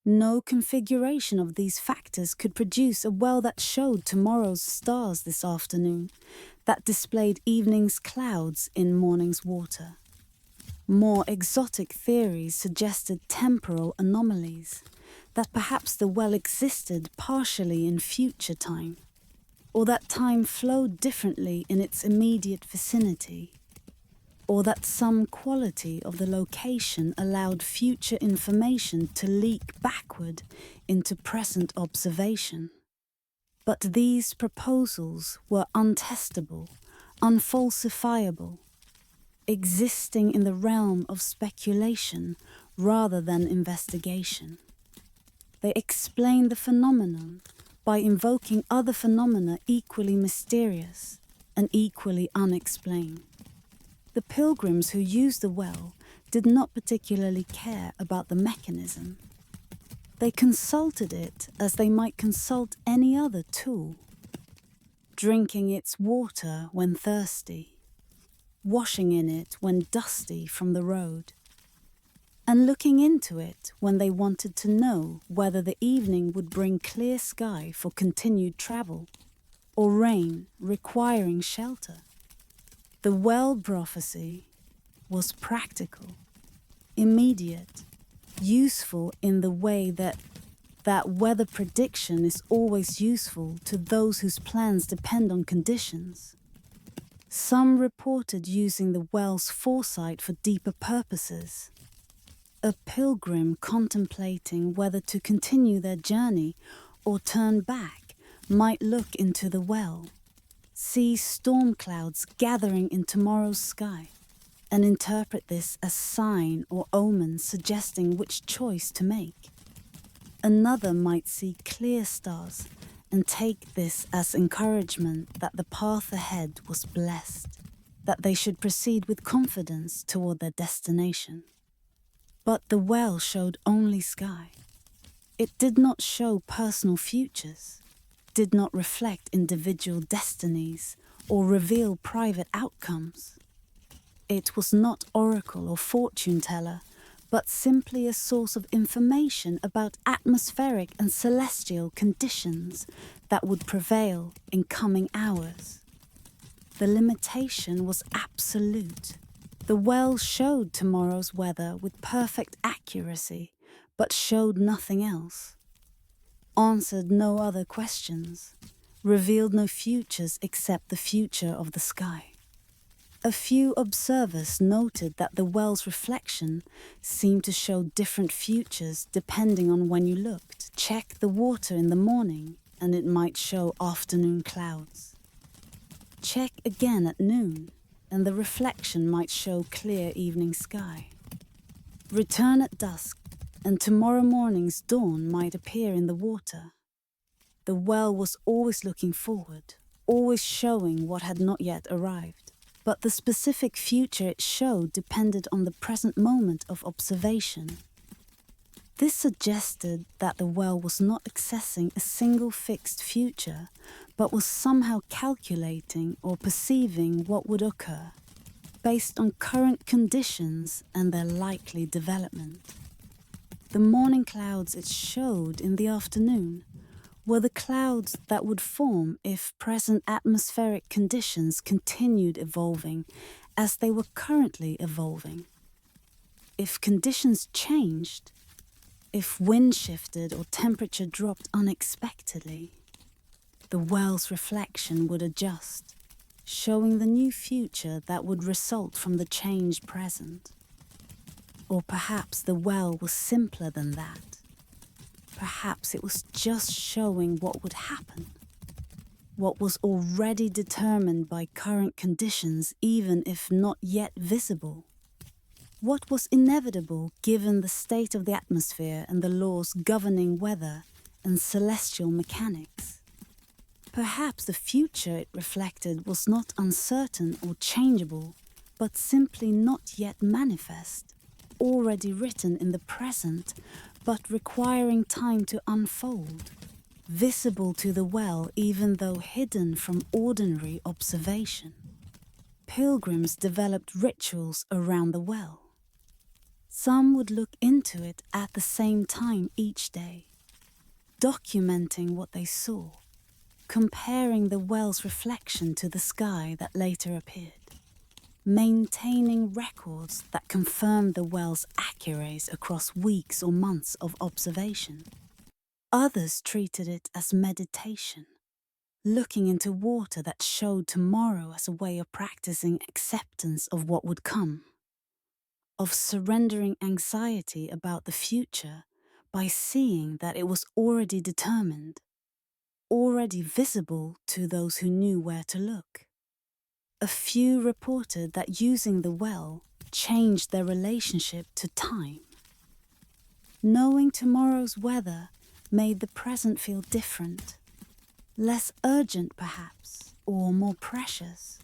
No configuration of these factors could produce a well that showed tomorrow's stars this afternoon, that displayed evening's clouds in morning's water. More exotic theories suggested temporal anomalies, that perhaps the well existed partially in future time, or that time flowed differently in its immediate vicinity, or that some quality of the location allowed future information to leak backward into present observation. But these proposals were untestable, unfalsifiable, existing in the realm of speculation rather than investigation. They explain the phenomenon by invoking other phenomena equally mysterious and equally unexplained. The pilgrims who used the well did not particularly care about the mechanism. They consulted it as they might consult any other tool, drinking its water when thirsty, washing in it when dusty from the road, and looking into it when they wanted to know whether the evening would bring clear sky for continued travel, or rain requiring shelter. The well prophecy was practical, immediate, useful in the way that weather prediction is always useful to those whose plans depend on conditions. Some reported using the well's foresight for deeper purposes. A pilgrim contemplating whether to continue their journey or turn back might look into the well, see storm clouds gathering in tomorrow's sky, and interpret this as sign or omen suggesting which choice to make. Another might see clear stars and take this as encouragement that the path ahead was blessed, that they should proceed with confidence toward their destination. But the well showed only sky. It did not show personal futures, did not reflect individual destinies or reveal private outcomes. It was not oracle or fortune teller, but simply a source of information about atmospheric and celestial conditions that would prevail in coming hours. The limitation was absolute. The well showed tomorrow's weather with perfect accuracy, but showed nothing else. Answered no other questions, revealed no futures except the future of the sky. A few observers noted that the well's reflection seemed to show different futures depending on when you looked. Check the water in the morning and it might show afternoon clouds. Check again at noon and the reflection might show clear evening sky. Return at dusk and tomorrow morning's dawn might appear in the water. The well was always looking forward, always showing what had not yet arrived. But the specific future it showed depended on the present moment of observation. This suggested that the well was not accessing a single fixed future, but was somehow calculating or perceiving what would occur, based on current conditions and their likely development. The morning clouds it showed in the afternoon were the clouds that would form if present atmospheric conditions continued evolving as they were currently evolving. If conditions changed, if wind shifted or temperature dropped unexpectedly, the well's reflection would adjust, showing the new future that would result from the changed present. Or perhaps the well was simpler than that. Perhaps it was just showing what would happen, what was already determined by current conditions even if not yet visible. What was inevitable given the state of the atmosphere and the laws governing weather and celestial mechanics? Perhaps the future it reflected was not uncertain or changeable, but simply not yet manifest, already written in the present, but requiring time to unfold, visible to the well even though hidden from ordinary observation. Pilgrims developed rituals around the well. Some would look into it at the same time each day, documenting what they saw, comparing the well's reflection to the sky that later appeared, maintaining records that confirmed the well's accuracy across weeks or months of observation. Others treated it as meditation, looking into water that showed tomorrow as a way of practicing acceptance of what would come, of surrendering anxiety about the future by seeing that it was already determined, already visible to those who knew where to look. A few reported that using the well changed their relationship to time. Knowing tomorrow's weather made the present feel different, less urgent perhaps, or more precious,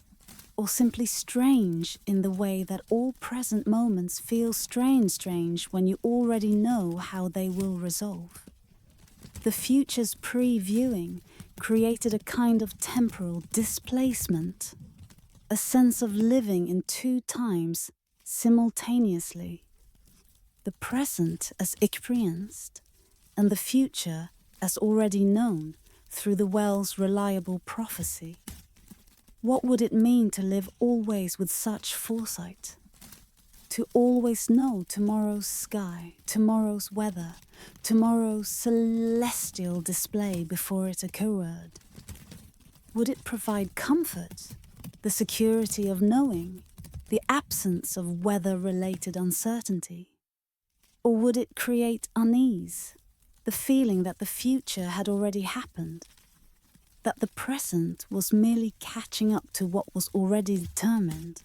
or simply strange in the way that all present moments feel strange when you already know how they will resolve. The future's previewing created a kind of temporal displacement, a sense of living in two times simultaneously, the present as experienced and the future as already known through the well's reliable prophecy. What would it mean to live always with such foresight? To always know tomorrow's sky, tomorrow's weather, tomorrow's celestial display before it occurred? Would it provide comfort, the security of knowing, the absence of weather-related uncertainty? Or would it create unease, the feeling that the future had already happened, that the present was merely catching up to what was already determined,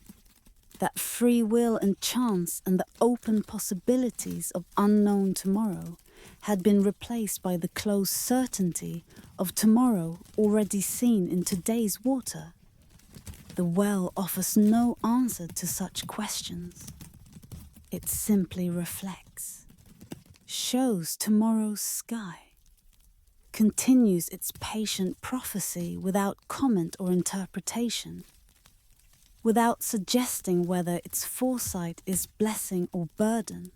that free will and chance and the open possibilities of unknown tomorrow had been replaced by the close certainty of tomorrow already seen in today's water? The well offers no answer to such questions. It simply reflects, shows tomorrow's sky, continues its patient prophecy without comment or interpretation, without suggesting whether its foresight is blessing or burden,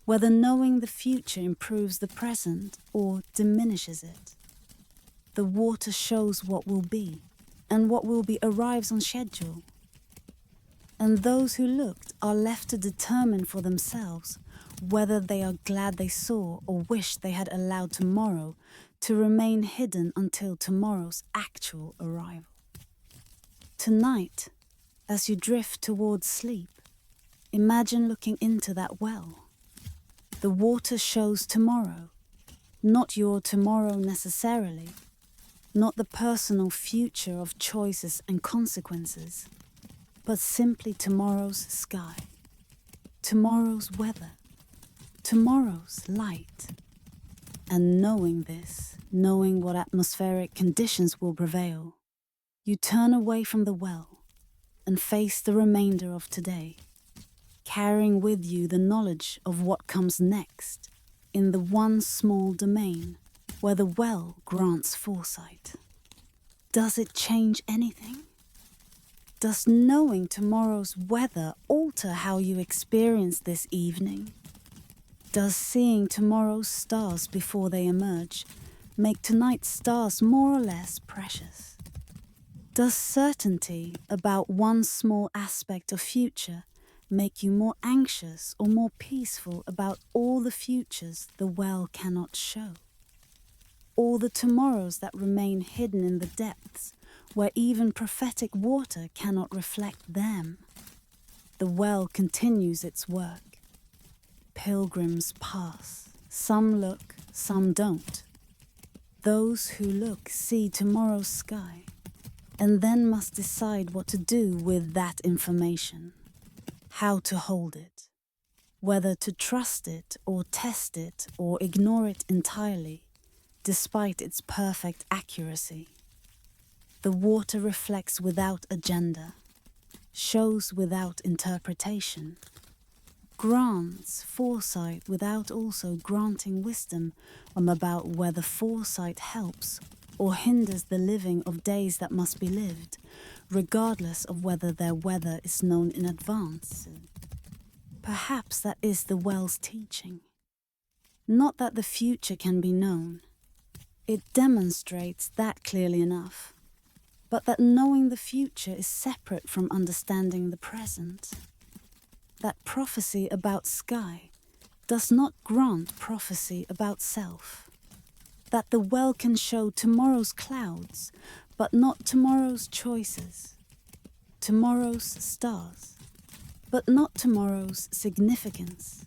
whether knowing the future improves the present or diminishes it. The water shows what will be, and what will be arrives on schedule. And those who looked are left to determine for themselves whether they are glad they saw or wish they had allowed tomorrow to remain hidden until tomorrow's actual arrival. Tonight, as you drift towards sleep, imagine looking into that well. The water shows tomorrow, not your tomorrow necessarily, not the personal future of choices and consequences, but simply tomorrow's sky, tomorrow's weather, tomorrow's light. And knowing this, knowing what atmospheric conditions will prevail, You turn away from the well and face the remainder of today, carrying with you the knowledge of what comes next in the one small domain where the well grants foresight. Does it change anything? Does knowing tomorrow's weather alter how you experience this evening? Does seeing tomorrow's stars before they emerge make tonight's stars more or less precious? Does certainty about one small aspect of future make you more anxious or more peaceful about all the futures the well cannot show? All the tomorrows that remain hidden in the depths where even prophetic water cannot reflect them? The well continues its work. Pilgrims pass. Some look, some don't. Those who look see tomorrow's sky and then must decide what to do with that information, how to hold it, whether to trust it or test it or ignore it entirely, despite its perfect accuracy. The water reflects without agenda, shows without interpretation, grants foresight without also granting wisdom about whether foresight helps or hinders the living of days that must be lived, regardless of whether their weather is known in advance. Perhaps that is the well's teaching. Not that the future can be known. It demonstrates that clearly enough, but that knowing the future is separate from understanding the present. That prophecy about sky does not grant prophecy about self. That the well can show tomorrow's clouds, but not tomorrow's choices. Tomorrow's stars, but not tomorrow's significance.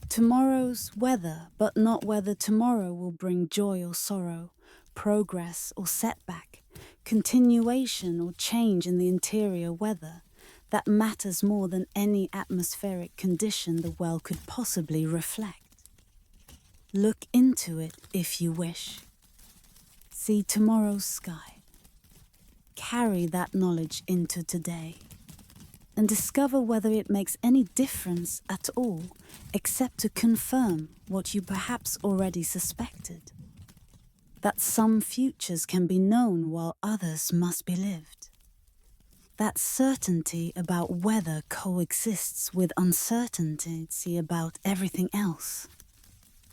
Tomorrow's weather, but not whether tomorrow will bring joy or sorrow, progress or setback, continuation or change in the interior weather. That matters more than any atmospheric condition the well could possibly reflect. Look into it if you wish. See tomorrow's sky. Carry that knowledge into today and discover whether it makes any difference at all except to confirm what you perhaps already suspected. That some futures can be known while others must be lived. That certainty about weather coexists with uncertainty about everything else.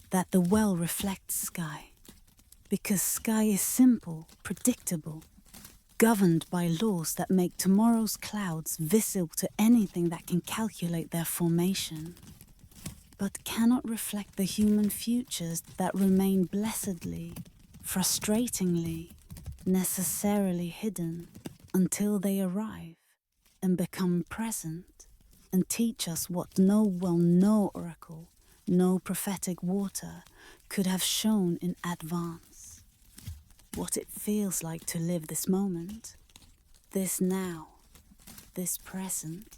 That the well reflects sky, because sky is simple, predictable, governed by laws that make tomorrow's clouds visible to anything that can calculate their formation, but cannot reflect the human futures that remain blessedly, frustratingly, necessarily hidden until they arrive and become present and teach us what no oracle, no prophetic water could have shown in advance. What it feels like to live this moment, this now, this present,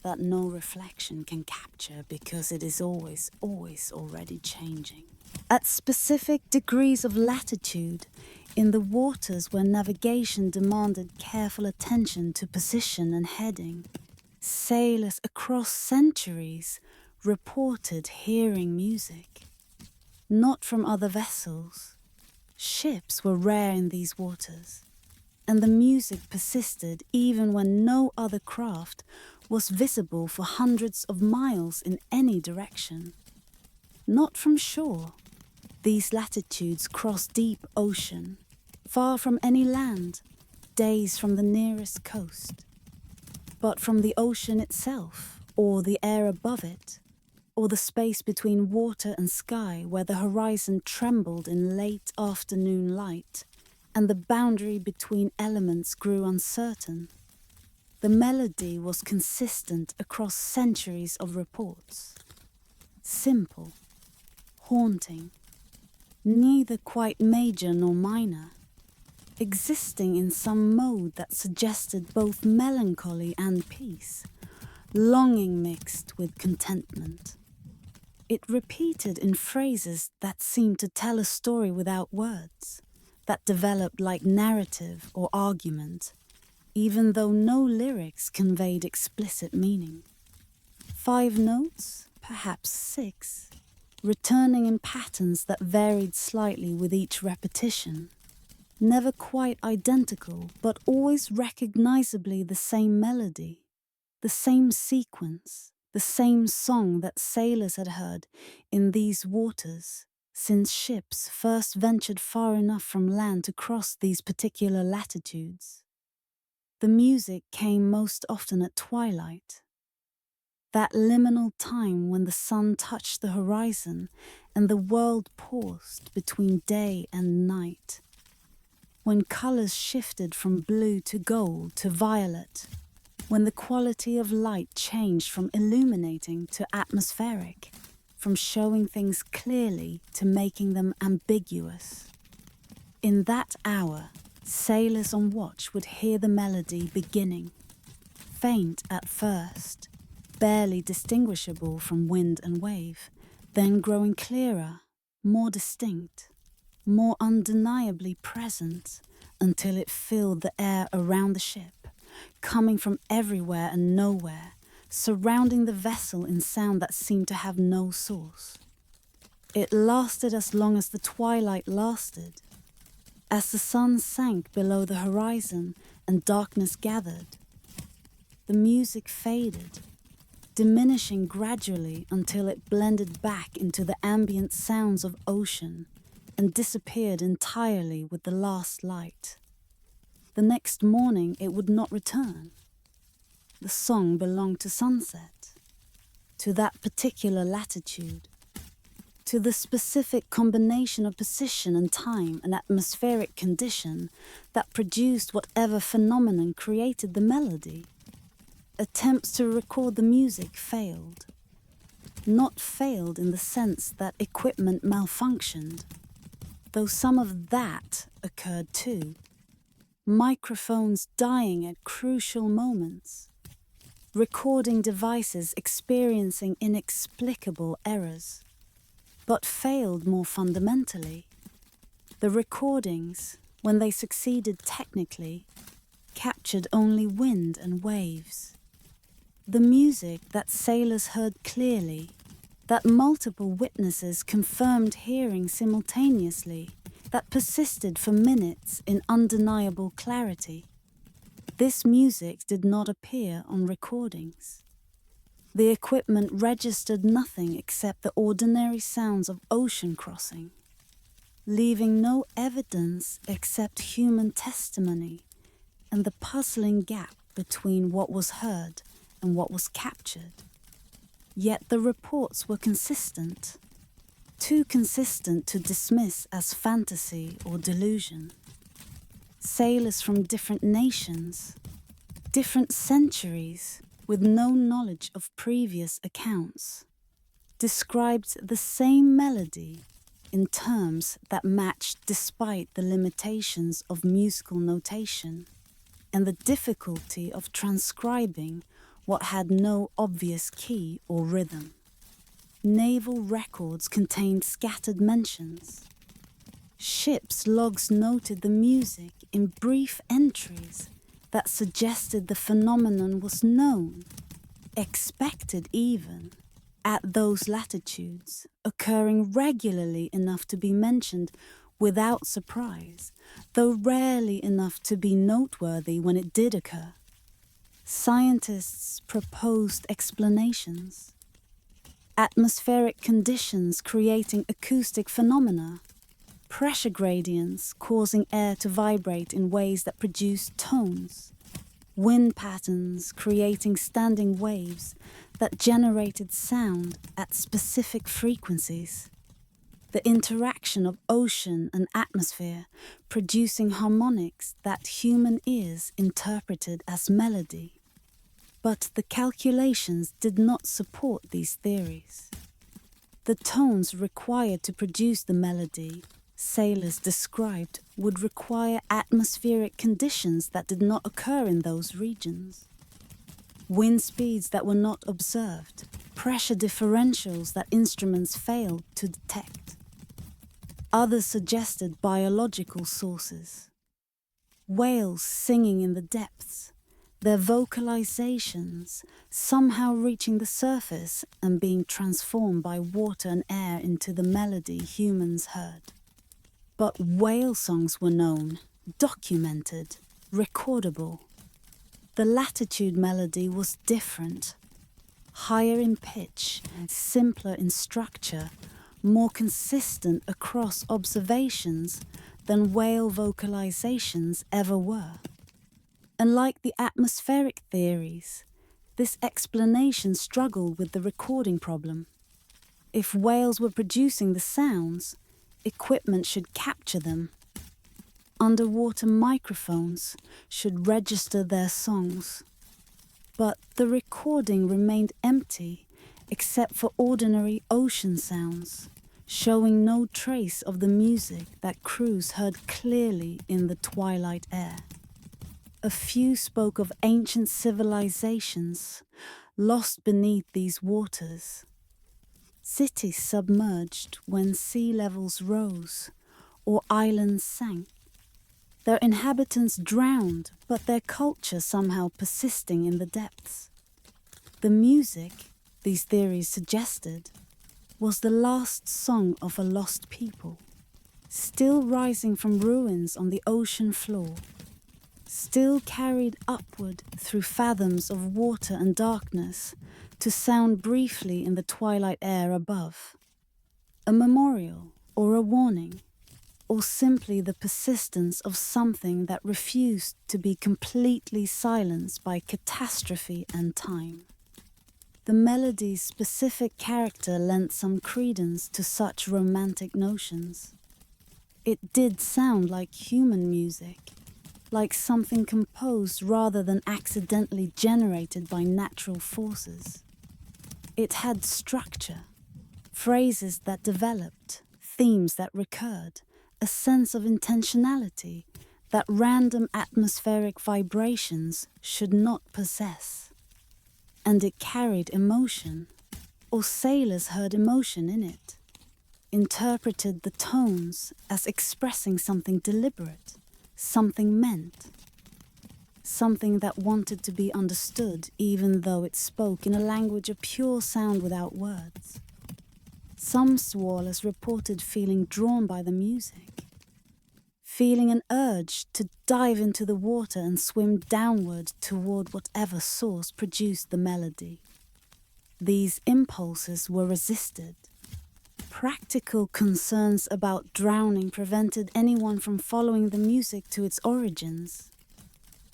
that no reflection can capture because it is always already changing. At specific degrees of latitude, in the waters where navigation demanded careful attention to position and heading, sailors across centuries reported hearing music. Not from other vessels. Ships were rare in these waters, and the music persisted even when no other craft was visible for hundreds of miles in any direction. Not from shore. These latitudes cross deep ocean, far from any land, days from the nearest coast. But from the ocean itself, or the air above it, or the space between water and sky where the horizon trembled in late afternoon light, and the boundary between elements grew uncertain, the melody was consistent across centuries of reports. Simple, haunting, neither quite major nor minor, existing in some mode that suggested both melancholy and peace, longing mixed with contentment. It repeated in phrases that seemed to tell a story without words, that developed like narrative or argument, even though no lyrics conveyed explicit meaning. 5 notes, perhaps 6, returning in patterns that varied slightly with each repetition. Never quite identical, but always recognizably the same melody, the same sequence, the same song that sailors had heard in these waters since ships first ventured far enough from land to cross these particular latitudes. The music came most often at twilight, that liminal time when the sun touched the horizon and the world paused between day and night, when colors shifted from blue to gold to violet, when the quality of light changed from illuminating to atmospheric, from showing things clearly to making them ambiguous. In that hour, sailors on watch would hear the melody beginning, faint at first, barely distinguishable from wind and wave, then growing clearer, more distinct, more undeniably present, until it filled the air around the ship, coming from everywhere and nowhere, surrounding the vessel in sound that seemed to have no source. It lasted as long as the twilight lasted. As the sun sank below the horizon and darkness gathered, the music faded, diminishing gradually until it blended back into the ambient sounds of ocean and disappeared entirely with the last light. The next morning it would not return. The song belonged to sunset, to that particular latitude, to the specific combination of position and time and atmospheric condition that produced whatever phenomenon created the melody. Attempts to record the music failed. Not failed in the sense that equipment malfunctioned, though some of that occurred too. Microphones dying at crucial moments. Recording devices experiencing inexplicable errors, but failed more fundamentally. The recordings, when they succeeded technically, captured only wind and waves. The music that sailors heard clearly, that multiple witnesses confirmed hearing simultaneously, that persisted for minutes in undeniable clarity. This music did not appear on recordings. The equipment registered nothing except the ordinary sounds of ocean crossing, leaving no evidence except human testimony and the puzzling gap between what was heard and what was captured. Yet the reports were consistent, too consistent to dismiss as fantasy or delusion. Sailors from different nations, different centuries, with no knowledge of previous accounts, described the same melody in terms that matched despite the limitations of musical notation and the difficulty of transcribing what had no obvious key or rhythm. Naval records contained scattered mentions. Ships' logs noted the music in brief entries that suggested the phenomenon was known, expected even, at those latitudes, occurring regularly enough to be mentioned without surprise, though rarely enough to be noteworthy when it did occur. Scientists proposed explanations. Atmospheric conditions creating acoustic phenomena, pressure gradients causing air to vibrate in ways that produce tones, wind patterns creating standing waves that generated sound at specific frequencies, the interaction of ocean and atmosphere producing harmonics that human ears interpreted as melody. But the calculations did not support these theories. The tones required to produce the melody sailors described would require atmospheric conditions that did not occur in those regions. Wind speeds that were not observed, pressure differentials that instruments failed to detect. Others suggested biological sources. Whales singing in the depths, their vocalizations somehow reaching the surface and being transformed by water and air into the melody humans heard. But whale songs were known, documented, recordable. The latitude melody was different, higher in pitch, simpler in structure, more consistent across observations than whale vocalizations ever were. And like the atmospheric theories, this explanation struggled with the recording problem. If whales were producing the sounds, equipment should capture them. Underwater microphones should register their songs. But the recording remained empty except for ordinary ocean sounds, showing no trace of the music that crews heard clearly in the twilight air. A few spoke of ancient civilizations lost beneath these waters. Cities submerged when sea levels rose or islands sank. Their inhabitants drowned, but their culture somehow persisting in the depths. The music, these theories suggested, was the last song of a lost people, still rising from ruins on the ocean floor, still carried upward through fathoms of water and darkness to sound briefly in the twilight air above. A memorial or a warning, or simply the persistence of something that refused to be completely silenced by catastrophe and time. The melody's specific character lent some credence to such romantic notions. It did sound like human music, like something composed rather than accidentally generated by natural forces. It had structure, phrases that developed, themes that recurred, a sense of intentionality that random atmospheric vibrations should not possess. And it carried emotion, or sailors heard emotion in it, interpreted the tones as expressing something deliberate, something meant, something that wanted to be understood even though it spoke in a language of pure sound without words. Some swallows reported feeling drawn by the music, feeling an urge to dive into the water and swim downward toward whatever source produced the melody. These impulses were resisted. Practical concerns about drowning prevented anyone from following the music to its origins.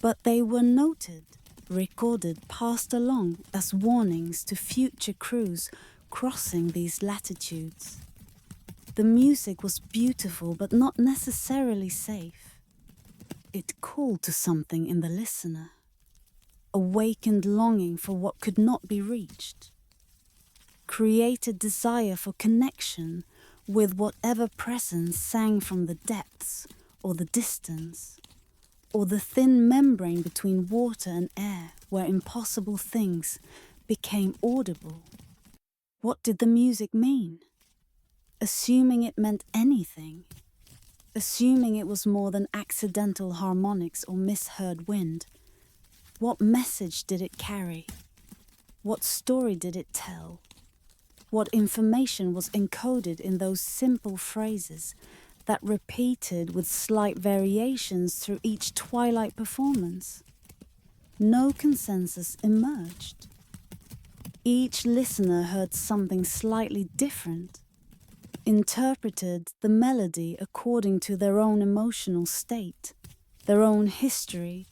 But they were noted, recorded, passed along as warnings to future crews crossing these latitudes. The music was beautiful but not necessarily safe. It called to something in the listener, awakened longing for what could not be reached, created desire for connection with whatever presence sang from the depths or the distance, or the thin membrane between water and air where impossible things became audible. What did the music mean? Assuming it meant anything, assuming it was more than accidental harmonics or misheard wind, what message did it carry? What story did it tell? What information was encoded in those simple phrases that repeated with slight variations through each twilight performance? No consensus emerged. Each listener heard something slightly different, interpreted the melody according to their own emotional state, their own history,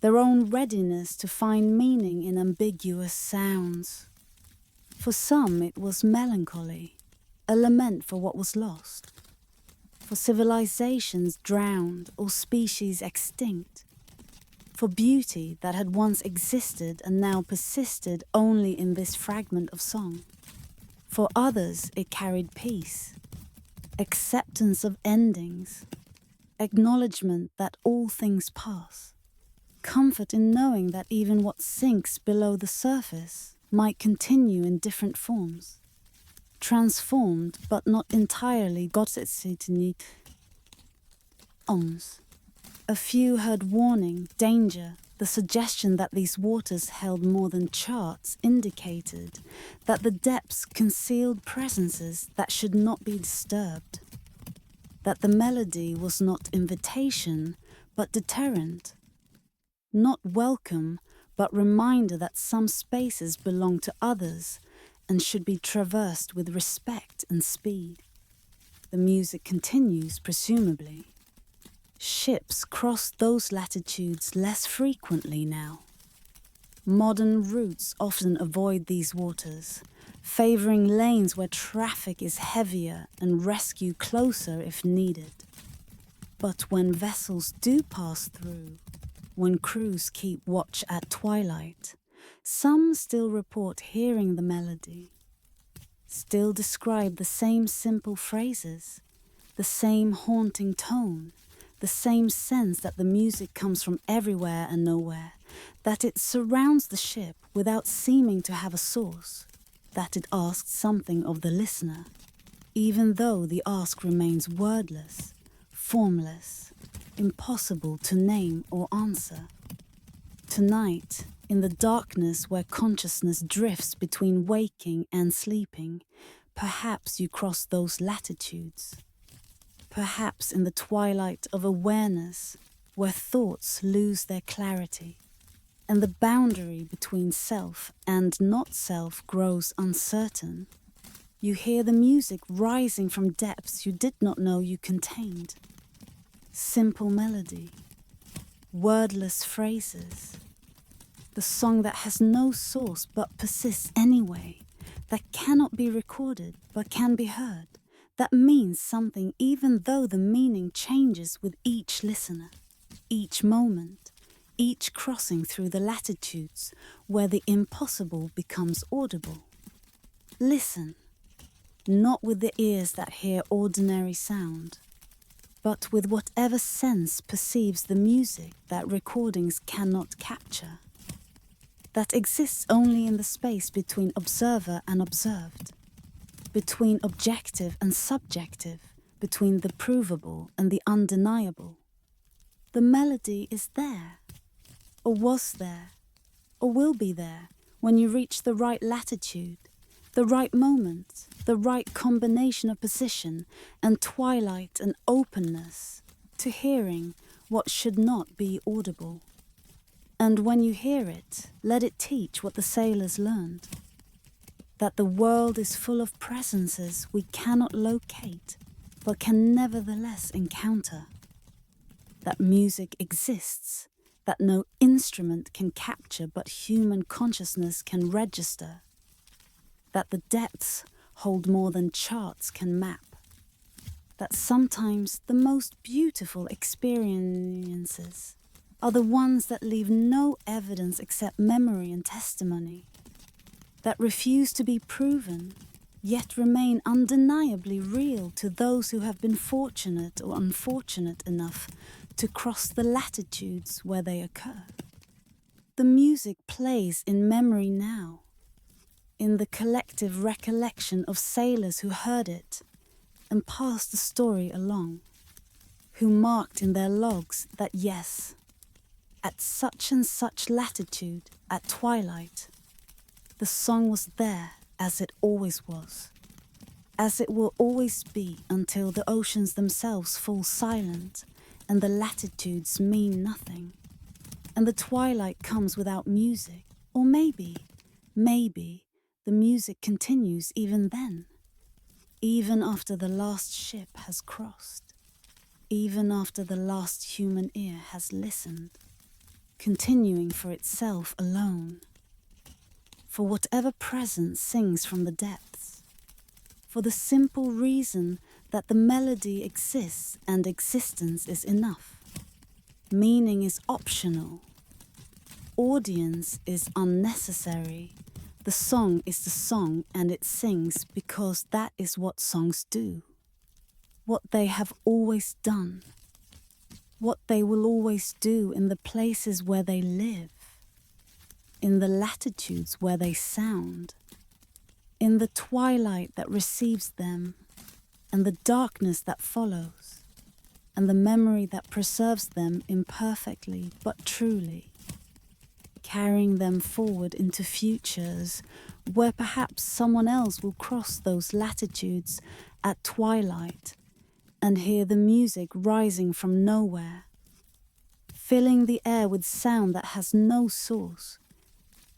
their own readiness to find meaning in ambiguous sounds. For some it was melancholy, a lament for what was lost, for civilizations drowned or species extinct, for beauty that had once existed and now persisted only in this fragment of song. For others it carried peace, acceptance of endings, acknowledgement that all things pass, comfort in knowing that even what sinks below the surface might continue in different forms. transformed but not entirely godsetsinit. Ons. A few heard warning, danger. The suggestion that these waters held more than charts indicated that the depths concealed presences that should not be disturbed. That the melody was not invitation, but deterrent. Not welcome, but reminder that some spaces belong to others and should be traversed with respect and speed. The music continues, presumably. Ships cross those latitudes less frequently now. Modern routes often avoid these waters, favoring lanes where traffic is heavier and rescue closer if needed. But when vessels do pass through, when crews keep watch at twilight, some still report hearing the melody, still describe the same simple phrases, the same haunting tone, the same sense that the music comes from everywhere and nowhere, that it surrounds the ship without seeming to have a source, that it asks something of the listener, even though the ask remains wordless, formless, impossible to name or answer. Tonight, in the darkness where consciousness drifts between waking and sleeping, perhaps you cross those latitudes. Perhaps in the twilight of awareness, where thoughts lose their clarity, and the boundary between self and not self grows uncertain, you hear the music rising from depths you did not know you contained. Simple melody, wordless phrases, the song that has no source but persists anyway, that cannot be recorded but can be heard, that means something even though the meaning changes with each listener, each moment, each crossing through the latitudes where the impossible becomes audible. Listen, not with the ears that hear ordinary sound, but with whatever sense perceives the music that recordings cannot capture, that exists only in the space between observer and observed, between objective and subjective, between the provable and the undeniable. The melody is there, or was there, or will be there when you reach the right latitude, the right moment, the right combination of position and twilight and openness to hearing what should not be audible. And when you hear it, let it teach what the sailors learned, that the world is full of presences we cannot locate, but can nevertheless encounter, that music exists, that no instrument can capture but human consciousness can register, that the depths hold more than charts can map, that sometimes the most beautiful experiences are the ones that leave no evidence except memory and testimony, that refuse to be proven, yet remain undeniably real to those who have been fortunate or unfortunate enough to cross the latitudes where they occur. The music plays in memory now, in the collective recollection of sailors who heard it and passed the story along, who marked in their logs that yes, at such and such latitude, at twilight, the song was there as it always was, as it will always be until the oceans themselves fall silent and the latitudes mean nothing, and the twilight comes without music, or maybe, the music continues even then, even after the last ship has crossed, even after the last human ear has listened, continuing for itself alone, for whatever presence sings from the depths, for the simple reason that the melody exists and existence is enough. Meaning is optional. Audience is unnecessary. The song is the song and it sings because that is what songs do. What they have always done. What they will always do in the places where they live. In the latitudes where they sound. in the twilight that receives them, and the darkness that follows, and the memory that preserves them imperfectly but truly, carrying them forward into futures where perhaps someone else will cross those latitudes at twilight and hear the music rising from nowhere, filling the air with sound that has no source,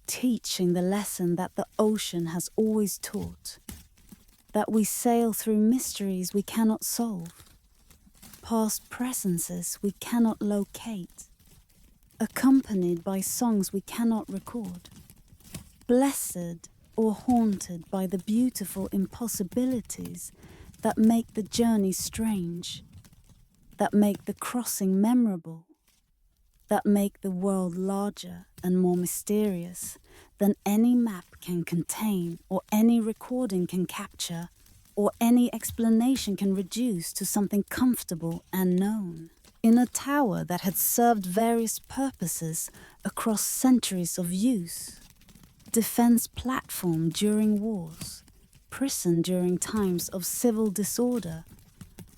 teaching the lesson that the ocean has always taught, that we sail through mysteries we cannot solve, past presences we cannot locate, accompanied by songs we cannot record, blessed or haunted by the beautiful impossibilities that make the journey strange, that make the crossing memorable, that make the world larger and more mysterious than any map can contain, or any recording can capture, or any explanation can reduce to something comfortable and known. In a tower that had served various purposes across centuries of use, defense platform during wars, prison during times of civil disorder,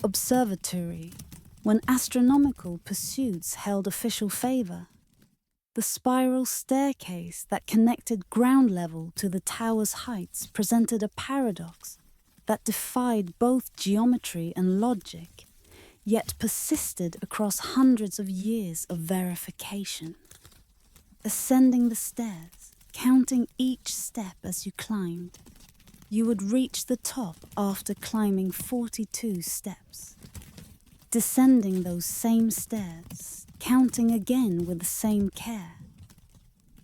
observatory when astronomical pursuits held official favor, the spiral staircase that connected ground level to the tower's heights presented a paradox that defied both geometry and logic, yet persisted across hundreds of years of verification. Ascending the stairs, counting each step as you climbed, you would reach the top after climbing 42 steps. Descending those same stairs, counting again with the same care,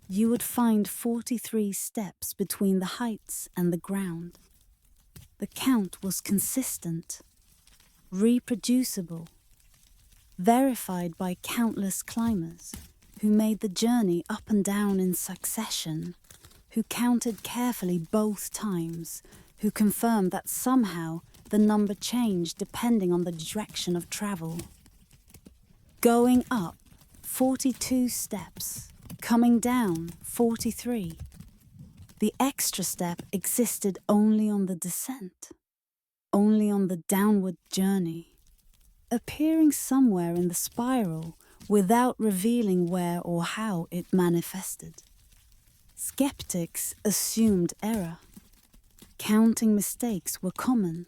you would find 43 steps between the heights and the ground. The count was consistent, reproducible, verified by countless climbers who made the journey up and down in succession, who counted carefully both times, who confirmed that somehow the number changed depending on the direction of travel. Going up, 42 steps, coming down, 43. The extra step existed only on the descent, only on the downward journey, appearing somewhere in the spiral without revealing where or how it manifested. Skeptics assumed error. Counting mistakes were common,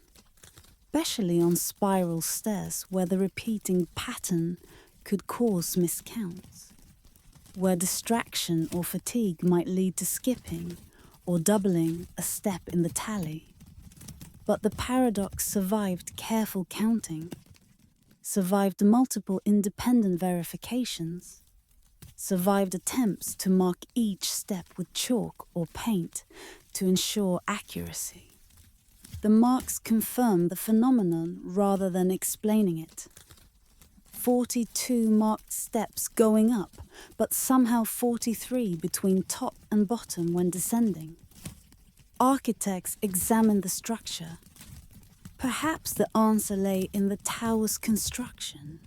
especially on spiral stairs where the repeating pattern could cause miscounts, where distraction or fatigue might lead to skipping or doubling a step in the tally. But the paradox survived careful counting, survived multiple independent verifications, survived attempts to mark each step with chalk or paint to ensure accuracy. The marks confirm the phenomenon rather than explaining it. 42 marked steps going up, but somehow 43 between top and bottom when descending. Architects examined the structure. Perhaps the answer lay in the tower's construction,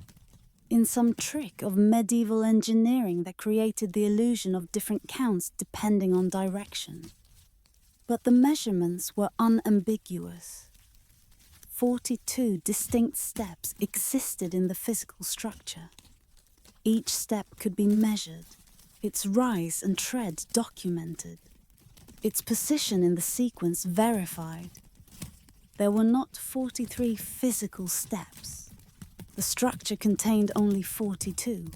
in some trick of medieval engineering that created the illusion of different counts depending on direction. But the measurements were unambiguous. 42 distinct steps existed in the physical structure. Each step could be measured, its rise and tread documented, its position in the sequence verified. There were not 43 physical steps. The structure contained only 42.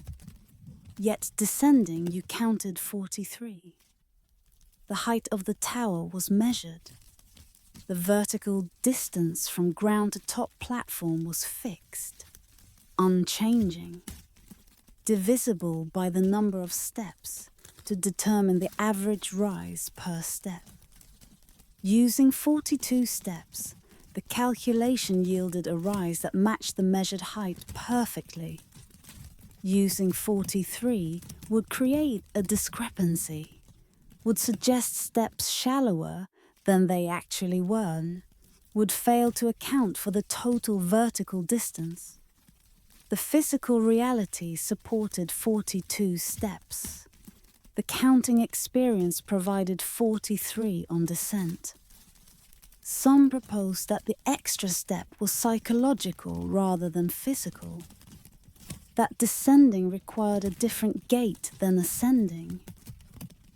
Yet descending, you counted 43. The height of the tower was measured. The vertical distance from ground to top platform was fixed, unchanging, divisible by the number of steps to determine the average rise per step. Using 42 steps, the calculation yielded a rise that matched the measured height perfectly. Using 43 would create a discrepancy, would suggest steps shallower than they actually were, would fail to account for the total vertical distance. The physical reality supported 42 steps. The counting experience provided 43 on descent. Some proposed that the extra step was psychological rather than physical, that descending required a different gait than ascending,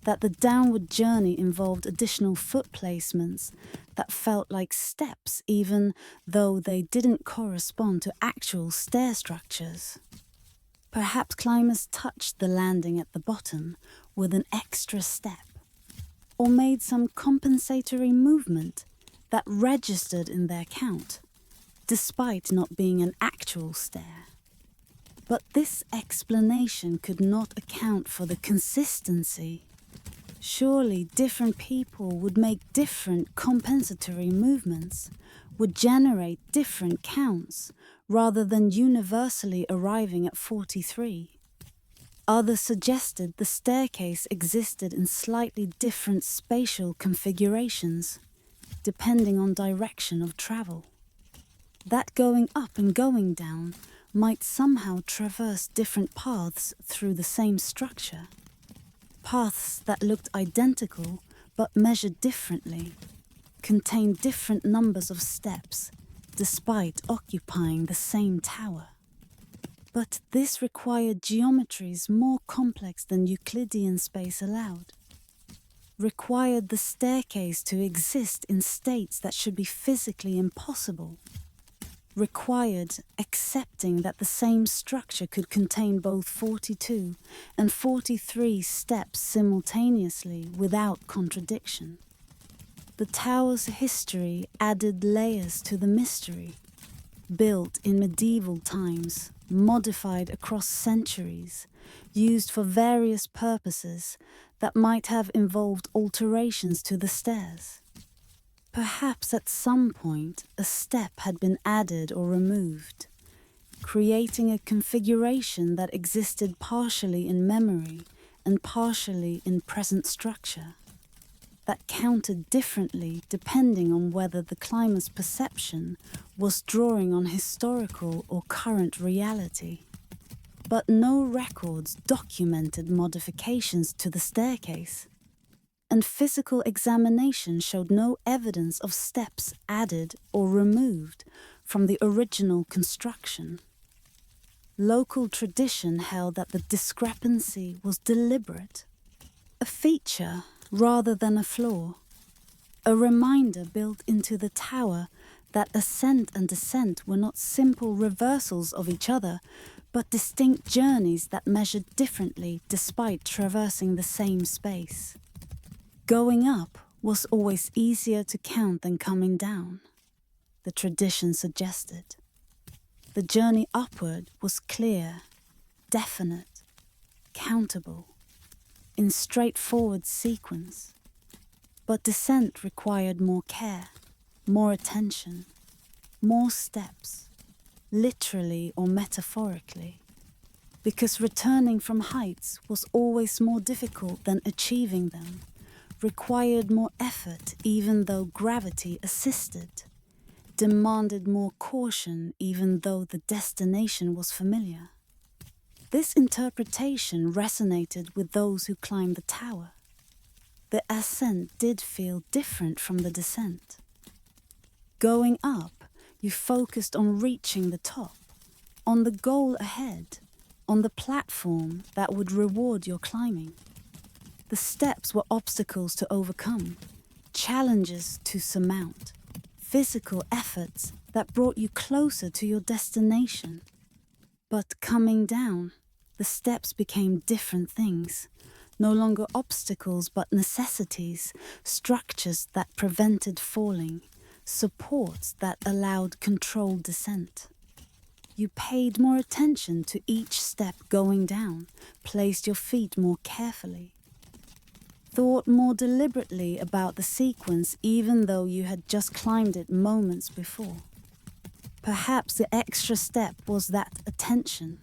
that the downward journey involved additional foot placements that felt like steps even though they didn't correspond to actual stair structures. Perhaps climbers touched the landing at the bottom with an extra step, or made some compensatory movement that registered in their count, despite not being an actual stair. But this explanation could not account for the consistency. Surely different people would make different compensatory movements, would generate different counts, rather than universally arriving at 43. Others suggested the staircase existed in slightly different spatial configurations, depending on direction of travel. That going up and going down might somehow traverse different paths through the same structure. Paths that looked identical but measured differently, contained different numbers of steps, despite occupying the same tower. But this required geometries more complex than Euclidean space allowed. Required the staircase to exist in states that should be physically impossible. Required accepting that the same structure could contain both 42 and 43 steps simultaneously without contradiction. The tower's history added layers to the mystery. Built in medieval times, modified across centuries, used for various purposes that might have involved alterations to the stairs. Perhaps at some point a step had been added or removed, creating a configuration that existed partially in memory and partially in present structure, that counted differently depending on whether the climber's perception was drawing on historical or current reality. But no records documented modifications to the staircase, and physical examination showed no evidence of steps added or removed from the original construction. Local tradition held that the discrepancy was deliberate, a feature rather than a flaw, a reminder built into the tower that ascent and descent were not simple reversals of each other, but distinct journeys that measured differently despite traversing the same space. Going up was always easier to count than coming down, the tradition suggested. The journey upward was clear, definite, countable, in straightforward sequence. But descent required more care, more attention, more steps, literally or metaphorically, because returning from heights was always more difficult than achieving them, required more effort even though gravity assisted, demanded more caution even though the destination was familiar. This interpretation resonated with those who climbed the tower. The ascent did feel different from the descent. Going up, you focused on reaching the top, on the goal ahead, on the platform that would reward your climbing. The steps were obstacles to overcome, challenges to surmount, physical efforts that brought you closer to your destination. But coming down, the steps became different things, no longer obstacles but necessities, structures that prevented falling, supports that allowed controlled descent. You paid more attention to each step going down, placed your feet more carefully, thought more deliberately about the sequence even though you had just climbed it moments before. Perhaps the extra step was that attention.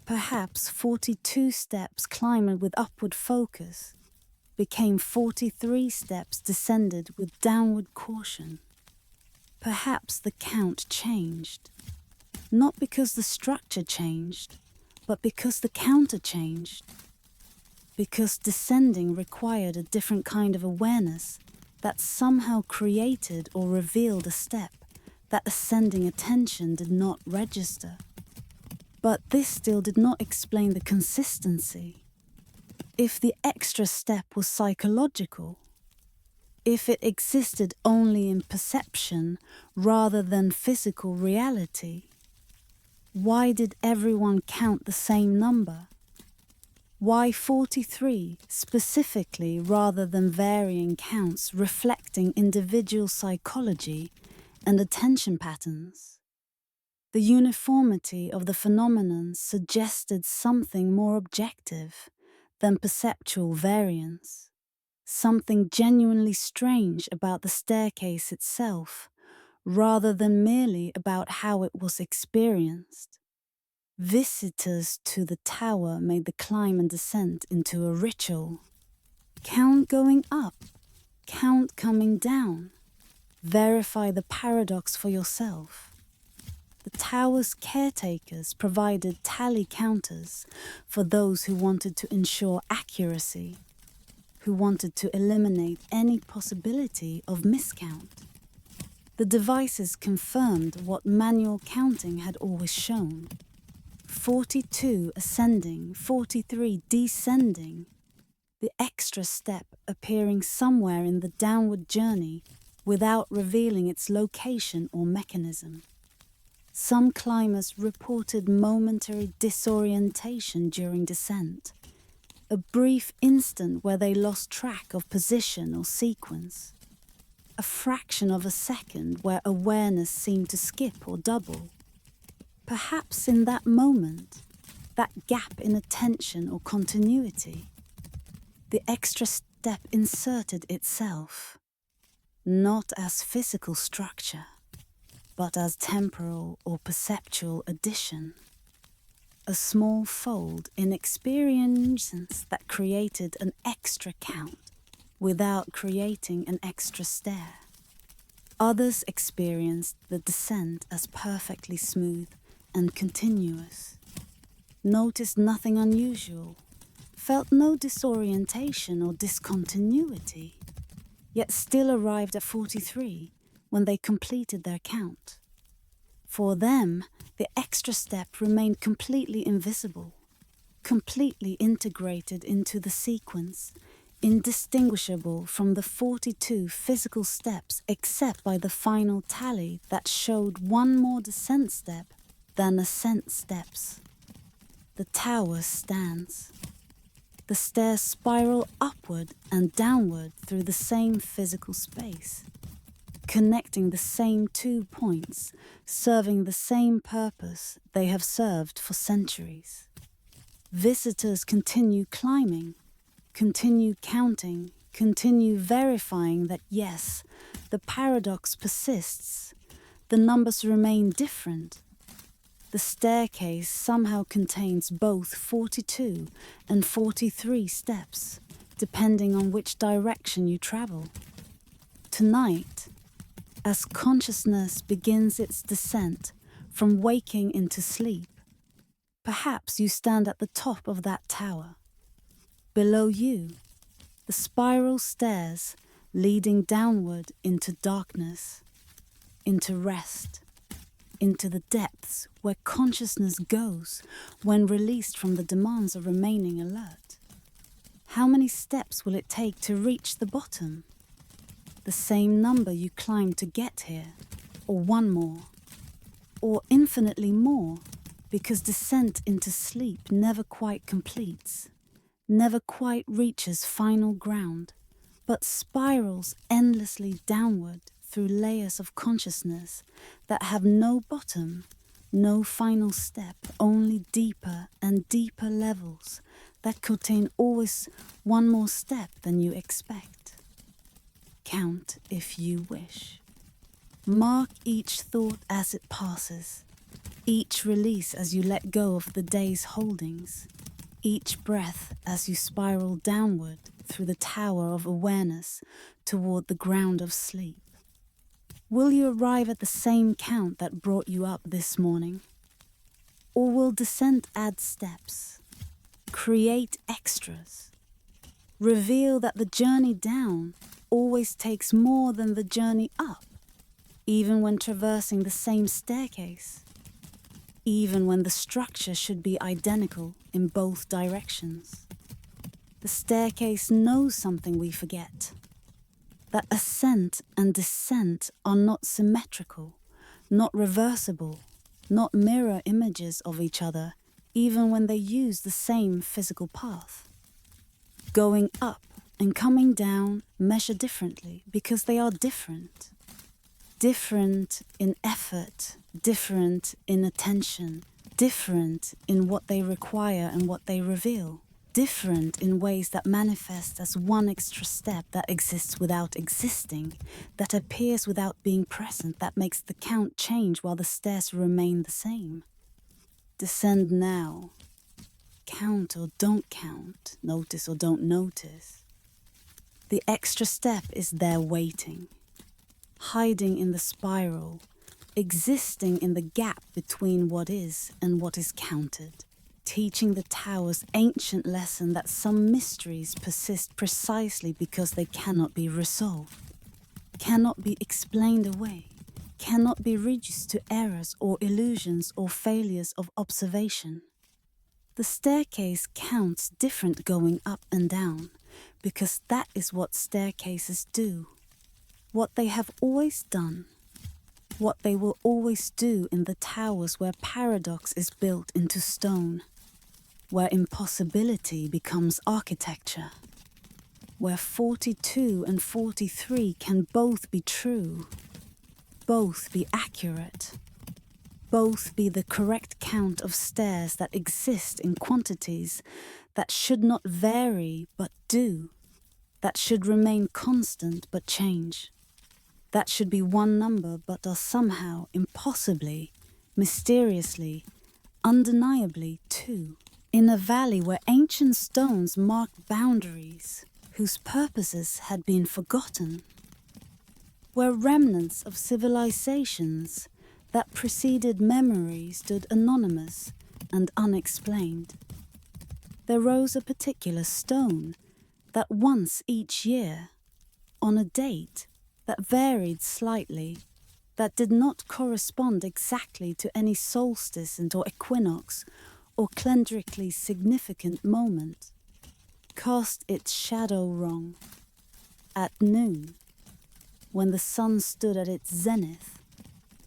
Perhaps 42 steps climbed with upward focus became 43 steps descended with downward caution. Perhaps the count changed, not because the structure changed, but because the counter changed. Because descending required a different kind of awareness that somehow created or revealed a step that ascending attention did not register. But this still did not explain the consistency. If the extra step was psychological, if it existed only in perception rather than physical reality, why did everyone count the same number? Why 43 specifically rather than varying counts reflecting individual psychology and attention patterns? The uniformity of the phenomenon suggested something more objective than perceptual variance, something genuinely strange about the staircase itself, rather than merely about how it was experienced. Visitors to the tower made the climb and descent into a ritual. Count going up, count coming down. Verify the paradox for yourself. The tower's caretakers provided tally counters for those who wanted to ensure accuracy, who wanted to eliminate any possibility of miscount. The devices confirmed what manual counting had always shown. 42 ascending, 43 descending, the extra step appearing somewhere in the downward journey without revealing its location or mechanism. Some climbers reported momentary disorientation during descent, a brief instant where they lost track of position or sequence, a fraction of a second where awareness seemed to skip or double. Perhaps in that moment, that gap in attention or continuity, the extra step inserted itself, not as physical structure, but as temporal or perceptual addition. A small fold in experiences that created an extra count without creating an extra stair. Others experienced the descent as perfectly smooth and continuous, noticed nothing unusual, felt no disorientation or discontinuity, yet still arrived at 43 when they completed their count. For them, the extra step remained completely invisible, completely integrated into the sequence, indistinguishable from the 42 physical steps except by the final tally that showed one more descent step than ascent steps. The tower stands. The stairs spiral upward and downward through the same physical space, connecting the same 2 points, serving the same purpose they have served for centuries. Visitors continue climbing, continue counting, continue verifying that yes, the paradox persists, the numbers remain different. The staircase somehow contains both 42 and 43 steps, depending on which direction you travel. Tonight, as consciousness begins its descent from waking into sleep, perhaps you stand at the top of that tower. Below you, the spiral stairs leading downward into darkness, into rest, into the depths where consciousness goes when released from the demands of remaining alert. How many steps will it take to reach the bottom? The same number you climbed to get here, or one more, or infinitely more, because descent into sleep never quite completes, never quite reaches final ground, but spirals endlessly downward through layers of consciousness that have no bottom, no final step, only deeper and deeper levels that contain always one more step than you expect. Count if you wish. Mark each thought as it passes, each release as you let go of the day's holdings, each breath as you spiral downward through the tower of awareness toward the ground of sleep. Will you arrive at the same count that brought you up this morning? Or will descent add steps, create extras, reveal that the journey down always takes more than the journey up, even when traversing the same staircase, even when the structure should be identical in both directions. The staircase knows something we forget, that ascent and descent are not symmetrical, not reversible, not mirror images of each other, even when they use the same physical path. Going up and coming down measure differently because they are different. Different in effort, different in attention, different in what they require and what they reveal, different in ways that manifest as one extra step that exists without existing, that appears without being present, that makes the count change while the stairs remain the same. Descend now. Count or don't count, notice or don't notice. The extra step is there waiting, hiding in the spiral, existing in the gap between what is and what is counted, teaching the tower's ancient lesson that some mysteries persist precisely because they cannot be resolved, cannot be explained away, cannot be reduced to errors or illusions or failures of observation. The staircase counts different going up and down, because that is what staircases do, what they have always done, what they will always do in the towers where paradox is built into stone, where impossibility becomes architecture, where 42 and 43 can both be true, both be accurate, both be the correct count of stairs that exist in quantities that should not vary but do, that should remain constant but change, that should be one number but are somehow, impossibly, mysteriously, undeniably two, in a valley where ancient stones marked boundaries whose purposes had been forgotten, where remnants of civilizations that preceded memory stood anonymous and unexplained. There rose a particular stone that once each year, on a date that varied slightly, that did not correspond exactly to any solstice or equinox or calendrically significant moment, cast its shadow wrong. At noon, when the sun stood at its zenith,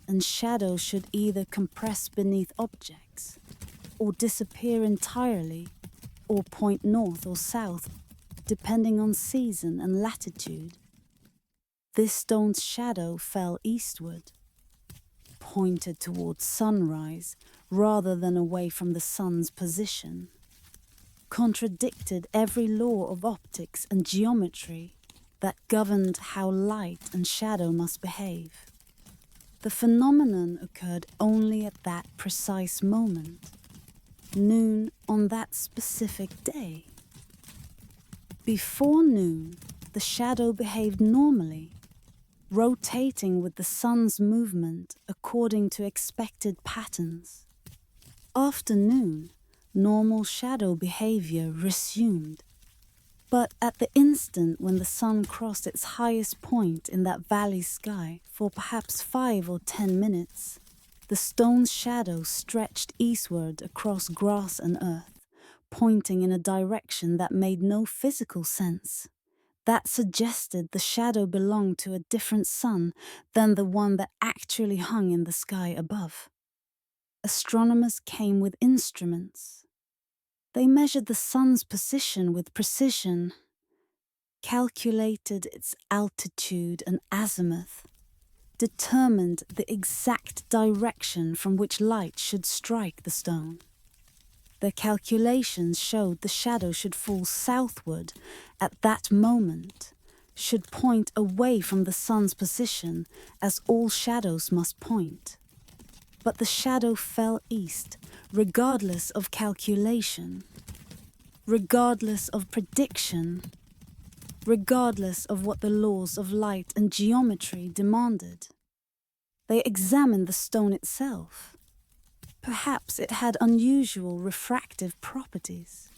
and shadow should either compress beneath objects, or disappear entirely, or point north or south, depending on season and latitude. This stone's shadow fell eastward, pointed towards sunrise rather than away from the sun's position, contradicted every law of optics and geometry that governed how light and shadow must behave. The phenomenon occurred only at that precise moment, noon on that specific day. Before noon, the shadow behaved normally, rotating with the sun's movement according to expected patterns. After noon, normal shadow behavior resumed. But at the instant when the sun crossed its highest point in that valley sky for perhaps 5 or 10 minutes, the stone's shadow stretched eastward across grass and earth, pointing in a direction that made no physical sense. That suggested the shadow belonged to a different sun than the one that actually hung in the sky above. Astronomers came with instruments. They measured the sun's position with precision, calculated its altitude and azimuth, determined the exact direction from which light should strike the stone. Their calculations showed the shadow should fall southward at that moment, should point away from the sun's position, as all shadows must point. But the shadow fell east, regardless of calculation, regardless of prediction, regardless of what the laws of light and geometry demanded. They examined the stone itself. Perhaps it had unusual refractive properties.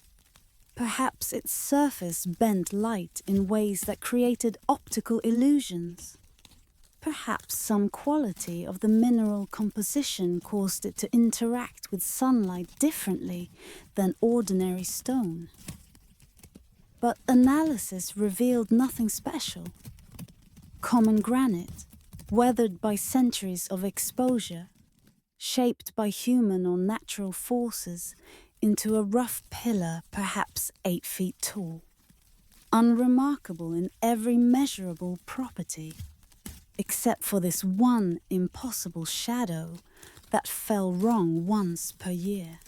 Perhaps its surface bent light in ways that created optical illusions. Perhaps some quality of the mineral composition caused it to interact with sunlight differently than ordinary stone. But analysis revealed nothing special. Common granite, weathered by centuries of exposure, shaped by human or natural forces into a rough pillar perhaps 8 feet tall, unremarkable in every measurable property, except for this one impossible shadow that fell wrong once per year.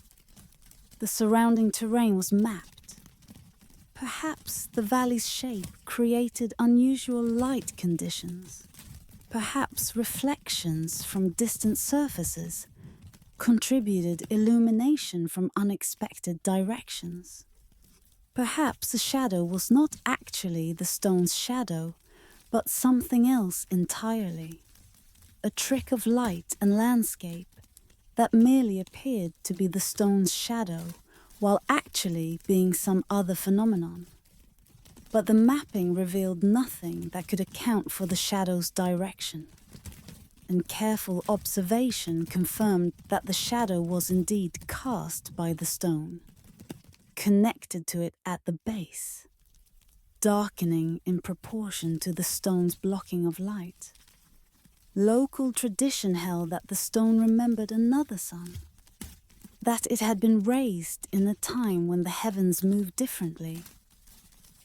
The surrounding terrain was mapped. Perhaps the valley's shape created unusual light conditions. Perhaps reflections from distant surfaces contributed illumination from unexpected directions. Perhaps the shadow was not actually the stone's shadow, but something else entirely. A trick of light and landscape that merely appeared to be the stone's shadow, while actually being some other phenomenon. But the mapping revealed nothing that could account for the shadow's direction, and careful observation confirmed that the shadow was indeed cast by the stone, connected to it at the base, darkening in proportion to the stone's blocking of light. Local tradition held that the stone remembered another sun, that it had been raised in a time when the heavens moved differently,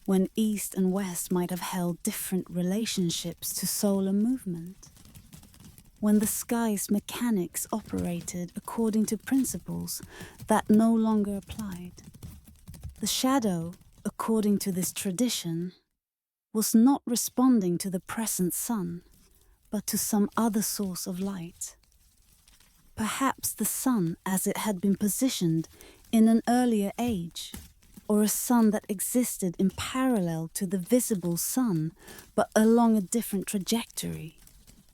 when east and west might have held different relationships to solar movement, when the sky's mechanics operated according to principles that no longer applied. The shadow, according to this tradition, was not responding to the present sun, but to some other source of light. Perhaps the sun as it had been positioned in an earlier age, or a sun that existed in parallel to the visible sun but along a different trajectory,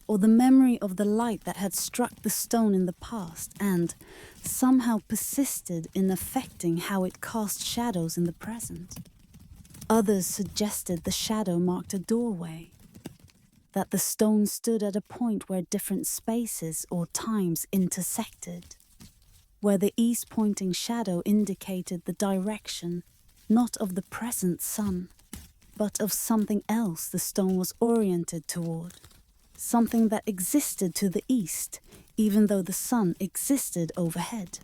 or the memory of the light that had struck the stone in the past and somehow persisted in affecting how it cast shadows in the present. Others suggested the shadow marked a doorway, that the stone stood at a point where different spaces or times intersected, where the east-pointing shadow indicated the direction not of the present sun, but of something else the stone was oriented toward, something that existed to the east, even though the sun existed overhead.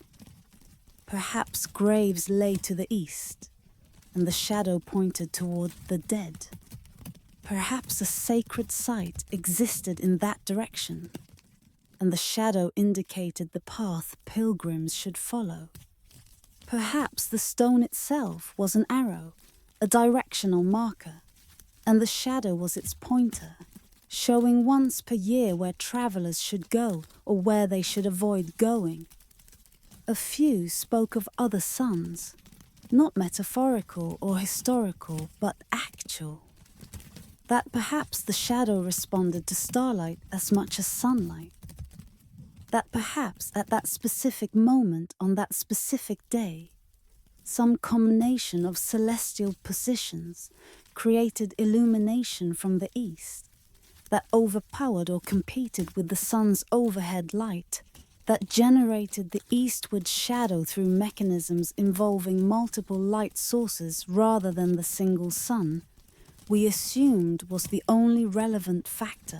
Perhaps graves lay to the east, and the shadow pointed toward the dead. Perhaps a sacred site existed in that direction, and the shadow indicated the path pilgrims should follow. Perhaps the stone itself was an arrow, a directional marker, and the shadow was its pointer, showing once per year where travelers should go or where they should avoid going. A few spoke of other suns, not metaphorical or historical, but actual. That perhaps the shadow responded to starlight as much as sunlight. That perhaps at that specific moment on that specific day, some combination of celestial positions created illumination from the east that overpowered or competed with the sun's overhead light, that generated the eastward shadow through mechanisms involving multiple light sources rather than the single sun, we assumed was the only relevant factor.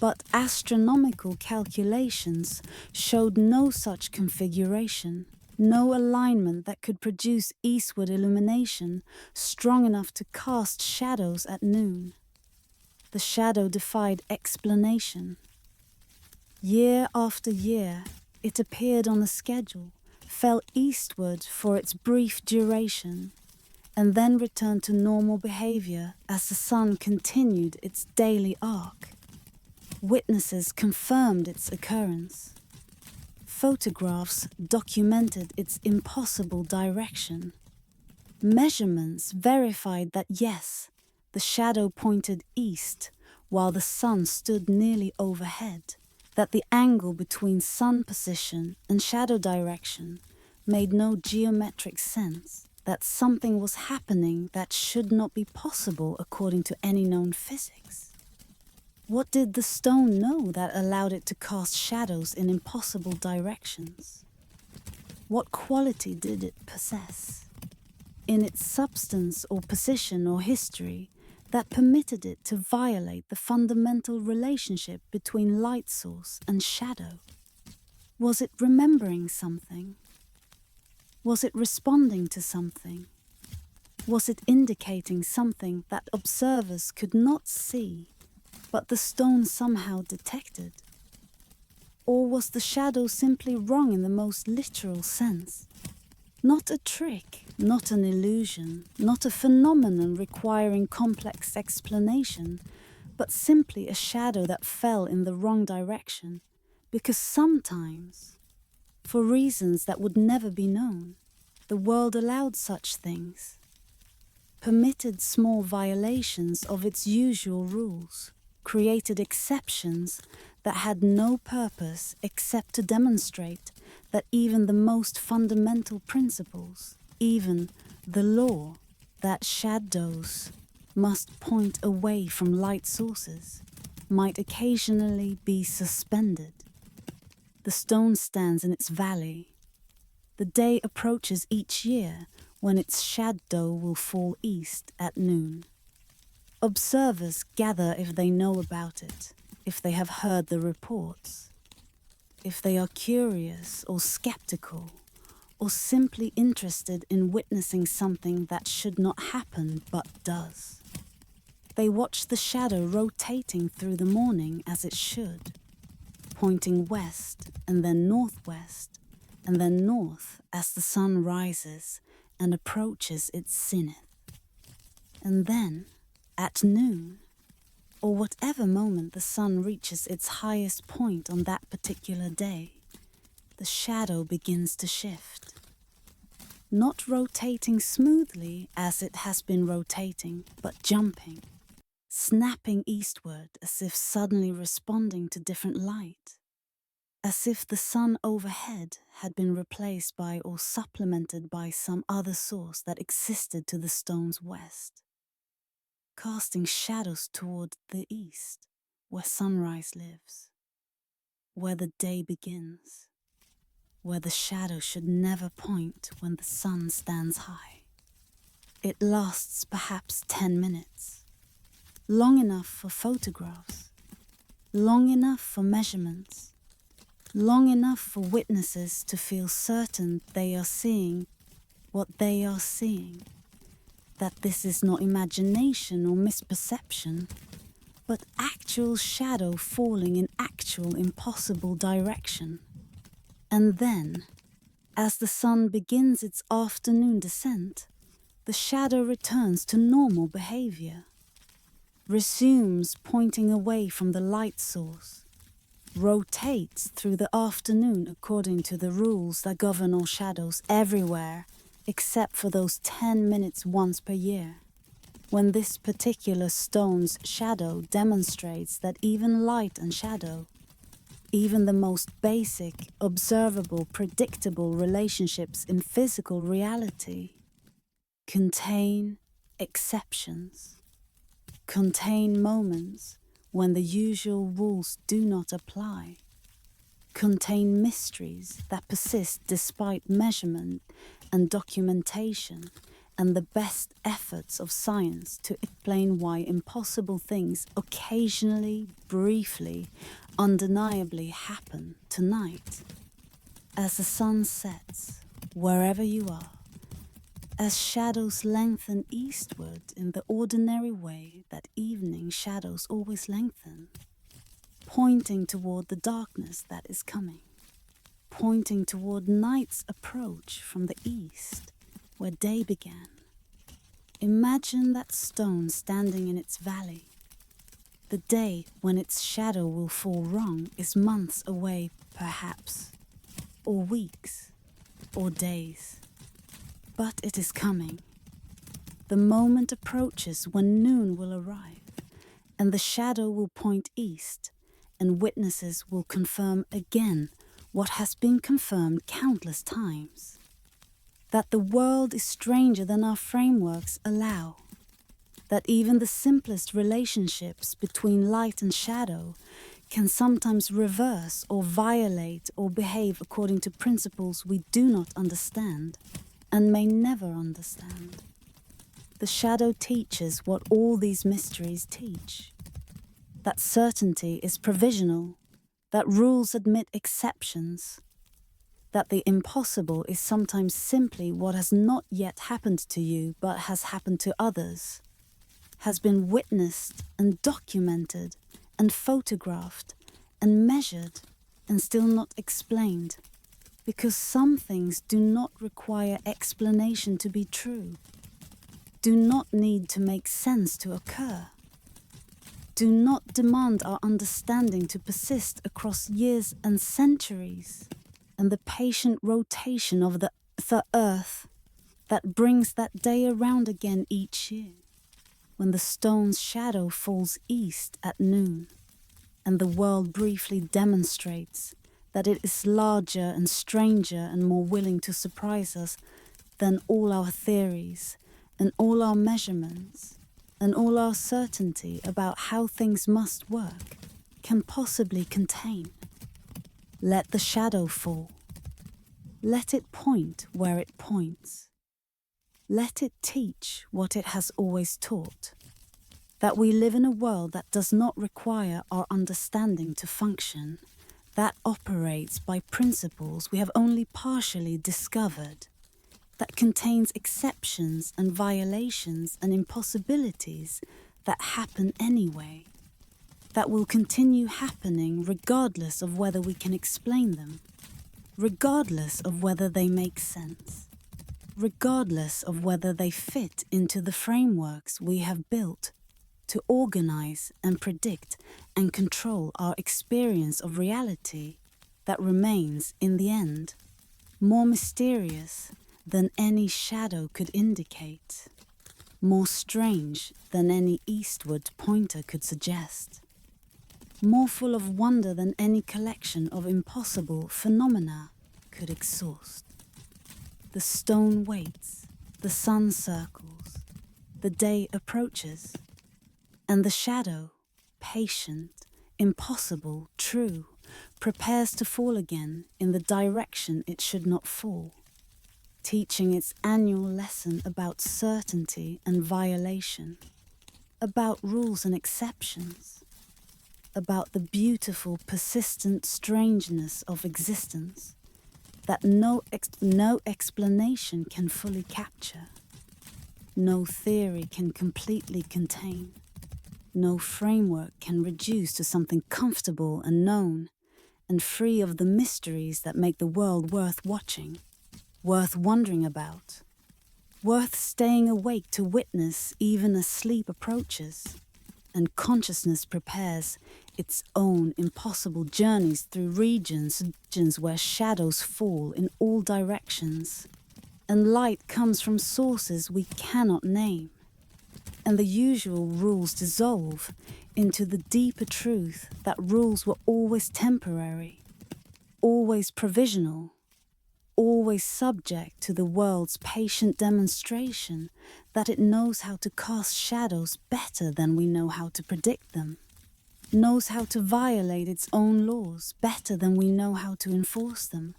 But astronomical calculations showed no such configuration, no alignment that could produce eastward illumination strong enough to cast shadows at noon. The shadow defied explanation. Year after year, it appeared on a schedule, fell eastward for its brief duration, and then returned to normal behavior as the sun continued its daily arc. Witnesses confirmed its occurrence. Photographs documented its impossible direction. Measurements verified that yes, the shadow pointed east while the sun stood nearly overhead, that the angle between sun position and shadow direction made no geometric sense. that something was happening that should not be possible according to any known physics? What did the stone know that allowed it to cast shadows in impossible directions? What quality did it possess, in its substance or position or history, that permitted it to violate the fundamental relationship between light source and shadow? Was it remembering something? Was it responding to something? Was it indicating something that observers could not see, but the stone somehow detected? Or was the shadow simply wrong in the most literal sense? Not a trick, not an illusion, not a phenomenon requiring complex explanation, but simply a shadow that fell in the wrong direction, because sometimes, for reasons that would never be known, the world allowed such things, permitted small violations of its usual rules, created exceptions that had no purpose except to demonstrate that even the most fundamental principles, even the law that shadows must point away from light sources, might occasionally be suspended. The stone stands in its valley. The day approaches each year when its shadow will fall east at noon. Observers gather if they know about it, if they have heard the reports, if they are curious or skeptical, or simply interested in witnessing something that should not happen but does. They watch the shadow rotating through the morning as it should, pointing west and then northwest, and then north as the sun rises and approaches its zenith. And then, at noon, or whatever moment the sun reaches its highest point on that particular day, the shadow begins to shift. Not rotating smoothly as it has been rotating, but jumping, snapping eastward as if suddenly responding to different light, as if the sun overhead had been replaced by or supplemented by some other source that existed to the stone's west, casting shadows toward the east, where sunrise lives, where the day begins, where the shadow should never point when the sun stands high. It lasts perhaps 10 minutes, long enough for photographs, long enough for measurements, long enough for witnesses to feel certain they are seeing what they are seeing, that this is not imagination or misperception, but actual shadow falling in actual impossible direction. And then, as the sun begins its afternoon descent, the shadow returns to normal behavior, resumes pointing away from the light source, rotates through the afternoon according to the rules that govern all shadows everywhere, except for those 10 minutes once per year, when this particular stone's shadow demonstrates that even light and shadow, even the most basic, observable, predictable relationships in physical reality, contain exceptions, contain moments when the usual rules do not apply, contain mysteries that persist despite measurement and documentation and the best efforts of science to explain why impossible things occasionally, briefly, undeniably happen tonight. As the sun sets, wherever you are, as shadows lengthen eastward in the ordinary way that evening shadows always lengthen, pointing toward the darkness that is coming, pointing toward night's approach from the east, where day began. Imagine that stone standing in its valley. The day when its shadow will fall wrong is months away, perhaps, or weeks, or days. But it is coming. The moment approaches when noon will arrive, and the shadow will point east, and witnesses will confirm again what has been confirmed countless times. that the world is stranger than our frameworks allow, that even the simplest relationships between light and shadow can sometimes reverse or violate or behave according to principles we do not understand and may never understand. The shadow teaches what all these mysteries teach, that certainty is provisional, that rules admit exceptions, that the impossible is sometimes simply what has not yet happened to you but has happened to others, has been witnessed and documented and photographed and measured and still not explained, because some things do not require explanation to be true, do not need to make sense to occur, do not demand our understanding to persist across years and centuries, and the patient rotation of the earth that brings that day around again each year, when the stone's shadow falls east at noon, and the world briefly demonstrates that it is larger and stranger and more willing to surprise us than all our theories and all our measurements and all our certainty about how things must work can possibly contain. Let the shadow fall. Let it point where it points. Let it teach what it has always taught, that we live in a world that does not require our understanding to function, that operates by principles we have only partially discovered, that contains exceptions and violations and impossibilities that happen anyway, that will continue happening regardless of whether we can explain them, regardless of whether they make sense, regardless of whether they fit into the frameworks we have built to organize and predict and control our experience of reality that remains, in the end, more mysterious than any shadow could indicate, more strange than any eastward pointer could suggest, more full of wonder than any collection of impossible phenomena could exhaust. The stone waits, the sun circles, the day approaches, and the shadow, patient, impossible, true, prepares to fall again in the direction it should not fall, teaching its annual lesson about certainty and violation, about rules and exceptions, about the beautiful, persistent strangeness of existence that no explanation can fully capture, no theory can completely contain, no framework can reduce to something comfortable and known and free of the mysteries that make the world worth watching, worth wondering about, worth staying awake to witness even as sleep approaches and consciousness prepares its own impossible journeys through regions where shadows fall in all directions and light comes from sources we cannot name, and the usual rules dissolve into the deeper truth that rules were always temporary, always provisional, always subject to the world's patient demonstration that it knows how to cast shadows better than we know how to predict them, knows how to violate its own laws better than we know how to enforce them,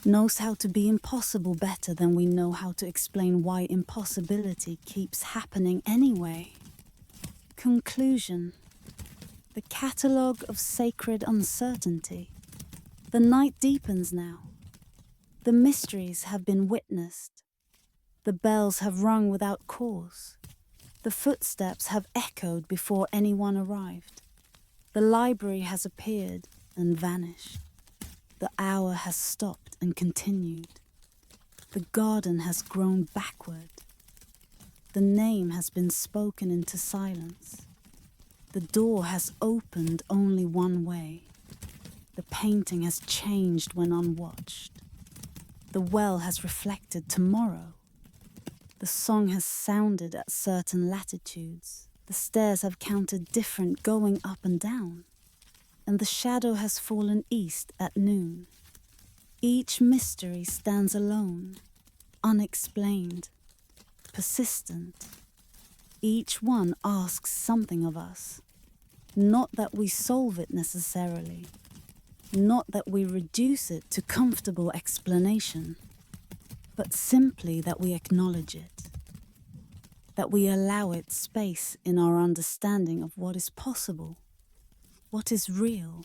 knows how to be impossible better than we know how to explain why impossibility keeps happening anyway. Conclusion. The catalogue of sacred uncertainty. The night deepens now. The mysteries have been witnessed. The bells have rung without cause. The footsteps have echoed before anyone arrived. The library has appeared and vanished. The hour has stopped and continued. The garden has grown backward. The name has been spoken into silence. The door has opened only one way. The painting has changed when unwatched. The well has reflected tomorrow. The song has sounded at certain latitudes. The stairs have counted different going up and down. And the shadow has fallen east at noon. Each mystery stands alone. unexplained, persistent. Each one asks something of us, not that we solve it necessarily, not that we reduce it to comfortable explanation, but simply that we acknowledge it, that we allow it space in our understanding of what is possible, what is real,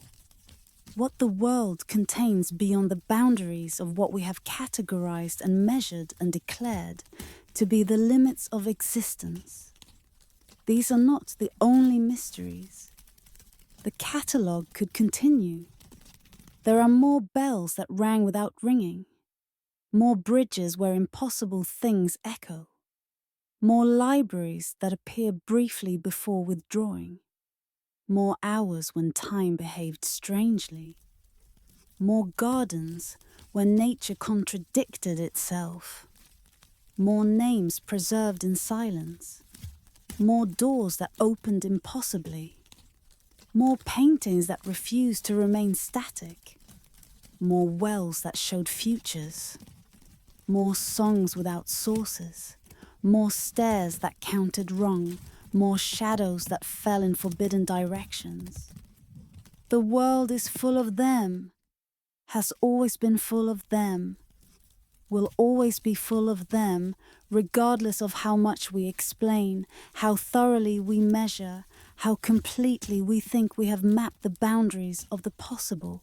what the world contains beyond the boundaries of what we have categorized and measured and declared to be the limits of existence. These are not the only mysteries. The catalogue could continue. There are more bells that rang without ringing, more bridges where impossible things echo, more libraries that appear briefly before withdrawing, more hours when time behaved strangely, more gardens where nature contradicted itself, more names preserved in silence, more doors that opened impossibly, more paintings that refused to remain static, more wells that showed futures, more songs without sources, more stairs that counted wrong, more shadows that fell in forbidden directions. The world is full of them, has always been full of them, will always be full of them, regardless of how much we explain, how thoroughly we measure, how completely we think we have mapped the boundaries of the possible.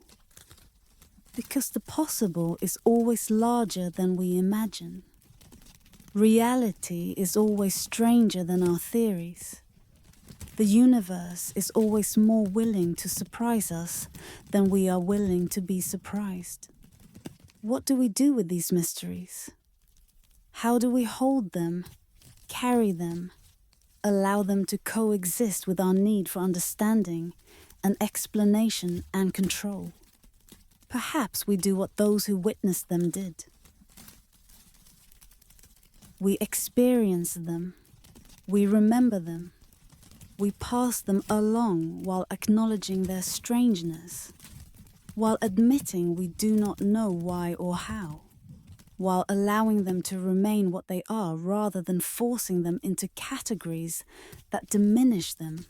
Because the possible is always larger than we imagine. Reality is always stranger than our theories. The universe is always more willing to surprise us than we are willing to be surprised. What do we do with these mysteries? How do we hold them, carry them, allow them to coexist with our need for understanding and explanation and control? Perhaps we do what those who witnessed them did. We experience them, we remember them, we pass them along while acknowledging their strangeness, while admitting we do not know why or how, while allowing them to remain what they are rather than forcing them into categories that diminish them,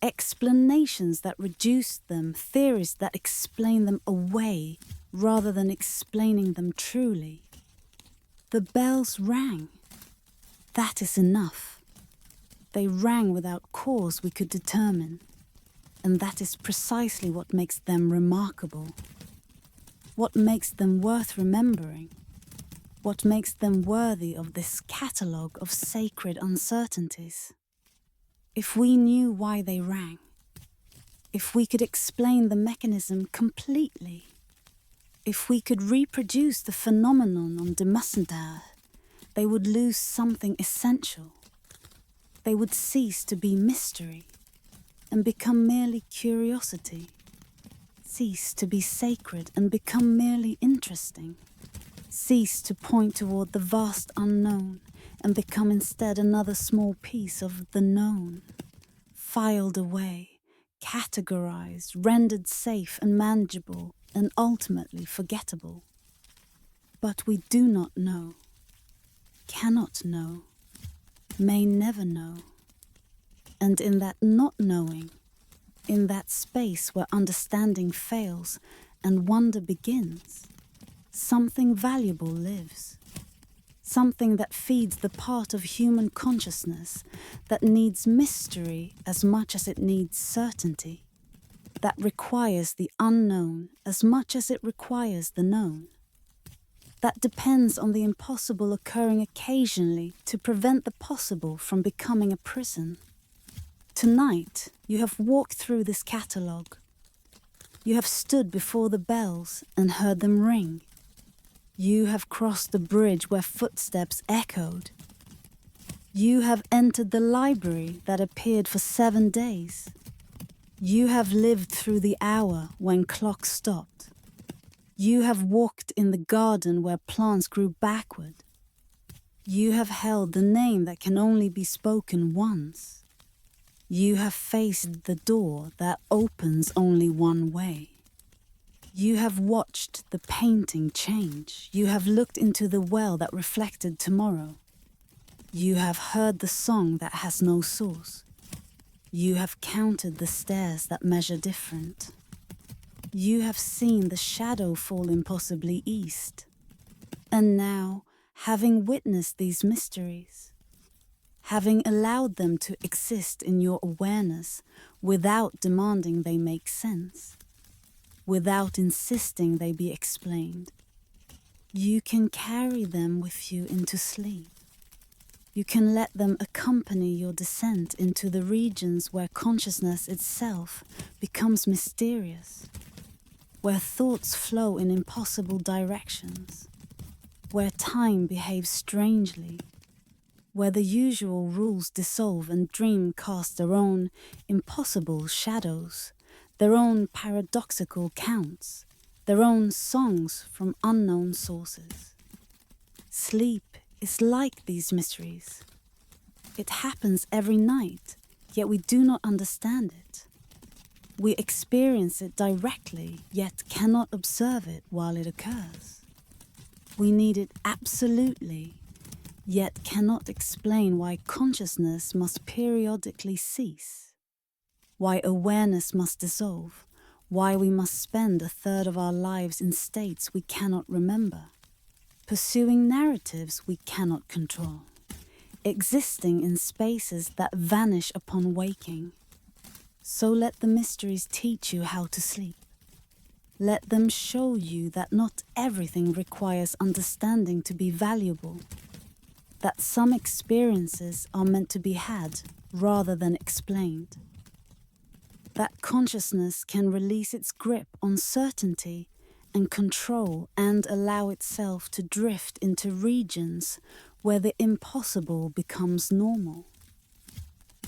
explanations that reduce them, theories that explain them away rather than explaining them truly. The bells rang. That is enough. They rang without cause we could determine. And that is precisely what makes them remarkable. What makes them worth remembering. What makes them worthy of this catalogue of sacred uncertainties. If we knew why they rang, if we could explain the mechanism completely, if we could reproduce the phenomenon on de Massendaer, they would lose something essential. They would cease to be mystery and become merely curiosity, cease to be sacred and become merely interesting, cease to point toward the vast unknown and become instead another small piece of the known, filed away, categorized, rendered safe and manageable and ultimately forgettable. But we do not know, cannot know, may never know. And in that not knowing, in that space where understanding fails and wonder begins, something valuable lives. Something that feeds the part of human consciousness that needs mystery as much as it needs certainty, that requires the unknown as much as it requires the known, that depends on the impossible occurring occasionally to prevent the possible from becoming a prison. Tonight, you have walked through this catalogue. You have stood before the bells and heard them ring. You have crossed the bridge where footsteps echoed. You have entered the library that appeared for 7 days. You have lived through the hour when clocks stopped. You have walked in the garden where plants grew backward. You have held the name that can only be spoken once. You have faced the door that opens only one way. You have watched the painting change. You have looked into the well that reflected tomorrow. You have heard the song that has no source. You have counted the stairs that measure different. You have seen the shadow fall impossibly east. And now, having witnessed these mysteries, having allowed them to exist in your awareness without demanding they make sense, without insisting they be explained, you can carry them with you into sleep. You can let them accompany your descent into the regions where consciousness itself becomes mysterious, where thoughts flow in impossible directions, where time behaves strangely, where the usual rules dissolve and dream cast their own impossible shadows, their own paradoxical counts, their own songs from unknown sources. Sleep is like these mysteries. It happens every night, yet we do not understand it. We experience it directly, yet cannot observe it while it occurs. We need it absolutely, yet cannot explain why consciousness must periodically cease, why awareness must dissolve, why we must spend a third of our lives in states we cannot remember, pursuing narratives we cannot control, existing in spaces that vanish upon waking. So let the mysteries teach you how to sleep. Let them show you that not everything requires understanding to be valuable, that some experiences are meant to be had rather than explained, that consciousness can release its grip on certainty and control and allow itself to drift into regions where the impossible becomes normal,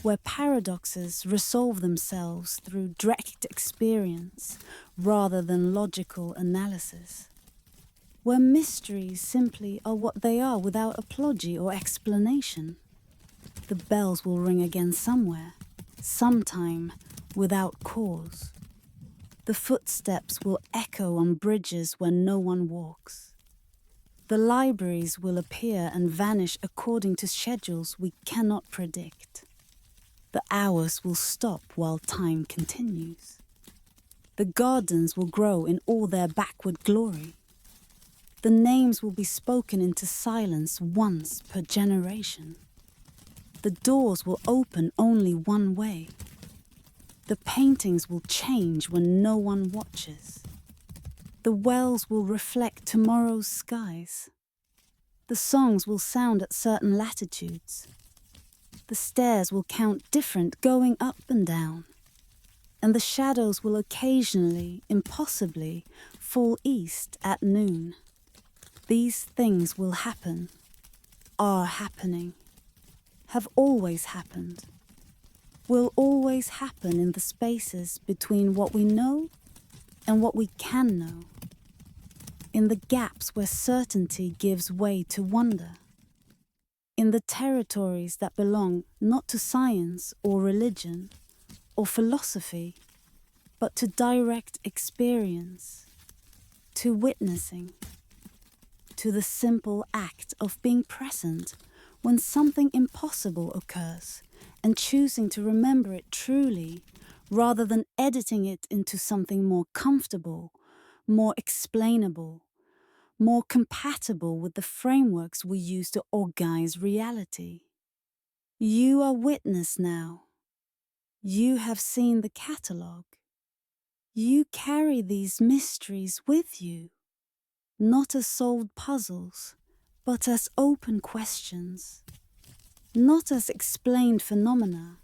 where paradoxes resolve themselves through direct experience rather than logical analysis, where mysteries simply are what they are without apology or explanation. The bells will ring again somewhere, sometime, without cause. The footsteps will echo on bridges where no one walks. The libraries will appear and vanish according to schedules we cannot predict. The hours will stop while time continues. The gardens will grow in all their backward glory. The names will be spoken into silence once per generation. The doors will open only one way. The paintings will change when no one watches. The wells will reflect tomorrow's skies. The songs will sound at certain latitudes. The stairs will count different going up and down. And the shadows will occasionally, impossibly, fall east at noon. These things will happen, are happening, have always happened, will always happen in the spaces between what we know and what we can know, in the gaps where certainty gives way to wonder, in the territories that belong not to science or religion or philosophy, but to direct experience, to witnessing, to the simple act of being present when something impossible occurs and choosing to remember it truly rather than editing it into something more comfortable, more explainable, more compatible with the frameworks we use to organize reality. You are witness now. You have seen the catalogue. You carry these mysteries with you, not as solved puzzles, but as open questions, not as explained phenomena,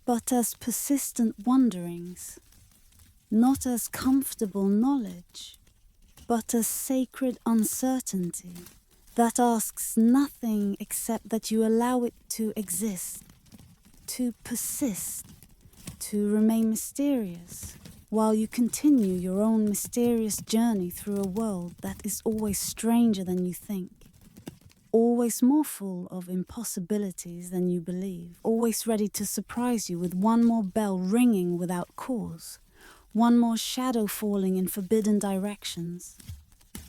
but as persistent wonderings, not as comfortable knowledge, but as sacred uncertainty that asks nothing except that you allow it to exist, to persist, to remain mysterious, while you continue your own mysterious journey through a world that is always stranger than you think, always more full of impossibilities than you believe, always ready to surprise you with one more bell ringing without cause, one more shadow falling in forbidden directions,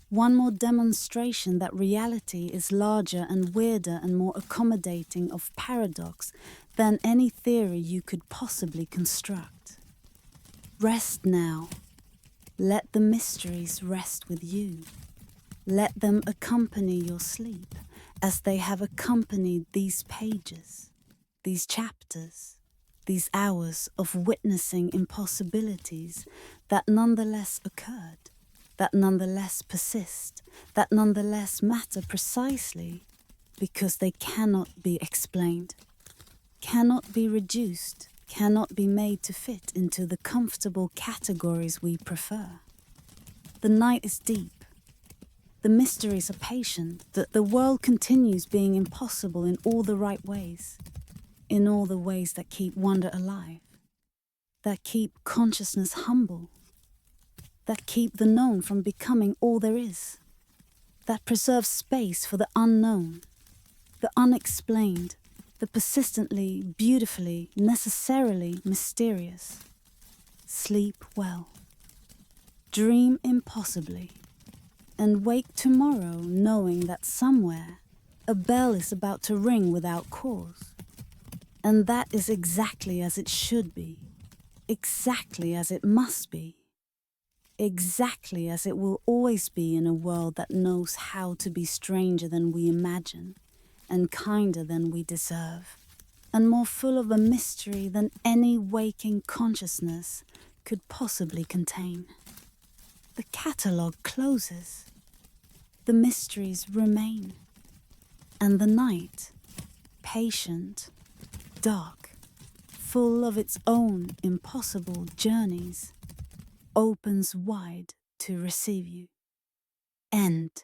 one more demonstration that reality is larger and weirder and more accommodating of paradox than any theory you could possibly construct. Rest now. Let the mysteries rest with you. Let them accompany your sleep as they have accompanied these pages, these chapters, these hours of witnessing impossibilities that nonetheless occurred, that nonetheless persist, that nonetheless matter precisely because they cannot be explained, cannot be reduced, cannot be made to fit into the comfortable categories we prefer. The night is deep. The mysteries are patient, that the world continues being impossible in all the right ways, in all the ways that keep wonder alive, that keep consciousness humble, that keep the known from becoming all there is, that preserve space for the unknown, the unexplained, the persistently, beautifully, necessarily mysterious. Sleep well. Dream impossibly. And wake tomorrow knowing that somewhere a bell is about to ring without cause. And that is exactly as it should be, exactly as it must be, exactly as it will always be in a world that knows how to be stranger than we imagine, and kinder than we deserve, and more full of a mystery than any waking consciousness could possibly contain. The catalogue closes. The mysteries remain. And the night, patient, dark, full of its own impossible journeys, opens wide to receive you. End.